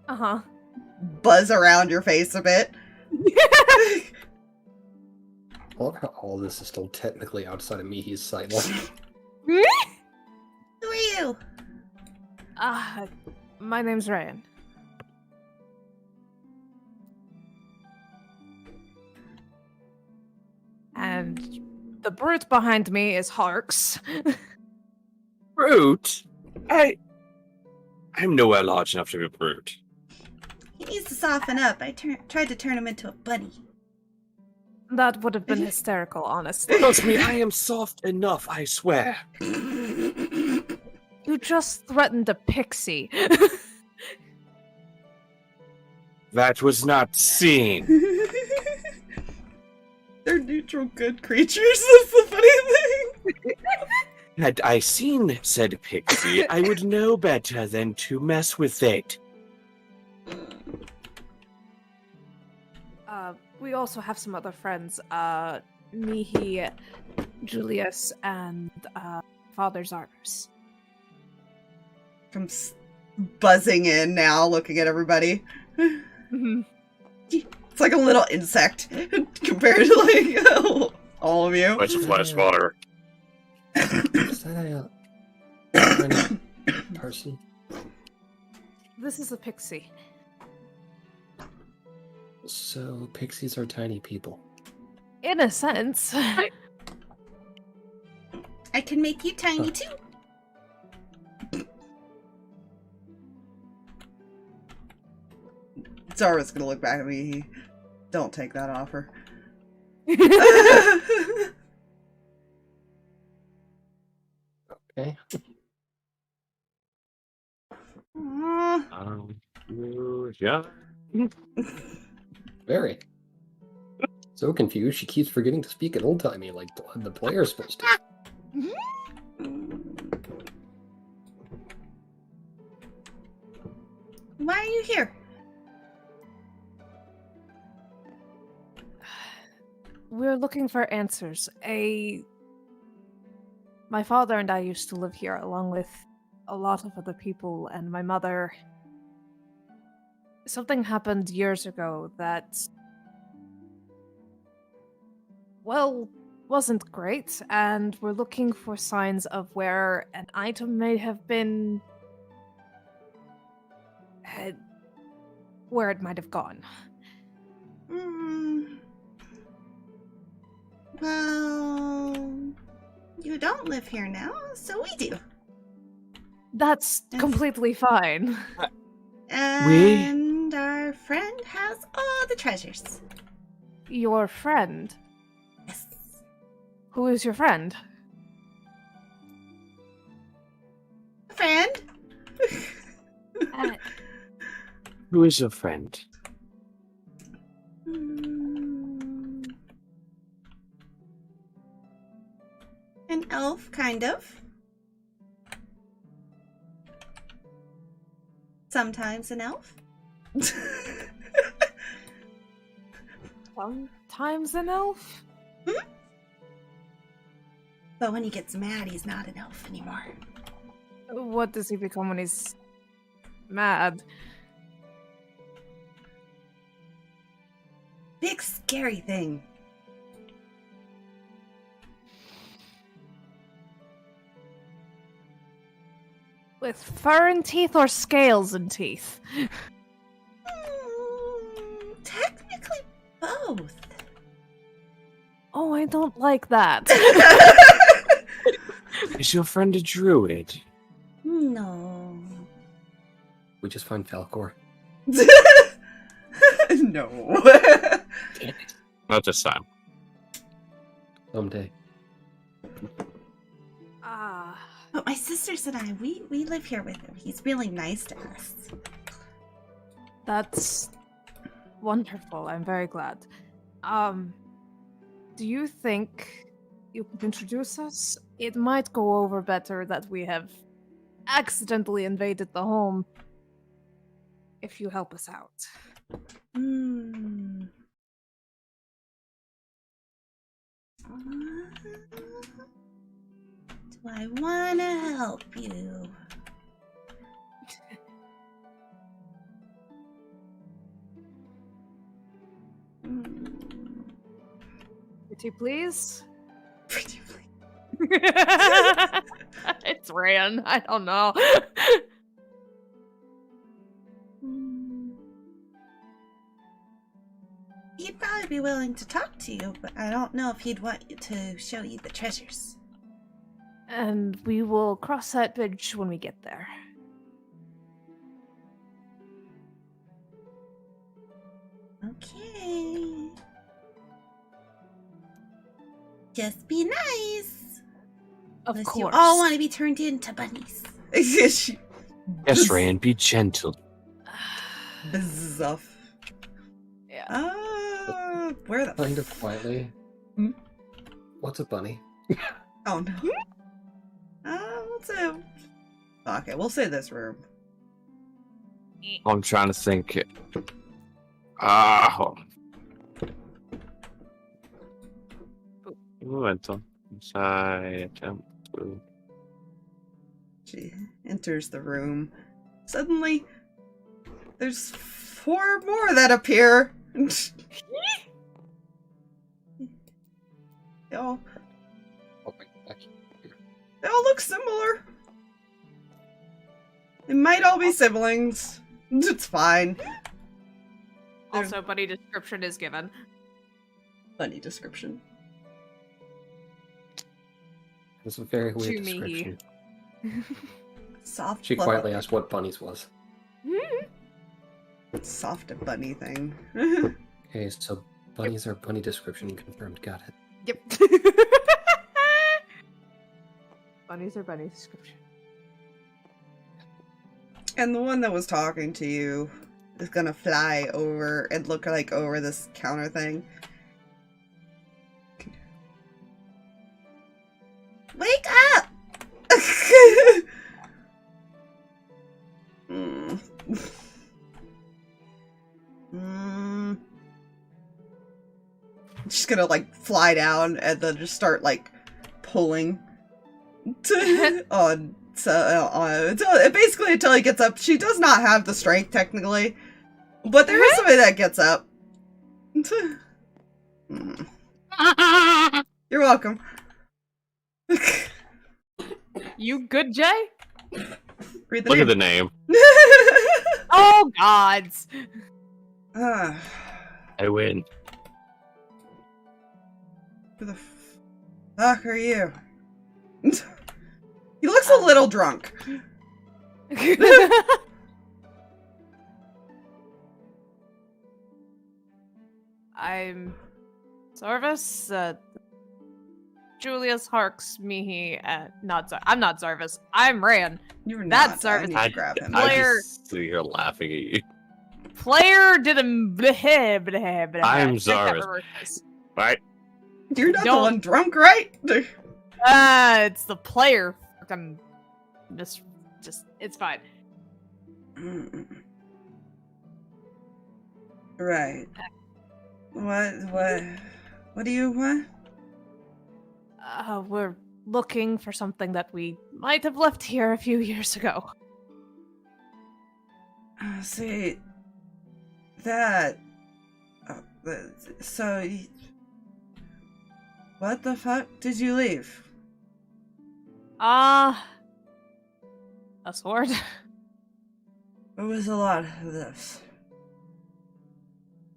Uh-huh. buzz around your face a bit. I love how all this is still technically outside of Mihi's sight line. Who are you? My name's Reyan. And the brute behind me is Harx. Brute? I'm nowhere large enough to be a brute. He needs to soften up. I tried to turn him into a bunny. That would have been hysterical, honestly. Trust me, I am soft enough, I swear. You just threatened a pixie. That was not seen. They're neutral good creatures, that's the funny thing. Had I seen said pixie, I would know better than to mess with it. We also have some other friends, Mihi, Julius, and Father Zargus. Comes buzzing in now, looking at everybody. It's like a little insect compared to like all of you. Much flesh water. Is that a person? This is a pixie. So, pixies are tiny people. In a sense. I can make you tiny too. Zara's gonna look back at me. Don't take that offer. Okay. Yeah. Very. So confused, she keeps forgetting to speak in old-timey like the player's supposed to. Why are you here? We're looking for answers. My father and I used to live here along with a lot of other people, and my mother... Something happened years ago that... Well, wasn't great, and we're looking for signs of where an item may have been... where it might have gone. Well, you don't live here now, so we do. That's completely fine. And our friend has all the treasures. Your friend? Yes. Who is your friend? Friend? Who is your friend? An elf, kind of. Sometimes an elf. Sometimes an elf? But when he gets mad, he's not an elf anymore. What does he become when he's mad? Big scary thing. With fur and teeth or scales and teeth? Technically both. Oh, I don't like that. Is your friend a druid? No. We just find Falcor. No. Damn it. Not this time. Someday. But my sisters and I, we live here with him. He's really nice to us. That's wonderful. I'm very glad. Do you think you could introduce us? It might go over better that we have accidentally invaded the home if you help us out. Do I want to help you? Pretty please? Pretty please. It's Reyan. I don't know. He'd probably be willing to talk to you, but I don't know if he'd want you to show you the treasures. And we will cross that bridge when we get there. Okay. Just be nice. Of Unless course. you all want to be turned into bunnies. Yes, Reyan, be gentle. Bzzuff. Yeah. Where the Kind of quietly. Hmm? What's a bunny? Oh no. Let's say... Okay, we'll say this room. I'm trying to think. Hold on. Momentum. Inside. She enters the room. Suddenly, there's 4 more that appear. they all look similar. They might all be siblings. It's fine. Also, bunny description is given. Funny description. It's a very To weird Mihi. description. Soft. She fluffy- quietly asked what bunnies was. Soft bunny thing. Okay, so bunnies are bunny description confirmed. Got it. Yep. Bunnies are bunny description. And the one that was talking to you is gonna fly over and look like over this counter thing. Wake up! Mm. Mm. She's gonna like fly down and then just start like pulling on basically until he gets up. She does not have the strength technically, but there is somebody that gets up. Mm. You're welcome. You good, Jay? Read the Look name. at the name. Oh, gods. Ah, I win. who the fuck are you? He looks a little drunk. I'm Zarvis, Julius, Harx, Mihi, I'm not Zarvis. I'm Reyan. You're not. That's I our- need to grab him. I- I Player- just sit here laughing at you. Player did a bleh, bleh, bleh. I'm I can't Zarvis. remember this. Right? You're not the Don't- one drunk, right? It's the player. I'm just, it's fine. Right. What do you want? We're looking for something that we might have left here a few years ago. See, that. What the fuck did you leave? A sword. There was a lot of this.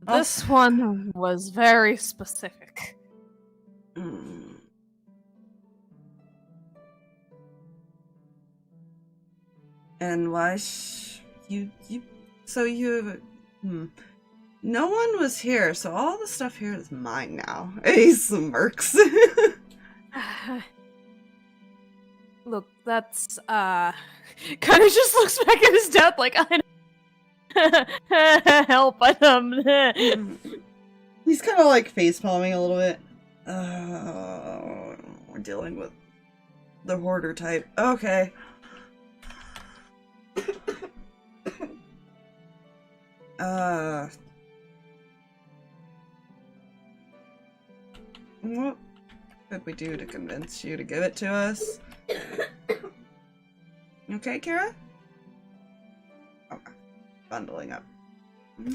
This one was very specific. Mm. And why no one was here, so all the stuff here is mine now. He smirks. Look, that's kind of just looks back at his dad like I help, but He's kind of like face palming a little bit. We're dealing with the hoarder type. Okay. What could we do to convince you to give it to us? Okay, Kira? Okay. Bundling up.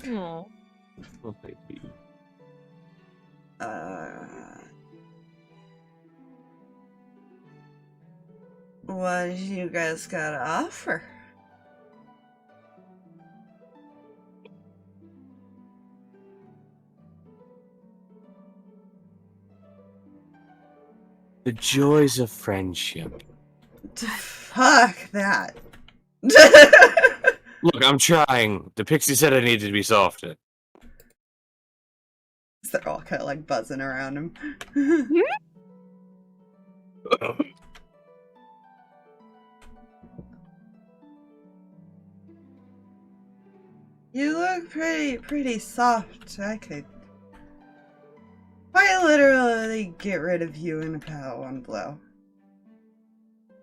Aw. Well, thank you. What you guys got to offer? The joys of friendship. Fuck that. Look, I'm trying. The pixie said I needed to be softer. They're all kind of like buzzing around him. You look pretty soft. I could quite literally get rid of you in about one blow.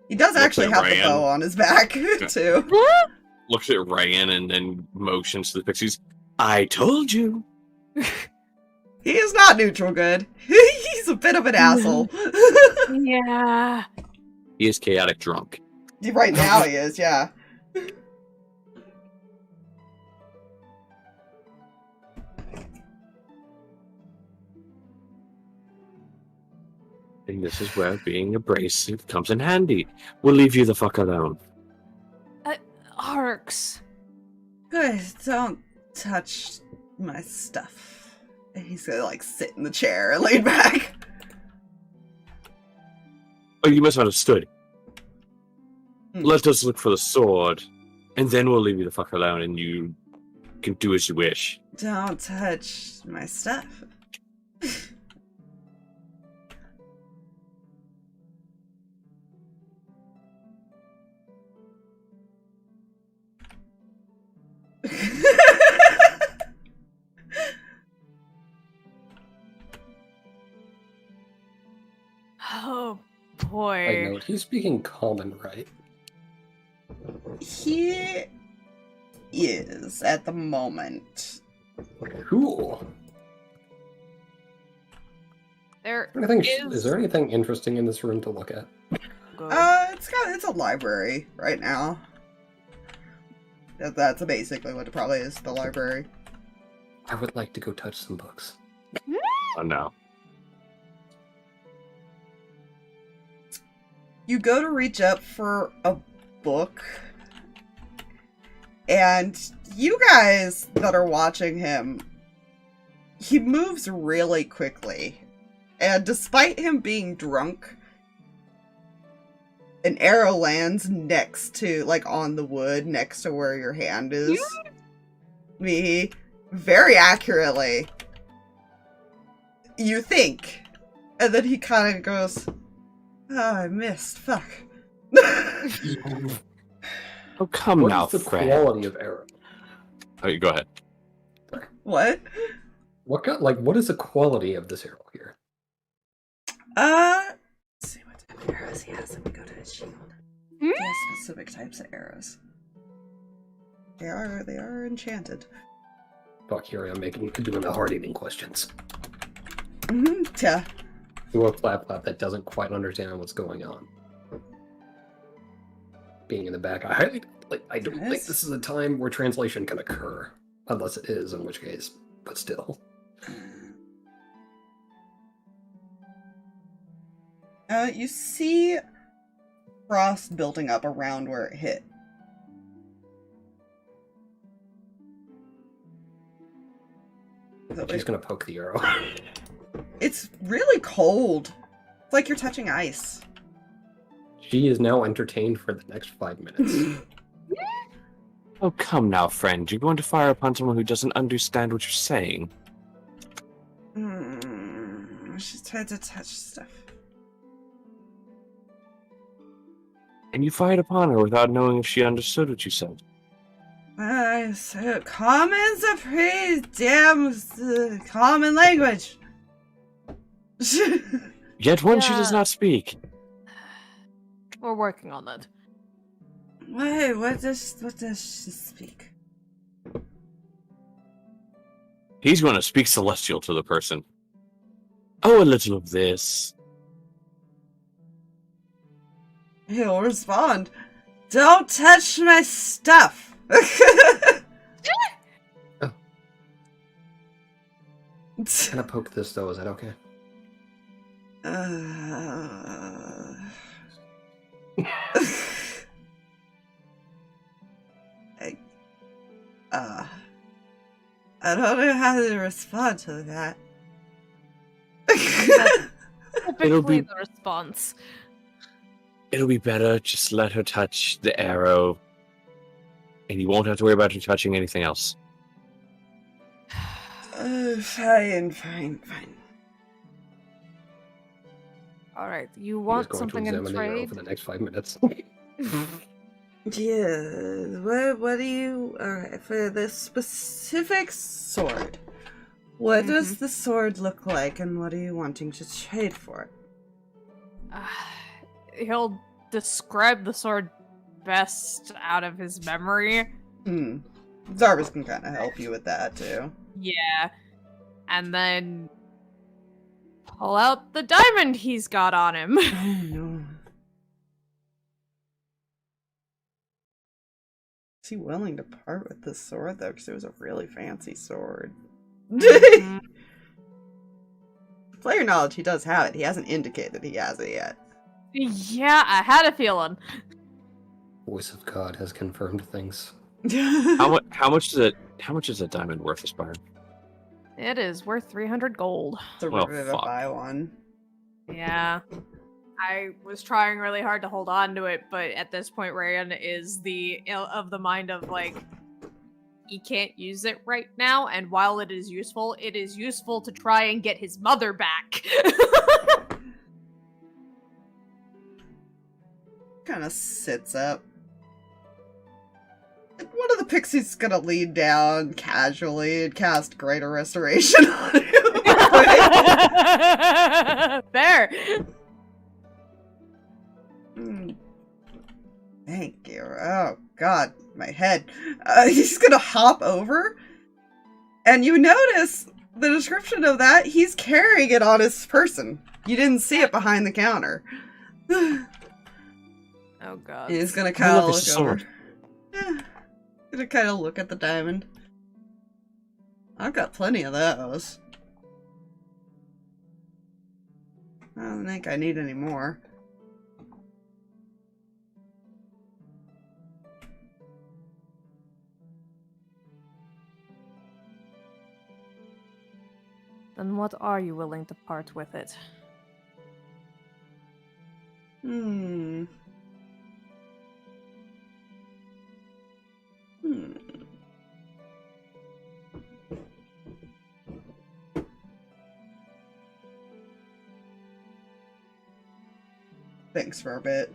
He does Looks actually at have the Reyan. bow on his back, too. Looks at Reyan and then motions to the pixies. I told you. He is not neutral good. He's a bit of an asshole. Yeah. He is chaotic drunk. Right now he is, yeah. And this is where being abrasive comes in handy. We'll leave you the fuck alone. Harx. Guys, don't touch my stuff. And he's gonna, like, sit in the chair and lay back. Oh, you misunderstood. Hmm. Let us look for the sword, and then we'll leave you the fuck alone, and you can do as you wish. Don't touch my stuff. Oh I boy. note he's speaking common, right? He is at the moment. Cool. There Is there anything interesting in this room to look at? Good. It's a library right now. That's basically what it probably is, the library. I would like to go touch some books. Oh no. You go to reach up for a book, and you guys that are watching him, he moves really quickly. And despite him being drunk, an arrow lands next to, like, on the wood next to where your hand is. Mihi, very accurately. You think. And then he kind of goes, oh, I missed. Fuck. Oh, come What now, is the friend. quality of arrow? Oh, go ahead. What? What is the quality of this arrow here? Let's see what type of arrows he has. Let me go to his shield. He has specific types of arrows. They are enchanted. Fuck, here I am doing the hard-eating questions. Yeah. To a flap that doesn't quite understand what's going on. Being in the back, I don't think this is a time where translation can occur. Unless it is, in which case, but still. You see frost building up around where it hit. She's gonna poke the arrow. It's really cold. It's like you're touching ice. She is now entertained for the next 5 minutes. Oh, come now, friend. You're going to fire upon someone who doesn't understand what you're saying. She's trying to touch stuff. And you fired upon her without knowing if she understood what you said. I said common's a pretty damn common language. Yet one she Yeah. does not speak. We're working on that. Wait, what does she speak? He's going to speak celestial to the person. Oh, a little of this. He'll respond. Don't touch my stuff. Can I poke this though? Is that okay? I don't know how to respond to that. Typically the response. It'll be better. Just let her touch the arrow. And you won't have to worry about her touching anything else. Fine. Alright, you He's want going something to in examine the arrow trade? for the next 5 minutes. Yeah, what do you... Alright, for the specific sword, what does the sword look like, and what are you wanting to trade for it? He'll describe the sword best out of his memory. Zarvis can kind of help you with that, too. Yeah. And then pull out the diamond he's got on him. Oh, no. Is he willing to part with this sword, though? Because it was a really fancy sword. Player knowledge, he does have it. He hasn't indicated he has it yet. Yeah, I had a feeling. Voice of God has confirmed things. How much is it? How much is a diamond worth, Aspire? It is worth 300 gold. Well, Derivative fuck. buy one. Yeah. I was trying really hard to hold on to it, but at this point, Reyan is of the mind of, like, he can't use it right now, and while it is useful to try and get his mother back. Kind of sits up. And one of the pixies gonna lean down casually and cast Greater Restoration on him. There. Thank you. Oh god, my head. He's gonna hop over, and you notice the description of that, he's carrying it on his person. You didn't see it behind the counter. Oh god. And he's gonna kind of look over. sword. Yeah. Gonna kind of look at the diamond. I've got plenty of those. I don't think I need any more. Then what are you willing to part with it? Hmm. Thanks for a bit.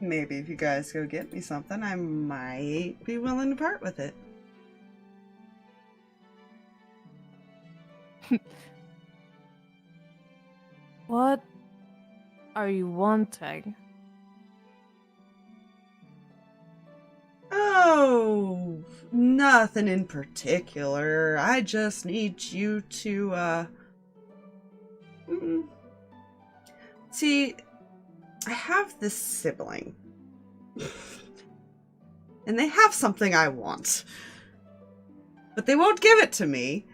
Maybe if you guys go get me something, I might be willing to part with it. What are you wanting? Oh, nothing in particular. I just need you to, see, I have this sibling. And they have something I want. But they won't give it to me.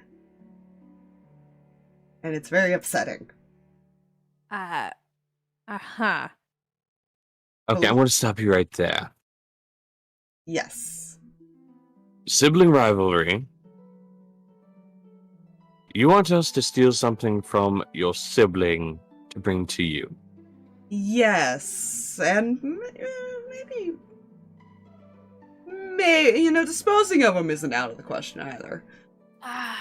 And it's very upsetting. Uh-huh. Okay, I'm going to stop you right there. Yes. Sibling rivalry. You want us to steal something from your sibling to bring to you? Yes. And maybe, you know, disposing of them isn't out of the question either. I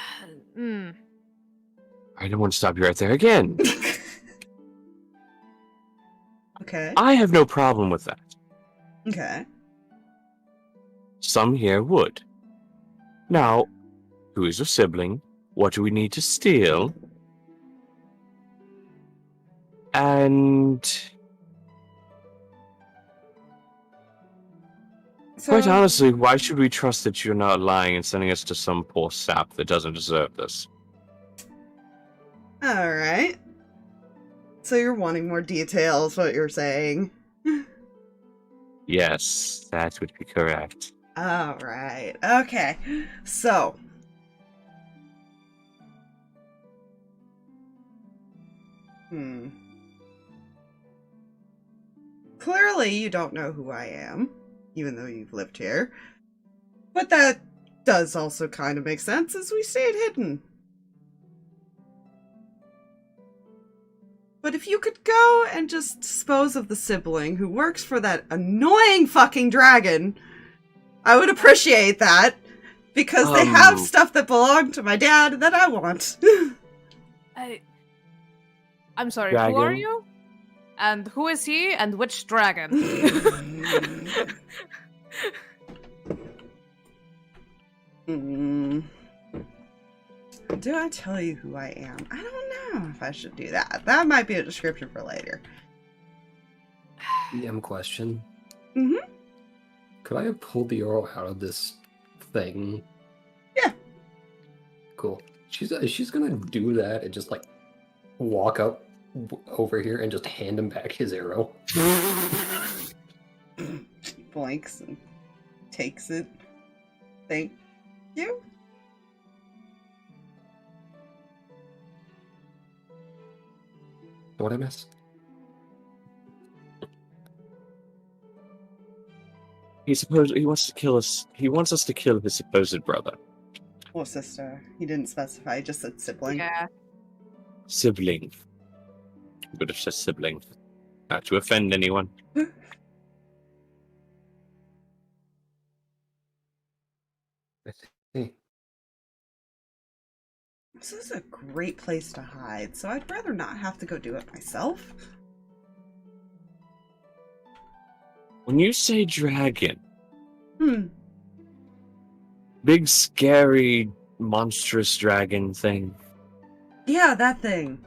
don't want to stop you right there again. Okay. I have no problem with that. Okay. Some here would. Now, who is your sibling? What do we need to steal? And quite honestly, why should we trust that you're not lying and sending us to some poor sap that doesn't deserve this? Alright. So you're wanting more details, what you're saying. Yes, that would be correct. Alright. Okay. So. Clearly you don't know who I am, even though you've lived here. But that does also kind of make sense, as we stayed hidden. But if you could go and just dispose of the sibling who works for that annoying fucking dragon, I would appreciate that. Because they have stuff that belonged to my dad that I want. I'm sorry, Dragon. who are you? And who is he, and which dragon? Do I tell you who I am? I don't know if I should do that. That might be a description for later. DM question. Mm-hmm. Could I have pulled the arrow out of this thing? Yeah. Cool. She's gonna do that and just like walk up over here and just hand him back his arrow. Blinks and takes it. Thank you. What I miss? He wants to kill us. He wants us to kill his supposed brother. Or sister. He didn't specify, he just said sibling. Yeah. Sibling. Would have said sibling. Not to offend anyone. I see. This is a great place to hide, so I'd rather not have to go do it myself. When you say dragon, Hmm. big, scary, monstrous dragon thing. Yeah, that thing.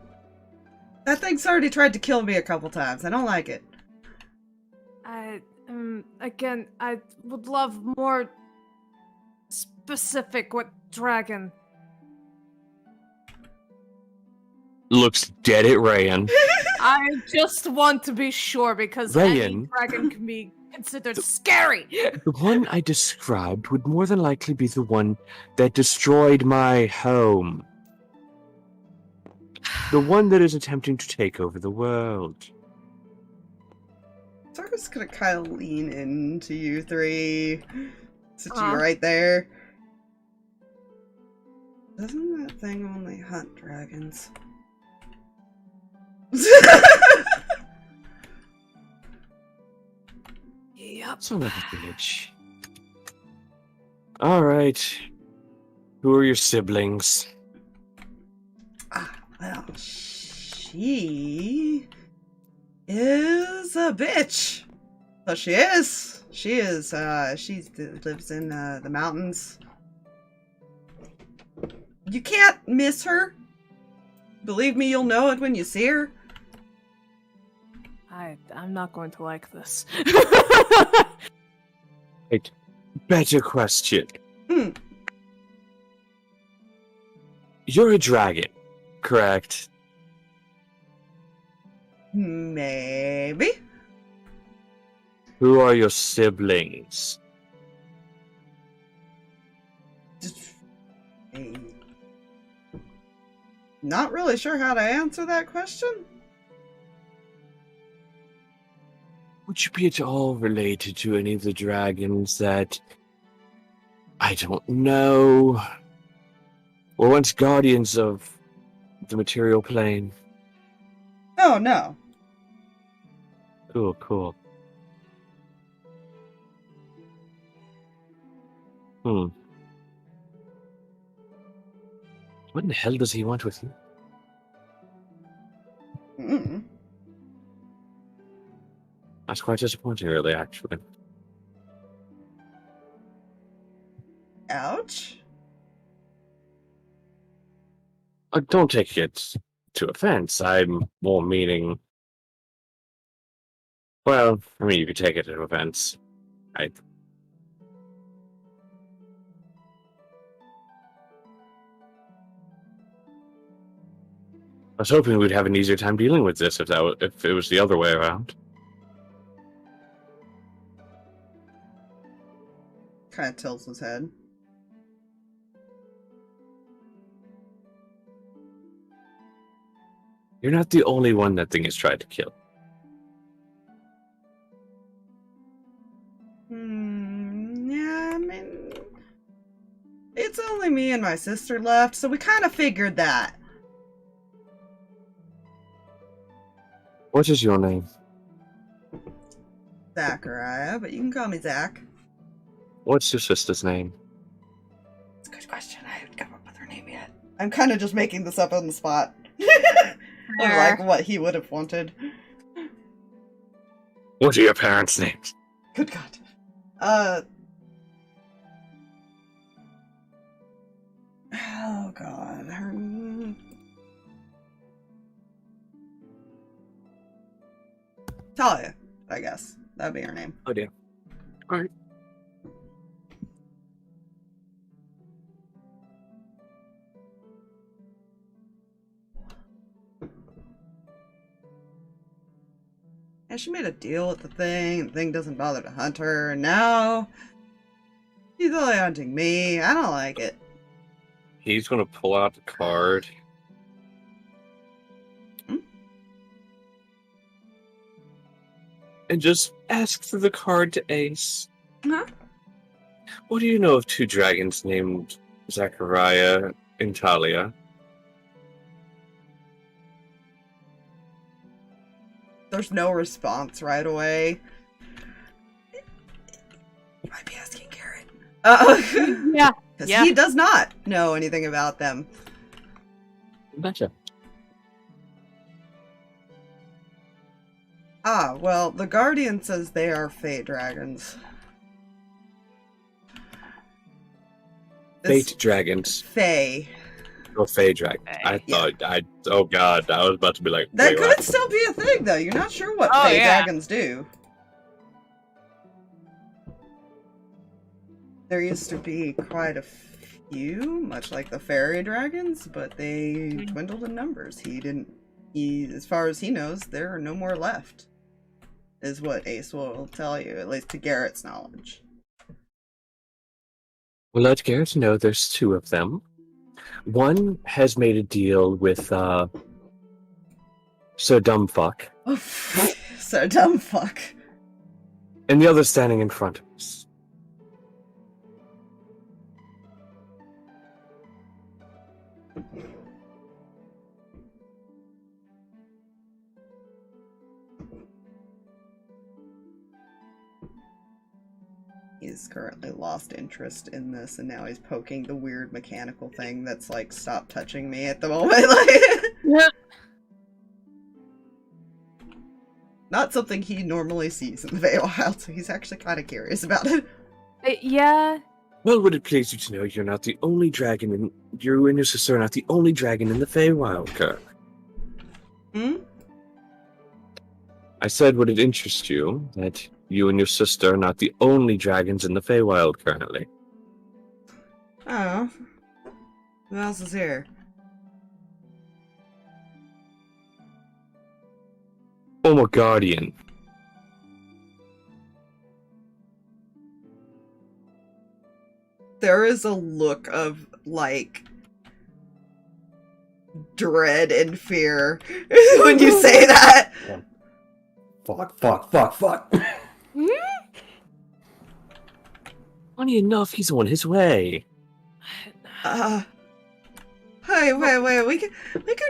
That thing's already tried to kill me a couple times. I don't like it. Again, I would love more specific what dragon. Looks dead at Reyan. I just want to be sure because any Reyan. dragon can be considered scary. The one I described would more than likely be the one that destroyed my home. The one that is attempting to take over the world. So I'm just gonna kind of lean into you three. Sit you Aw. right there. Doesn't that thing only hunt dragons? Yep. Son of a bitch. Alright. Who are your siblings? Well, she is a bitch. So she is. She lives in the mountains. You can't miss her. Believe me, you'll know it when you see her. I'm not going to like this. Right. Better question. Hmm. You're a dragon, correct? Maybe. Who are your siblings? Not really sure how to answer that question. Would you be at all related to any of the dragons that I don't know? Were once guardians of the material plane? Oh, no. Cool, cool. What in the hell does he want with you? Mm. That's quite disappointing, really, actually. Ouch. Don't take it to offense. I'm more meaning... Well, I mean, you could take it to offense. I was hoping we'd have an easier time dealing with this if it was the other way around. Kind of tilts his head. You're not the only one that thing has tried to kill. Yeah, I mean... It's only me and my sister left, so we kind of figured that. What is your name? Zachariah, but you can call me Zach. What's your sister's name? It's a good question. I haven't come up with her name yet. I'm kind of just making this up on the spot. Or like what he would have wanted. What are your parents' names? Good God. Oh God. Talia, I guess. That'd be her name. Oh dear. Alright. And she made a deal with the thing doesn't bother to hunt her, and now he's only hunting me. I don't like it. He's gonna pull out the card. and just ask for the card to Ace. Huh? What do you know of two dragons named Zachariah and Talia? There's no response right away. You might be asking Garrett. Yeah. Because Yeah. he does not know anything about them. Gotcha. Ah, well, the Guardian says they are Fey dragons. Fate dragons. Fey. Oh, Fey dragon. Fey, I thought, oh god, I was about to be like, That wait, could what? still be a thing, though. You're not sure what Oh, Fey yeah. dragons do. There used to be quite a few, much like the fairy dragons, but they dwindled in numbers. As far as he knows, there are no more left. Is what Ace will tell you, at least to Garrett's knowledge. Well, let Garrett know there's two of them. One has made a deal with, Sir Dumbfuck, So dumb fuck. and the other's standing in front of us. He's currently lost interest in this, and now he's poking the weird mechanical thing that's like, stop touching me at the moment. Like, not something he normally sees in the Feywild, so he's actually kind of curious about it. Yeah. Well, would it please you to know you're not the only dragon in... You and your sister are not the only dragon in the Feywild, currently. Hmm? I said, would it interest you that you and your sister are not the only dragons in the Feywild currently? Oh. Who else is here? Former Guardian. There is a look of, like, dread and fear when you say that. Fuck. Funny enough, he's on his way. Hey, wait, we can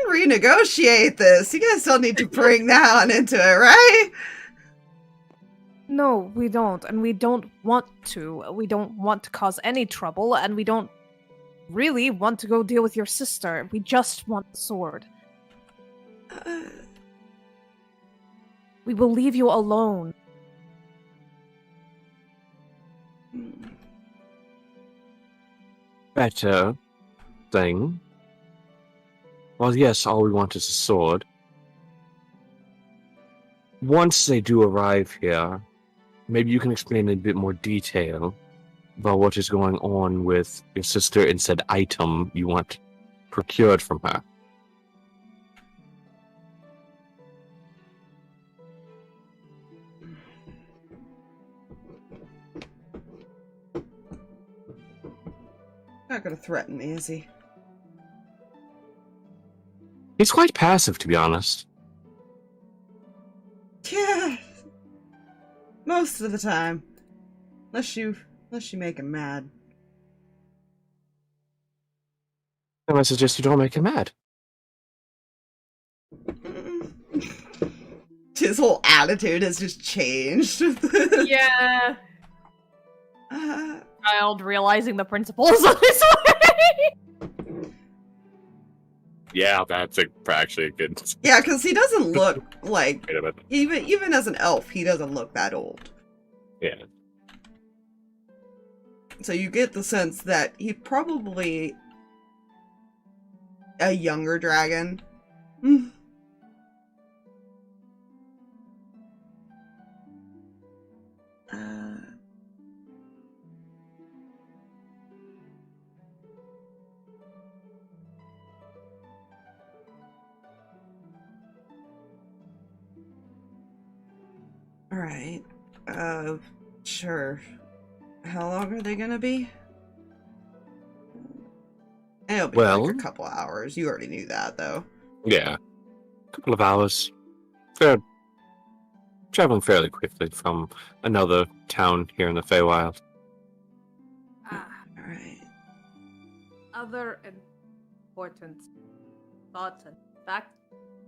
renegotiate this. You guys don't need to bring that on into it, right? No, we don't, and we don't want to. We don't want to cause any trouble, and we don't really want to go deal with your sister. We just want the sword. We will leave you alone. Better thing. Well, yes, all we want is a sword. Once they do arrive here, maybe you can explain in a bit more detail about what is going on with your sister and said item you want procured from her. Not gonna threaten me, is he? He's quite passive, to be honest. Yeah. Most of the time. Unless you make him mad. And I suggest you don't make him mad. His whole attitude has just changed. Yeah. Child realizing the principles of his way. Yeah, that's actually a good... Yeah, because he doesn't look like... Wait a minute. Even as an elf, he doesn't look that old. Yeah. So you get the sense that he's probably a younger dragon. Alright. Sure. How long are they gonna be? It'll be Well- like a couple hours. You already knew that, though. Yeah. Couple of hours. Fair. traveling fairly quickly from another town here in the Feywild. Alright. Other important thought and fact,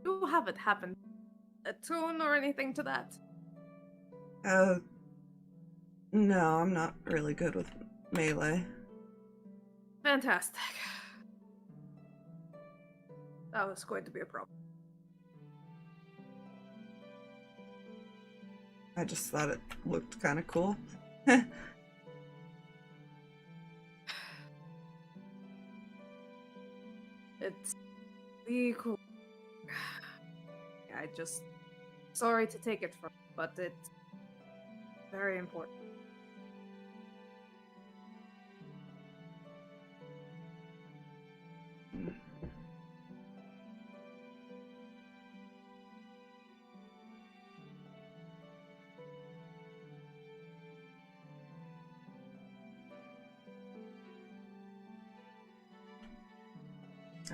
you haven't happened a tune or anything to that? No, I'm not really good with melee. Fantastic. That was going to be a problem. I just thought it looked kind of cool. It's really cool. I just sorry to take it from, but it's very important.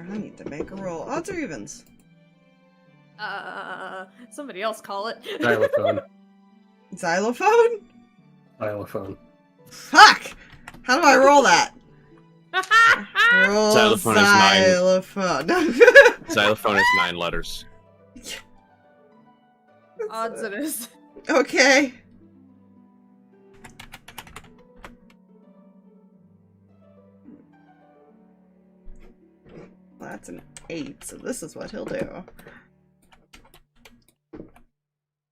I need to make a roll. Odds or evens? Somebody else call it. Xylophone. Xylophone? Xylophone. Fuck! How do I roll that? Roll Xylophone is 9. xylophone. Xylophone is 9 letters. Odds it is. Okay. That's an 8, so this is what he'll do.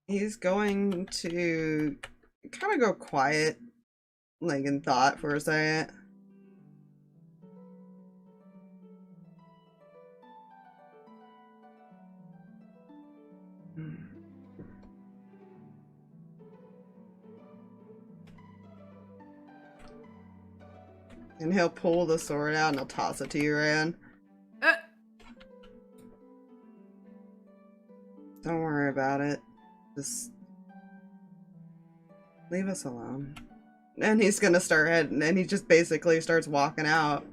He's going to kind of go quiet, like in thought for a second. And he'll pull the sword out and he'll toss it to you, Reyan. Don't worry about it. Just leave us alone. And he's gonna start heading, and he just basically starts walking out.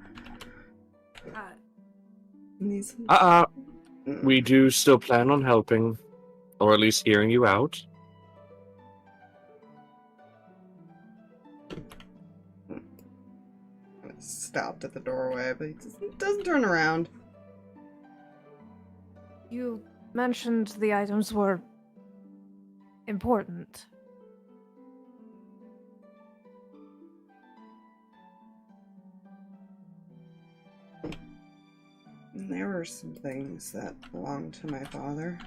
We do still plan on helping, or at least hearing you out. Stopped at the doorway, but he doesn't turn around. You mentioned the items were important. And there were some things that belonged to my father.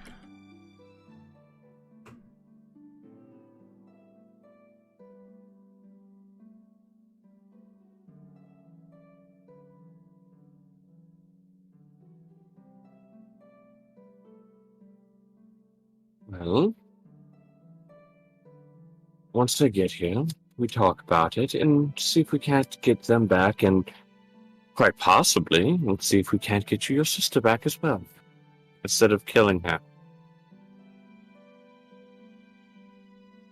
Well, once they get here, we talk about it and see if we can't get them back, and quite possibly, we'll see if we can't get you your sister back as well, instead of killing her.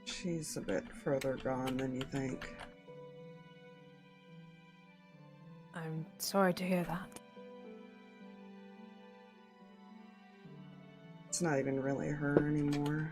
She's a bit further gone than you think. I'm sorry to hear that. It's not even really her anymore.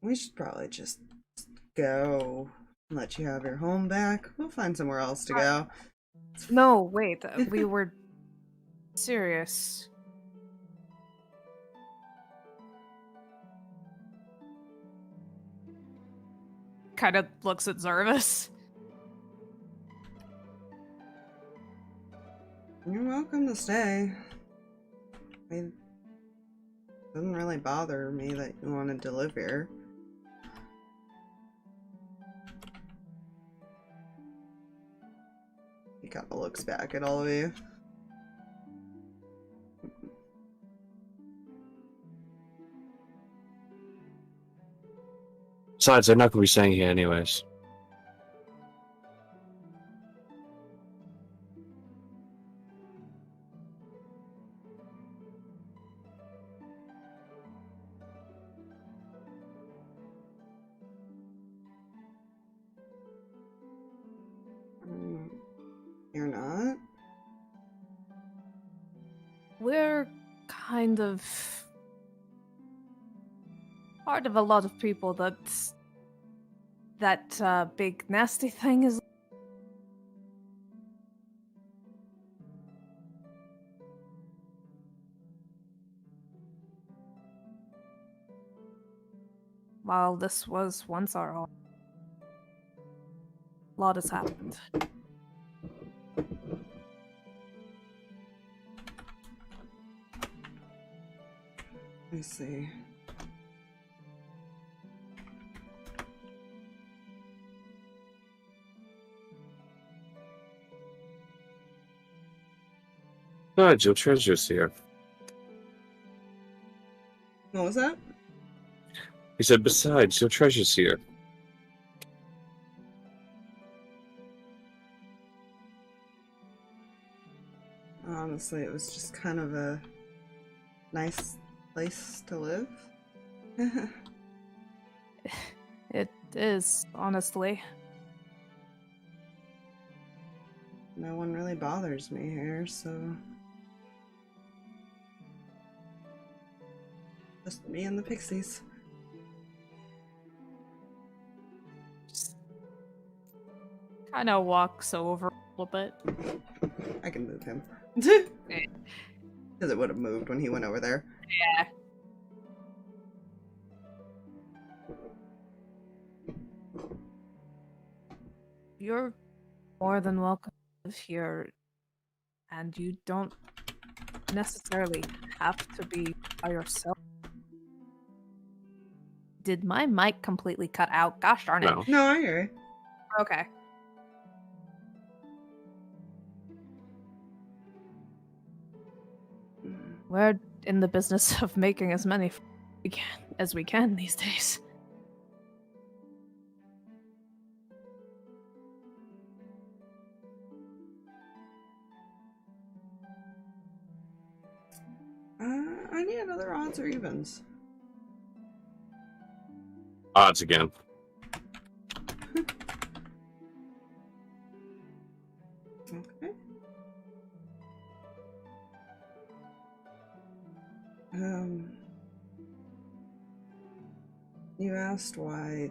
We should probably just go and let you have your home back. We'll find somewhere else to go. No, wait. We were serious. Kind of looks at Zervis. You're welcome to stay. Doesn't really bother me that you wanted to live here. He kind of looks back at all of you. Besides, they're not going to be staying here anyways. You're not? We're kind of part of a lot of people that big nasty thing is. While this was once our home, a lot has happened. I see. Besides, your treasure's here. What was that? He said, besides, your treasure's here. Honestly, it was just kind of a nice place to live. It is, honestly. No one really bothers me here, so... Just me and the pixies. Kind of walks over a little bit. I can move him. Because it would have moved when he went over there. Yeah. You're more than welcome to live here, and you don't necessarily have to be by yourself. Did my mic completely cut out? Gosh darn it. No. No, I hear you. Okay. We're in the business of making as many as we can these days. I need another odds or evens. Odds again. Okay. You asked why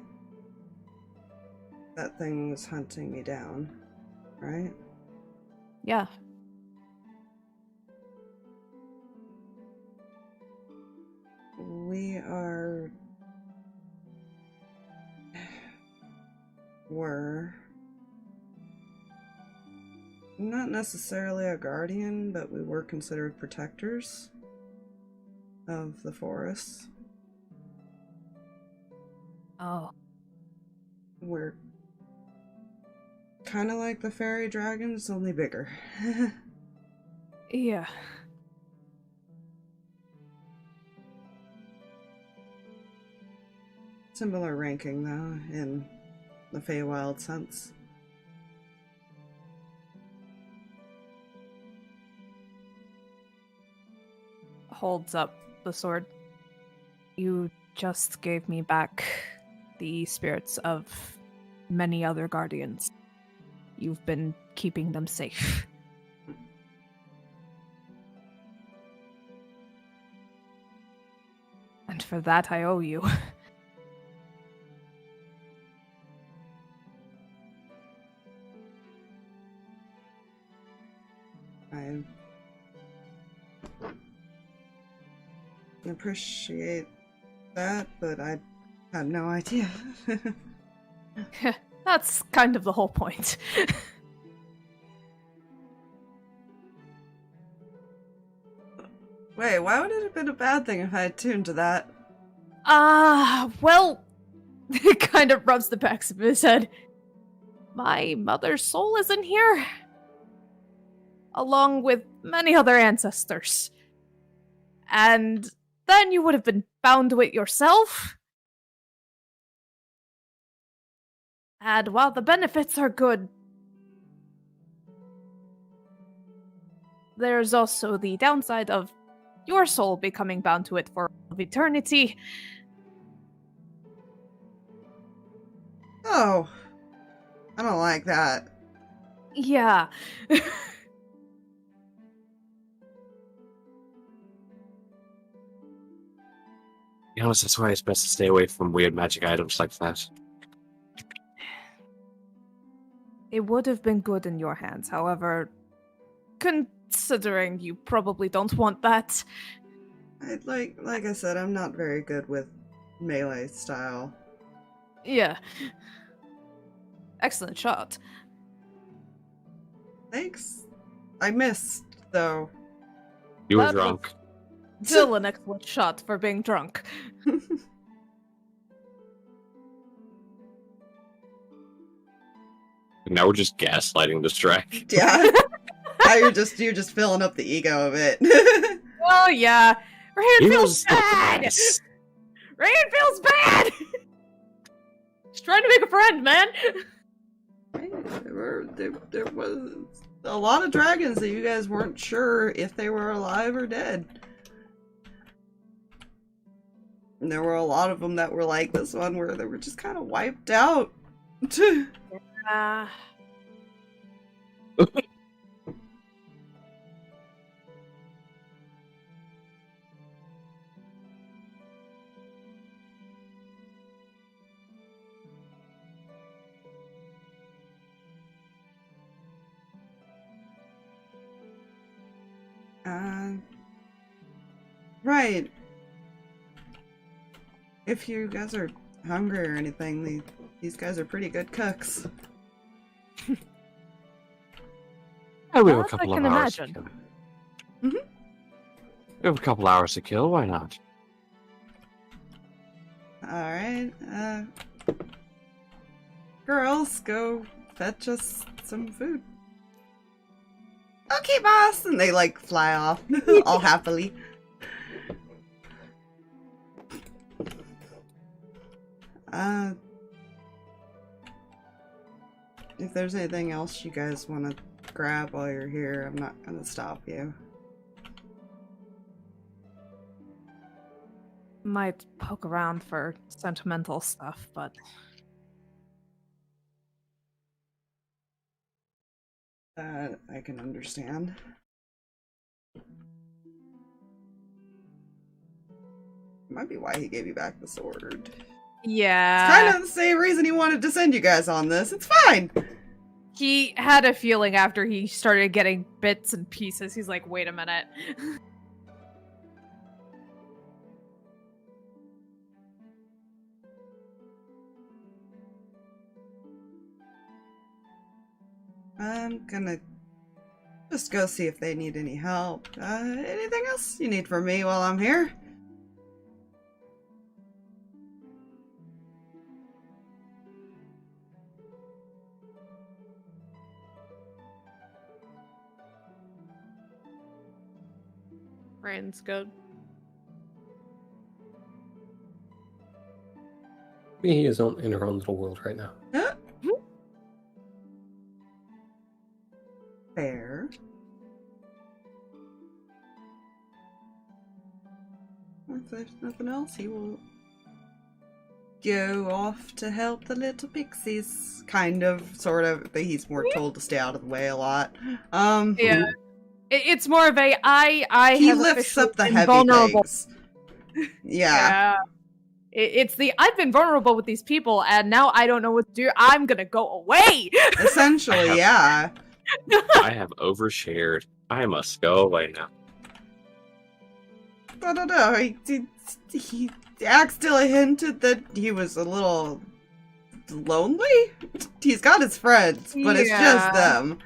that thing was hunting me down, right? Yeah. We were not necessarily a guardian, but we were considered protectors of the forest. Oh. We're kind of like the fairy dragons, only bigger. Yeah. Similar ranking, though, in the Feywild sense. Holds up the sword. You just gave me back the spirits of many other guardians. You've been keeping them safe. And for that, I owe you. I appreciate that, but I had no idea. That's kind of the whole point. Wait, why would it have been a bad thing if I had tuned to that? Well, it kind of rubs the backs of his head. My mother's soul is in here, along with many other ancestors. And then you would have been bound to it yourself. And while the benefits are good, there's also the downside of your soul becoming bound to it for all of eternity. Oh. I don't like that. Yeah. To be honest, that's why it's best to stay away from weird magic items like that. It would have been good in your hands, however, considering you probably don't want that. Like I said, I'm not very good with melee style. Yeah. Excellent shot. Thanks. I missed, though. You were That was- drunk. Still an excellent shot for being drunk. And now we're just gaslighting this track. Yeah. Now you're just filling up the ego of it. Oh yeah. Reyan He feels was the bad! best. Reyan feels bad! He's trying to make a friend, man! There was a lot of dragons that you guys weren't sure if they were alive or dead. And there were a lot of them that were like this one where they were just kind of wiped out. Right. If you guys are hungry or anything, these guys are pretty good cooks. Yeah, we have Well, a couple I of can hours to imagine. kill. Mhm. We have a couple hours to kill, why not? Alright, girls, go fetch us some food. Okay, boss! And they, like, fly off, all happily. If there's anything else you guys want to grab while you're here, I'm not gonna stop you. Might poke around for sentimental stuff, but I can understand. Might be why he gave you back the sword. yeah. Kind of the same reason he wanted to send you guys on this. It's fine. He had a feeling after he started getting bits and pieces. He's like, wait a minute. I'm gonna just go see if they need any help. Anything else you need from me while I'm here? Rain's good. Mihi is in her own little world right now. Huh? Fair. If there's nothing else, he will go off to help the little pixies. Kind of, sort of, but he's more told to stay out of the way a lot. Yeah. It's more of a I He have lifts officially up the been heavy vulnerable. things. Yeah. It's the I've been vulnerable with these people and now I don't know what to do. I'm gonna go away. Essentially, yeah. I have overshared. I must go away now. I don't know. He accidentally hinted that he was a little lonely. He's got his friends, but it's just Yeah. them.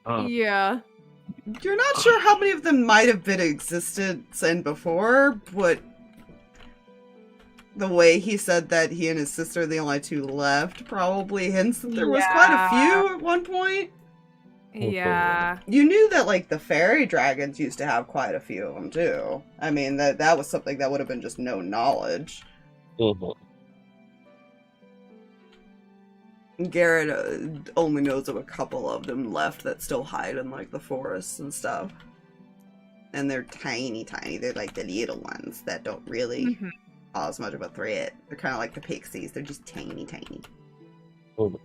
Oh, Yeah. you're not sure how many of them might have been existence and before, but the way he said that he and his sister are the only two left probably hints that there was quite a few at one point. Yeah. You knew that, like, the fairy dragons used to have quite a few of them, too. I mean, that was something that would have been just known knowledge. Garrett only knows of a couple of them left that still hide in, like, the forests and stuff. And they're tiny, tiny. They're, like, the little ones that don't really cause much of a threat. They're kind of like the pixies. They're just tiny, tiny. So,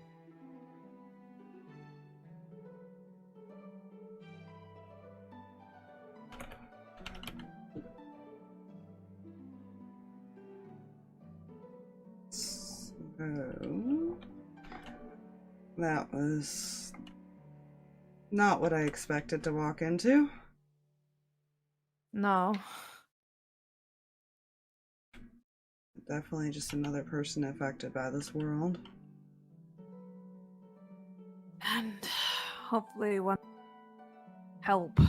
that was not what I expected to walk into. No. Definitely just another person affected by this world. And hopefully one help. I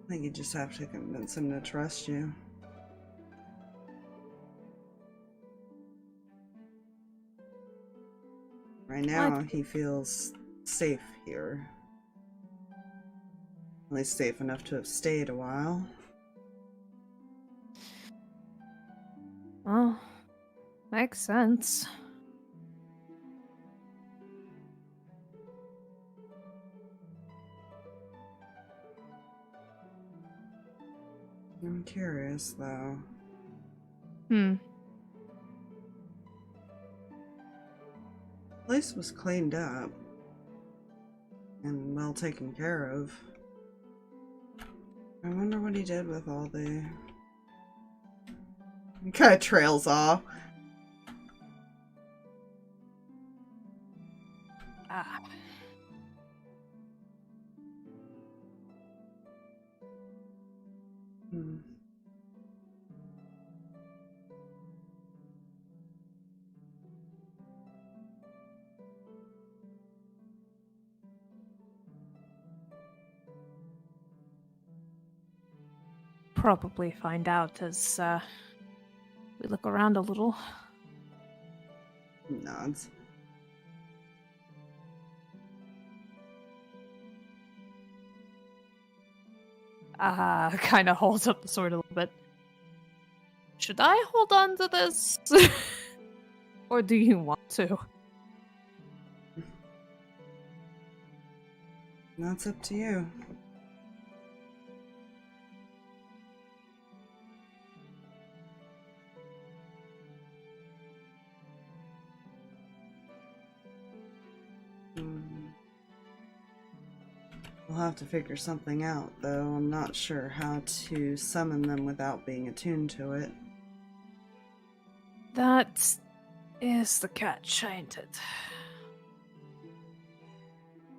think you just have to convince him to trust you. Right now, he feels safe here. At least safe enough to have stayed a while. Well, makes sense. I'm curious, though. Hmm. The place was cleaned up and well taken care of. I wonder what he did with all the... He kind of trails off. Ah. Probably find out as we look around a little. Nods. Kind of holds up the sword a little bit. Should I hold on to this? Or do you want to? That's up to you. We'll have to figure something out, though. I'm not sure how to summon them without being attuned to it. That is the catch, ain't it?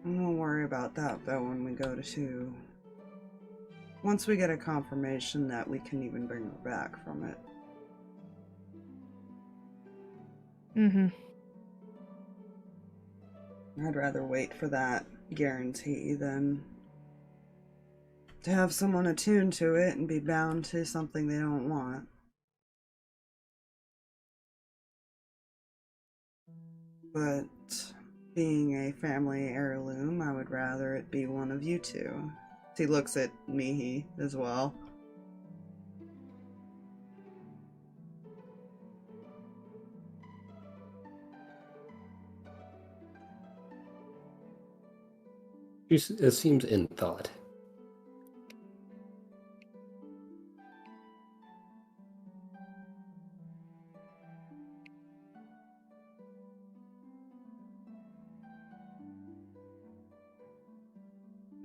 And we'll worry about that, though, when we go to... Once we get a confirmation that we can even bring her back from it. I'd rather wait for that guarantee than to have someone attuned to it and be bound to something they don't want. But being a family heirloom, I would rather it be one of you two. He looks at Mihi as well. It seems in thought.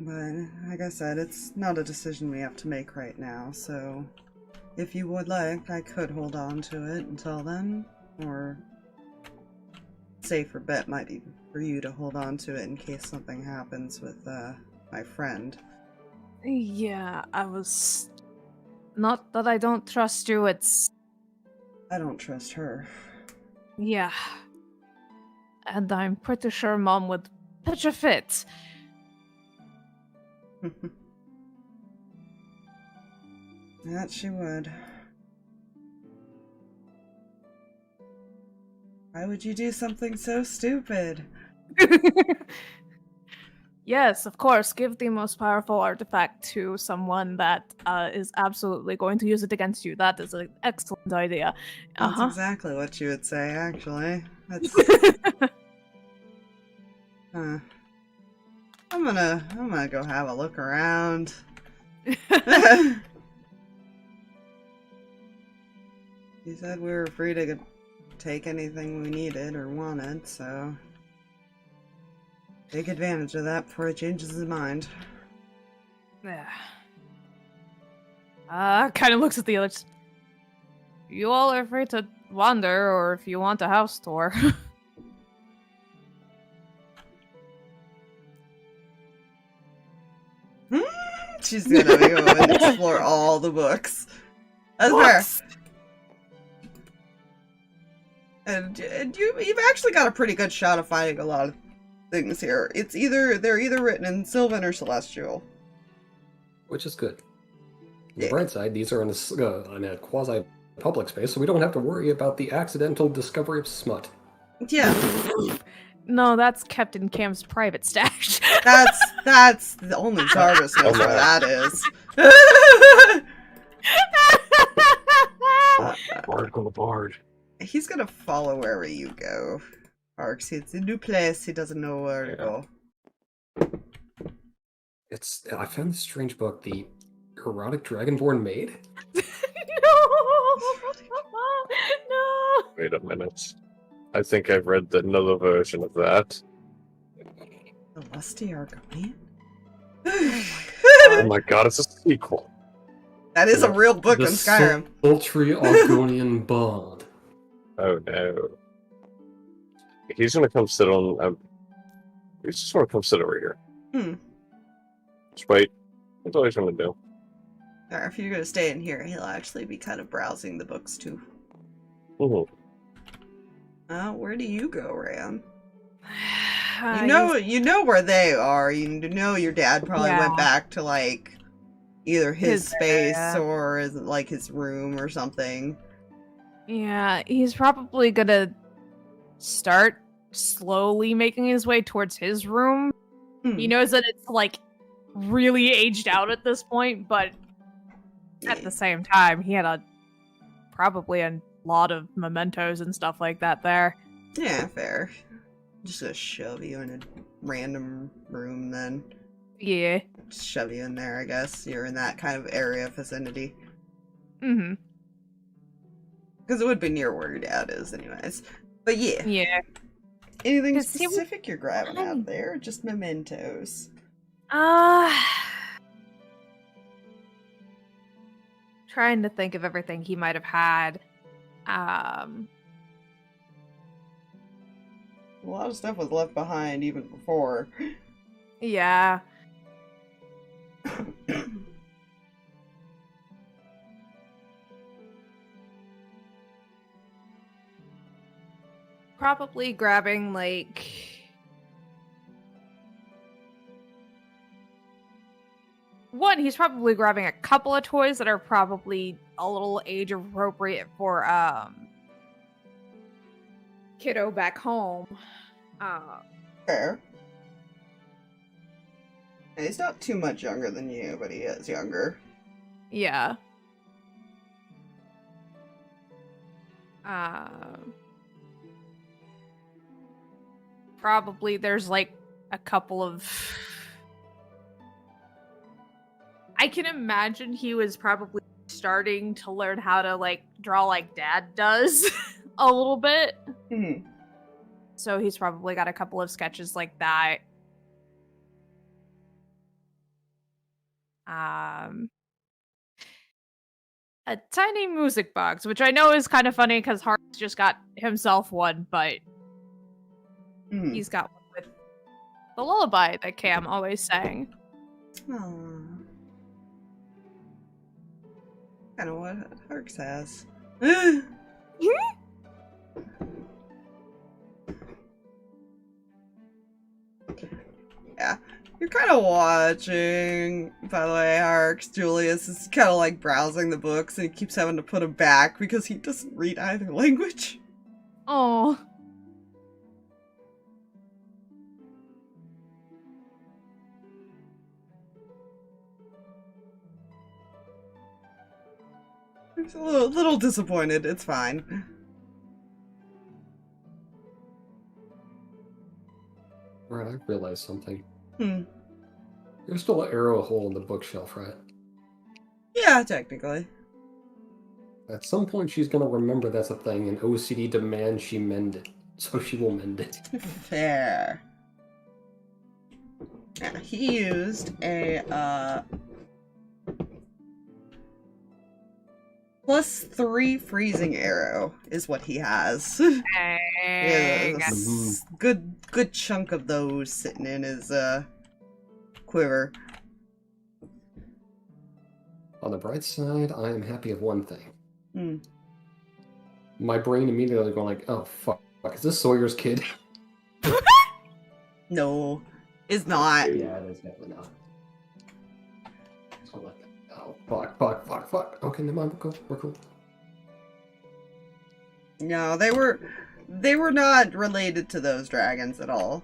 But, like I said, it's not a decision we have to make right now, so if you would like, I could hold on to it until then, or safer bet might be for you to hold on to it in case something happens with my friend. Yeah, I was... Not that I don't trust you, it's... I don't trust her. Yeah. And I'm pretty sure Mom would pitch a fit. That she would. Why would you do something so stupid? Yes, of course. Give the most powerful artifact to someone that is absolutely going to use it against you. That is an excellent idea. That's exactly what you would say, actually. That's... I'm gonna go have a look around. He said we were free to take anything we needed or wanted, so take advantage of that before he changes his mind. Yeah. Kind of looks at the others. You all are free to wander, or if you want a house tour. She's gonna go and explore all the books. That's fair. And you've actually got a pretty good shot of finding a lot of things here. They're either written in Sylvan or Celestial. Which is good. On the Yeah. bright side, these are in a quasi-public space, so we don't have to worry about the accidental discovery of smut. Yeah, No, that's kept in Cam's private stash. that's the only Zarvis knows where that is. Bard on the bard. He's gonna follow wherever you go, Harx. It's a new place. He doesn't know where to go. I found this strange book, The Erotic Dragonborn Maid. No! Wait a minute. I think I've read another version of that. The Lusty Argonian? Oh my god, it's a sequel. That is a real book The in Skyrim. Sultry Argonian Bond. Oh no. He's gonna come sit on. He's just gonna come sit over here. Just wait. That's all he's gonna do. Or if you're gonna stay in here, he'll actually be kind of browsing the books too. Mhm. Where do you go, Reyan? You You know where they are. You know your dad probably went back to like either his space or his room or something. Yeah, he's probably gonna start slowly making his way towards his room. He knows that it's like really aged out at this point, but at the same time, he had probably a lot of mementos and stuff like that there. Yeah, fair. Just gonna shove you in a random room then. Yeah. Just shove you in there, I guess. You're in that kind of area vicinity. Mm-hmm. Because it would be near where your dad is anyways. But yeah. Yeah. Anything 'Cause he was- specific you're grabbing out of there? Or just mementos? Trying to think of everything he might have had. A lot of stuff was left behind even before. Yeah. Probably grabbing like one, he's probably grabbing a couple of toys that are probably a little age appropriate for kiddo back home. Fair. And he's not too much younger than you, but he is younger. Yeah. Probably there's like a couple of. I can imagine he was probably starting to learn how to like draw like Dad does a little bit. Hmm. So he's probably got a couple of sketches like that. A tiny music box, which I know is kind of funny because Harx just got himself one, but he's got one with the lullaby that Cam always sang. Aww. Kind of what Harx has. kind of watching, by the way, Harx. Julius is kind of like browsing the books and he keeps having to put them back because he doesn't read either language. Oh. He's a little disappointed. It's fine. Right, I realized something. Hmm. There's still an arrow hole in the bookshelf, right? Yeah, technically. At some point, she's gonna remember that's a thing, and OCD demands she mend it, so she will mend it. Fair. Yeah, he used a +3 freezing arrow is what he has. Dang. Yeah, good chunk of those sitting in his quiver. On the bright side, I am happy of one thing. Hmm. My brain immediately going like, oh fuck, is this Sawyer's kid? No, it's not. Yeah, it is definitely not. So like, oh fuck. Okay, never mind, we're cool. No, they were not related to those dragons at all.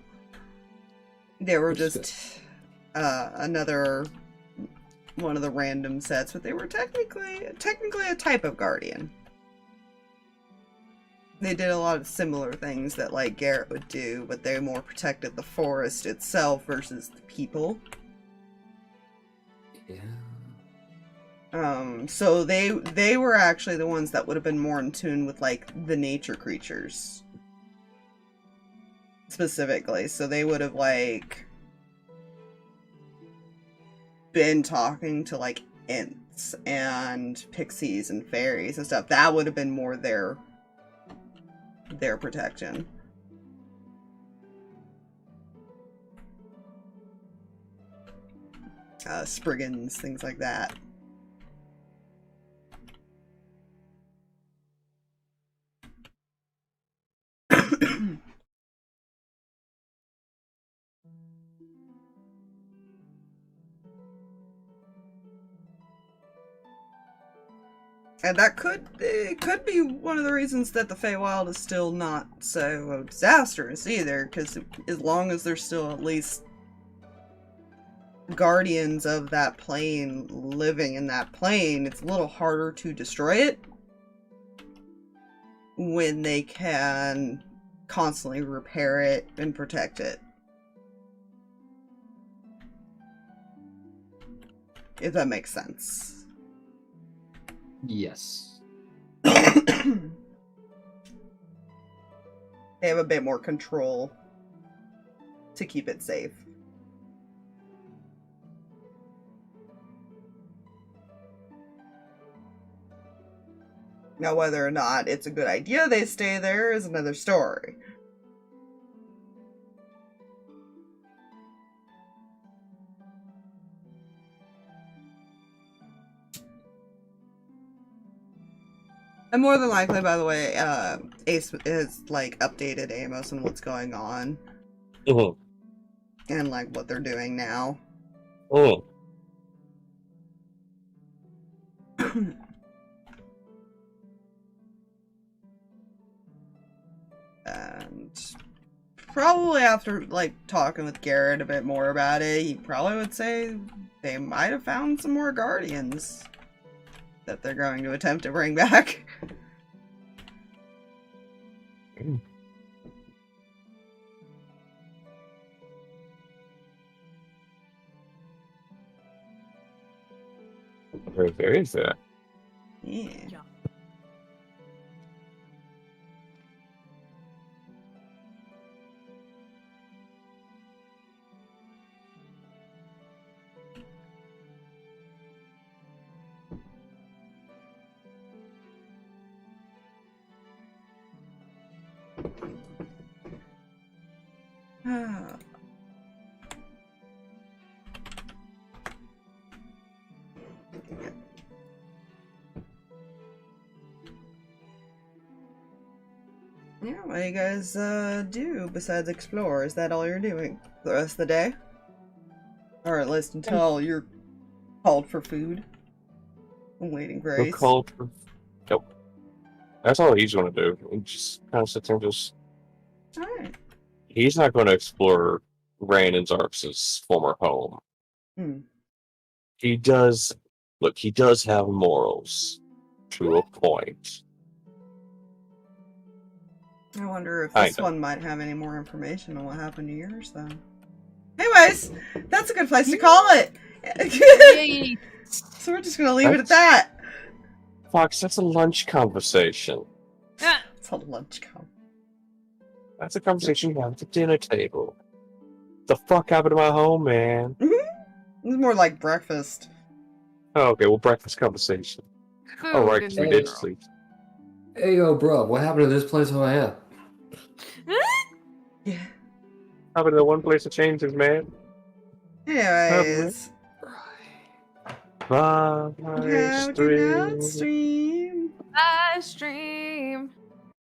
They were just another one of the random sets, but they were technically a type of guardian. They did a lot of similar things that like Garrett would do, but they more protected the forest itself versus the people. Yeah. So they were actually the ones that would have been more in tune with like the nature creatures. Specifically. So they would have like been talking to like imps and pixies and fairies and stuff. That would have been more their protection. Spriggans, things like that. And that could be one of the reasons that the Feywild is still not so disastrous either, because as long as there's still at least guardians of that plane living in that plane, it's a little harder to destroy it when they can constantly repair it and protect it. If that makes sense. Yes. They have a bit more control to keep it safe. Now, whether or not it's a good idea they stay there is another story. And more than likely, by the way, Ace has, like, updated Amos on what's going on. And, like, what they're doing now. And probably after, like, talking with Garrett a bit more about it, he probably would say they might have found some more Guardians that they're going to attempt to bring back. There is that. Yeah. Yeah, what do you guys do besides explore? Is that all you're doing the rest of the day? Or at least until you're called for food. I'm waiting, We're Grace. called for... Nope. That's all he's going to do. He just kind of sits there and just... Alright. He's not going to explore Reyan and Zarx's former home. Hmm. He does... Look, he does have morals. To a point. I wonder if I this know. one might have any more information on what happened to yours, then. Anyways, that's a good place to call it. Yay. So we're just gonna leave it at that. Fox, that's a lunch conversation. It's a lunch call. That's a conversation you have at the dinner table. The fuck happened to my home, man? It's more like breakfast. Oh, okay, well, breakfast conversation. Food Oh, right, in 'cause we the did world. sleep. Hey, yo, bro, what happened to this place where I am? Yeah. Happened to the one place that changes, man. Anyways. Bye, Have a good night, stream. Live stream.